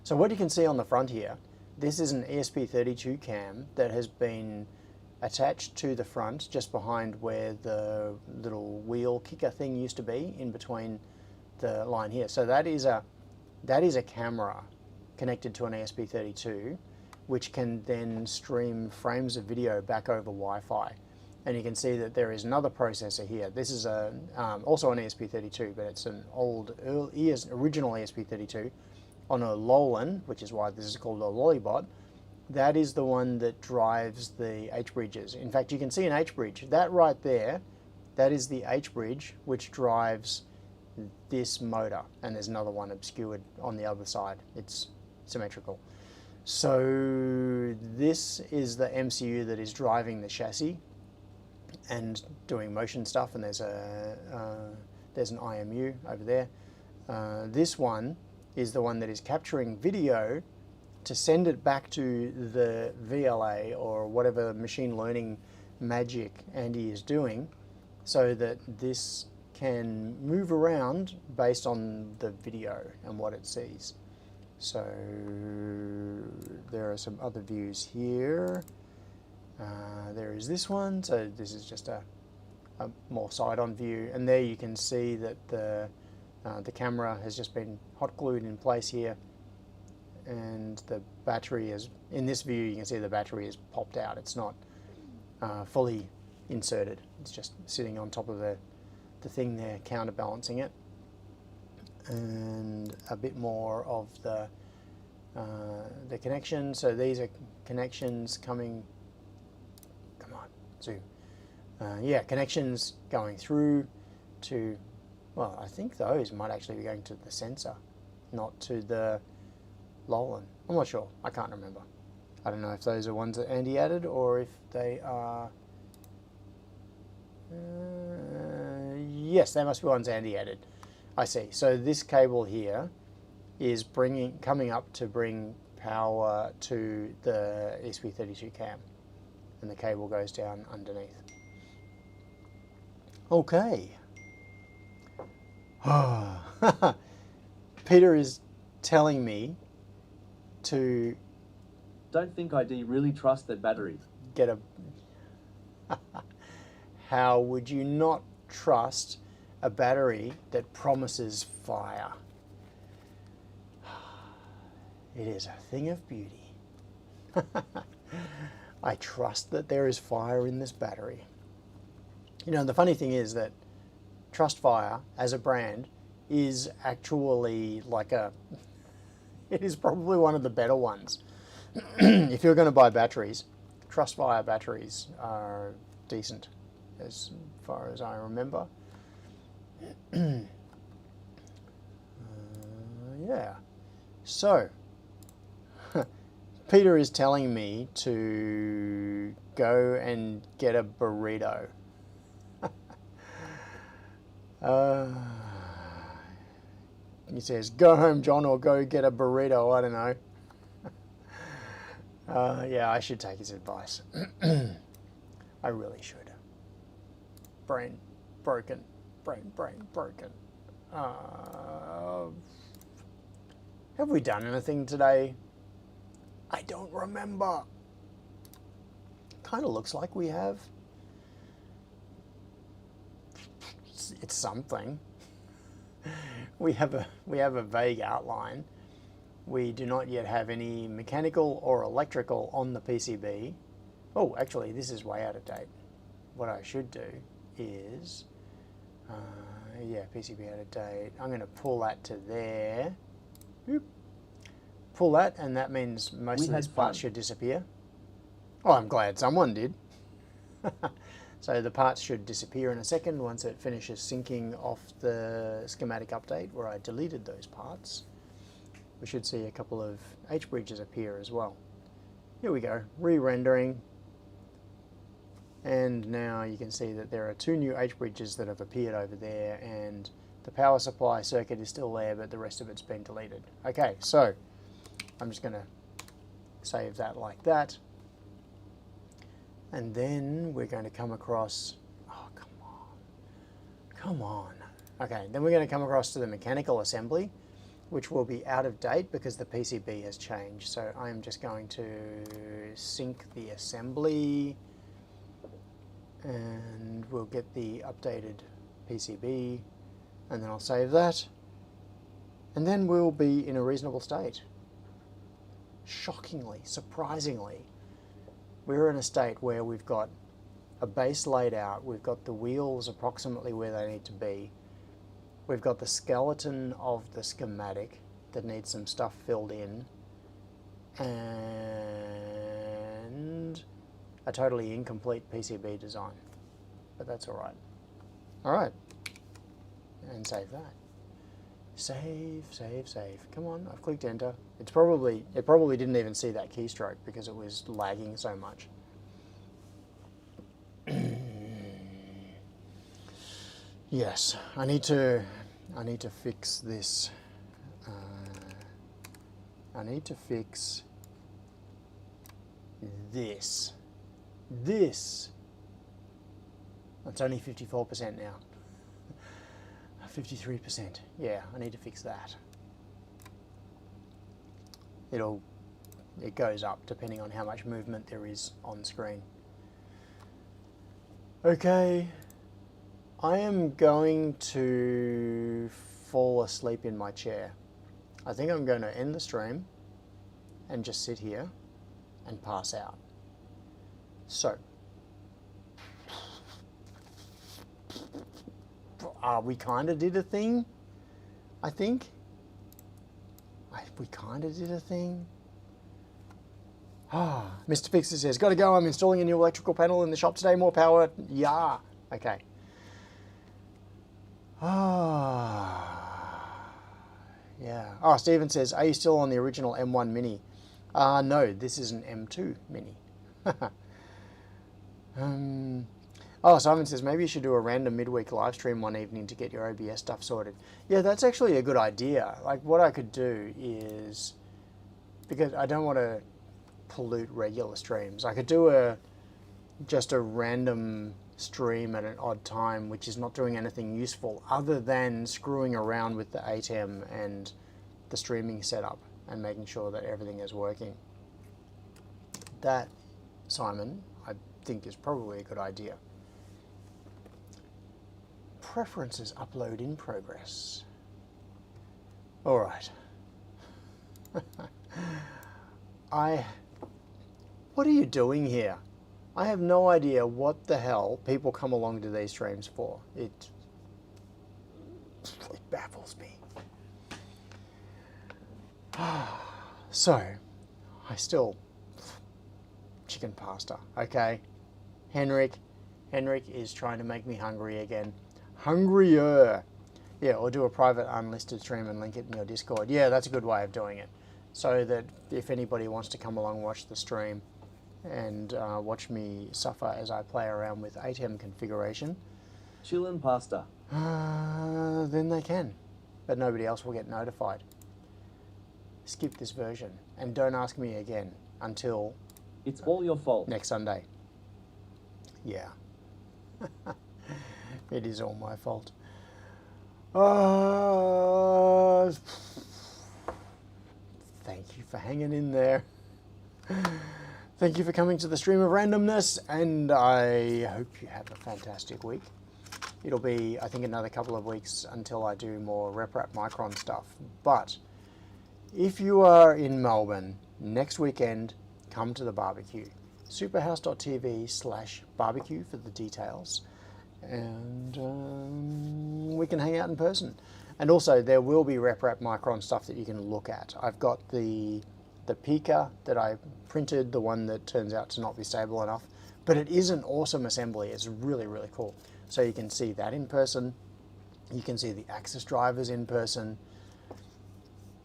So what you can see on the front here, this is an ESP32 cam that has been attached to the front, just behind where the little wheel kicker thing used to be, in between the line here. So that is a camera connected to an ESP32, which can then stream frames of video back over Wi-Fi. And you can see that there is another processor here. This is also an ESP32, but it's an original ESP32 on a Lolan, which is why this is called a LoliBot. That is the one that drives the H-bridges. In fact, you can see an H-bridge. That right there, that is the H-bridge which drives this motor. And there's another one obscured on the other side. It's symmetrical. So this is the MCU that is driving the chassis and doing motion stuff, and there's an IMU over there. This one is the one that is capturing video to send it back to the VLA or whatever machine learning magic Andy is doing, so that this can move around based on the video and what it sees. So there are some other views here. There is this one, so this is just a more side-on view, and there you can see that the camera has just been hot glued in place here, and the battery is, in this view you can see the battery is popped out. It's not fully inserted, it's just sitting on top of the thing there, counterbalancing it. And a bit more of the connection. So these are connections coming, come on, zoom. Yeah, connections going through to, well, I think those might actually be going to the sensor, not to the Lolan. I'm not sure, I can't remember. I don't know if those are ones that Andy added or if they are, yes, they must be ones Andy added. I see. So this cable here is coming up to bring power to the ESP32 cam, and the cable goes down underneath. Okay. Peter is telling me to Don't think ID really trust that battery. get a... How would you not trust a battery that promises fire? It is a thing of beauty. I trust that there is fire in this battery. You know, the funny thing is that Trustfire as a brand is actually like it is probably one of the better ones. If you're going to buy batteries, Trustfire batteries are decent as far as I remember. Yeah, so Peter is telling me to go and get a burrito. He says, go home, John, or go get a burrito. I don't know. Yeah, I should take his advice. I really should. Brain broken. Brain broken. Have we done anything today? I don't remember. Kind of looks like we have. It's something. We have a vague outline. We do not yet have any mechanical or electrical on the PCB. Oh, actually, this is way out of date. What I should do is, yeah, PCB out of date. I'm going to pull that to there. Boop. Pull that, and that means most of this part should disappear. Oh, I'm glad someone did. So the parts should disappear in a second once it finishes syncing off the schematic update where I deleted those parts. We should see a couple of H-bridges appear as well. Here we go, re-rendering. And now you can see that there are two new H-bridges that have appeared over there, and the power supply circuit is still there, but the rest of it's been deleted. Okay, so I'm just going to save that like that. And then we're going to come across, oh, come on. Okay, then we're going to come across to the mechanical assembly, which will be out of date because the PCB has changed. So I'm just going to sync the assembly and we'll get the updated PCB, and then I'll save that, and then we'll be in a reasonable state. Shockingly, surprisingly, we're in a state where we've got a base laid out, we've got the wheels approximately where they need to be, we've got the skeleton of the schematic that needs some stuff filled in, and a totally incomplete PCB design. But that's alright. Alright. And save that. Save, save, save. Come on, I've clicked enter. It probably didn't even see that keystroke because it was lagging so much. Yes, I need to fix this. I need to fix this. This. It's only 54% now. 53%. Yeah, I need to fix that. It goes up depending on how much movement there is on screen. Okay. I am going to fall asleep in my chair. I think I'm going to end the stream and just sit here and pass out. So, we kind of did a thing, I think. We kind of did a thing. Mr. Fixer says, gotta go, I'm installing a new electrical panel in the shop today, more power. Yeah. Okay. Yeah. Oh, Stephen says, are you still on the original M1 Mini? No, this is an M2 Mini. Oh, Simon says, maybe you should do a random midweek live stream one evening to get your OBS stuff sorted. Yeah, that's actually a good idea. Like, what I could do is, because I don't want to pollute regular streams, I could do just a random stream at an odd time, which is not doing anything useful other than screwing around with the ATEM and the streaming setup and making sure that everything is working. That, Simon, I think is probably a good idea. Preferences upload in progress. All right. What are you doing here? I have no idea what the hell people come along to these streams for. It baffles me. So, chicken pasta, okay? Henrik is trying to make me hungry again. Hungrier. Yeah, or do a private unlisted stream and link it in your Discord. Yeah, that's a good way of doing it. So that if anybody wants to come along and watch the stream and watch me suffer as I play around with ATEM configuration, Chillin' pasta. then they can. But nobody else will get notified. Skip this version and don't ask me again until It's all your fault. next Sunday. Yeah. It is all my fault. Thank you for hanging in there. Thank you for coming to the stream of randomness, and I hope you have a fantastic week. It'll be, I think, another couple of weeks until I do more RepRap Micron stuff. But if you are in Melbourne next weekend, come to the barbecue. superhouse.tv/barbecue for the details. And we can hang out in person. And also, there will be RepRap Micron stuff that you can look at. I've got the Pika that I printed, the one that turns out to not be stable enough. But it is an awesome assembly. It's really, really cool. So you can see that in person. You can see the Axis drivers in person.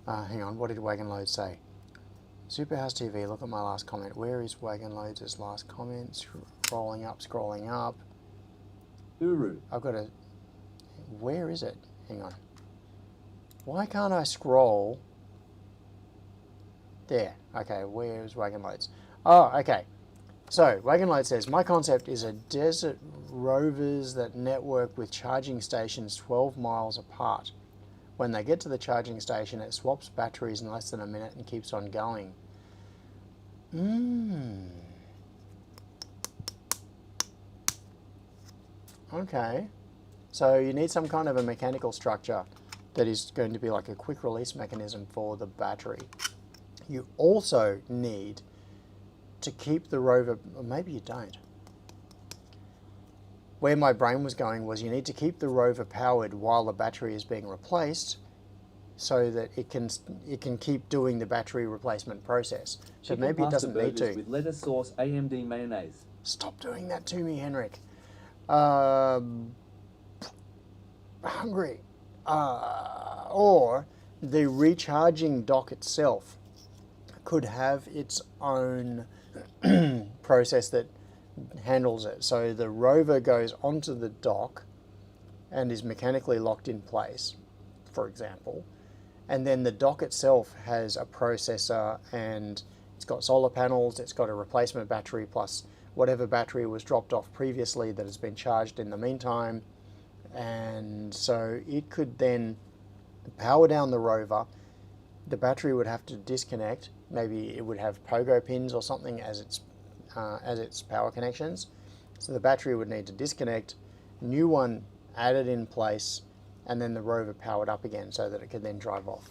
Hang on, what did Wagon Load say? Superhouse TV, look at my last comment. Where is Wagon Loads' last comment? Scrolling up, scrolling up. Uru. I've got where is it? Hang on. Why can't I scroll? There. Okay, where's Wagon Loads? Oh, okay. So, Wagon Load says, my concept is a desert rovers that network with charging stations 12 miles apart. When they get to the charging station, it swaps batteries in less than a minute and keeps on going. Okay. So you need some kind of a mechanical structure that is going to be like a quick release mechanism for the battery. You also need to keep the rover, or maybe you don't. Where my brain was going was you need to keep the rover powered while the battery is being replaced so that it can keep doing the battery replacement process. So Chicken maybe it pasta doesn't need burgers to. with lettuce sauce, AMD mayonnaise. Stop doing that to me, Henrik. Hungry. Or the recharging dock itself could have its own process that handles it. So the rover goes onto the dock and is mechanically locked in place, for example. And then the dock itself has a processor and it's got solar panels, it's got a replacement battery plus whatever battery was dropped off previously that has been charged in the meantime. And so it could then power down the rover. The battery would have to disconnect. Maybe it would have pogo pins or something as its power connections. So the battery would need to disconnect, new one added in place, and then the rover powered up again so that it could then drive off.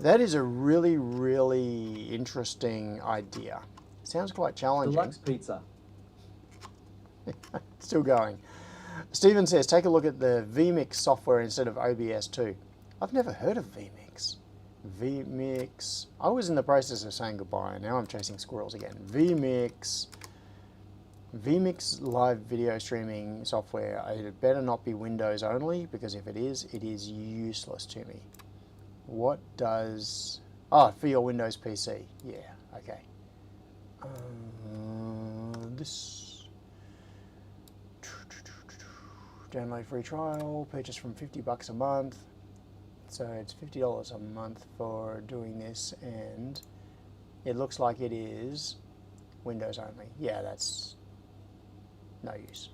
That is a really, really interesting idea. Sounds quite challenging. Deluxe pizza. Still going. Stephen says, take a look at the vMix software instead of OBS too. I've never heard of vMix. vMix. I was in the process of saying goodbye and now I'm chasing squirrels again. vMix live video streaming software. It better not be Windows only because if it is useless to me. What does... Oh, for your Windows PC. Yeah, okay. This... Download free trial, purchase from $50 a month. So it's $50 a month for doing this, and it looks like it is Windows only. Yeah, that's no use.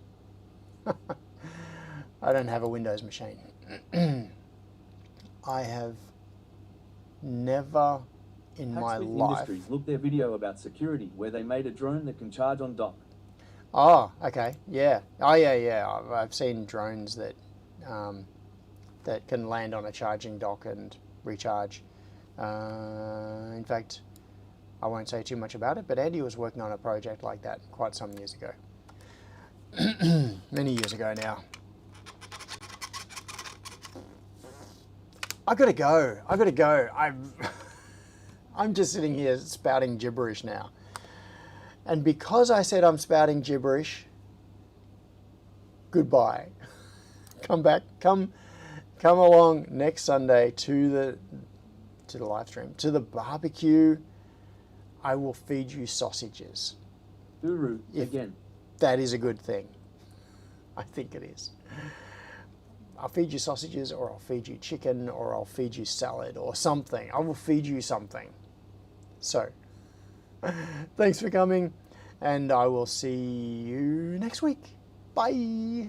I don't have a Windows machine. I have never in my Hacksmith life... Industries, look their video about security where they made a drone that can charge on dock. Oh, okay, yeah. Oh, yeah. I've seen drones that that can land on a charging dock and recharge. In fact, I won't say too much about it, but Andy was working on a project like that quite some years ago. Many years ago now. I gotta go. I'm just sitting here spouting gibberish now. And because I said I'm spouting gibberish, goodbye. Come back, come along next Sunday to the live stream, to the barbecue. I will feed you sausages. Uru, again. That is a good thing. I think it is. I'll feed you sausages, or I'll feed you chicken, or I'll feed you salad, or something. I will feed you something. So, thanks for coming, and I will see you next week. Bye.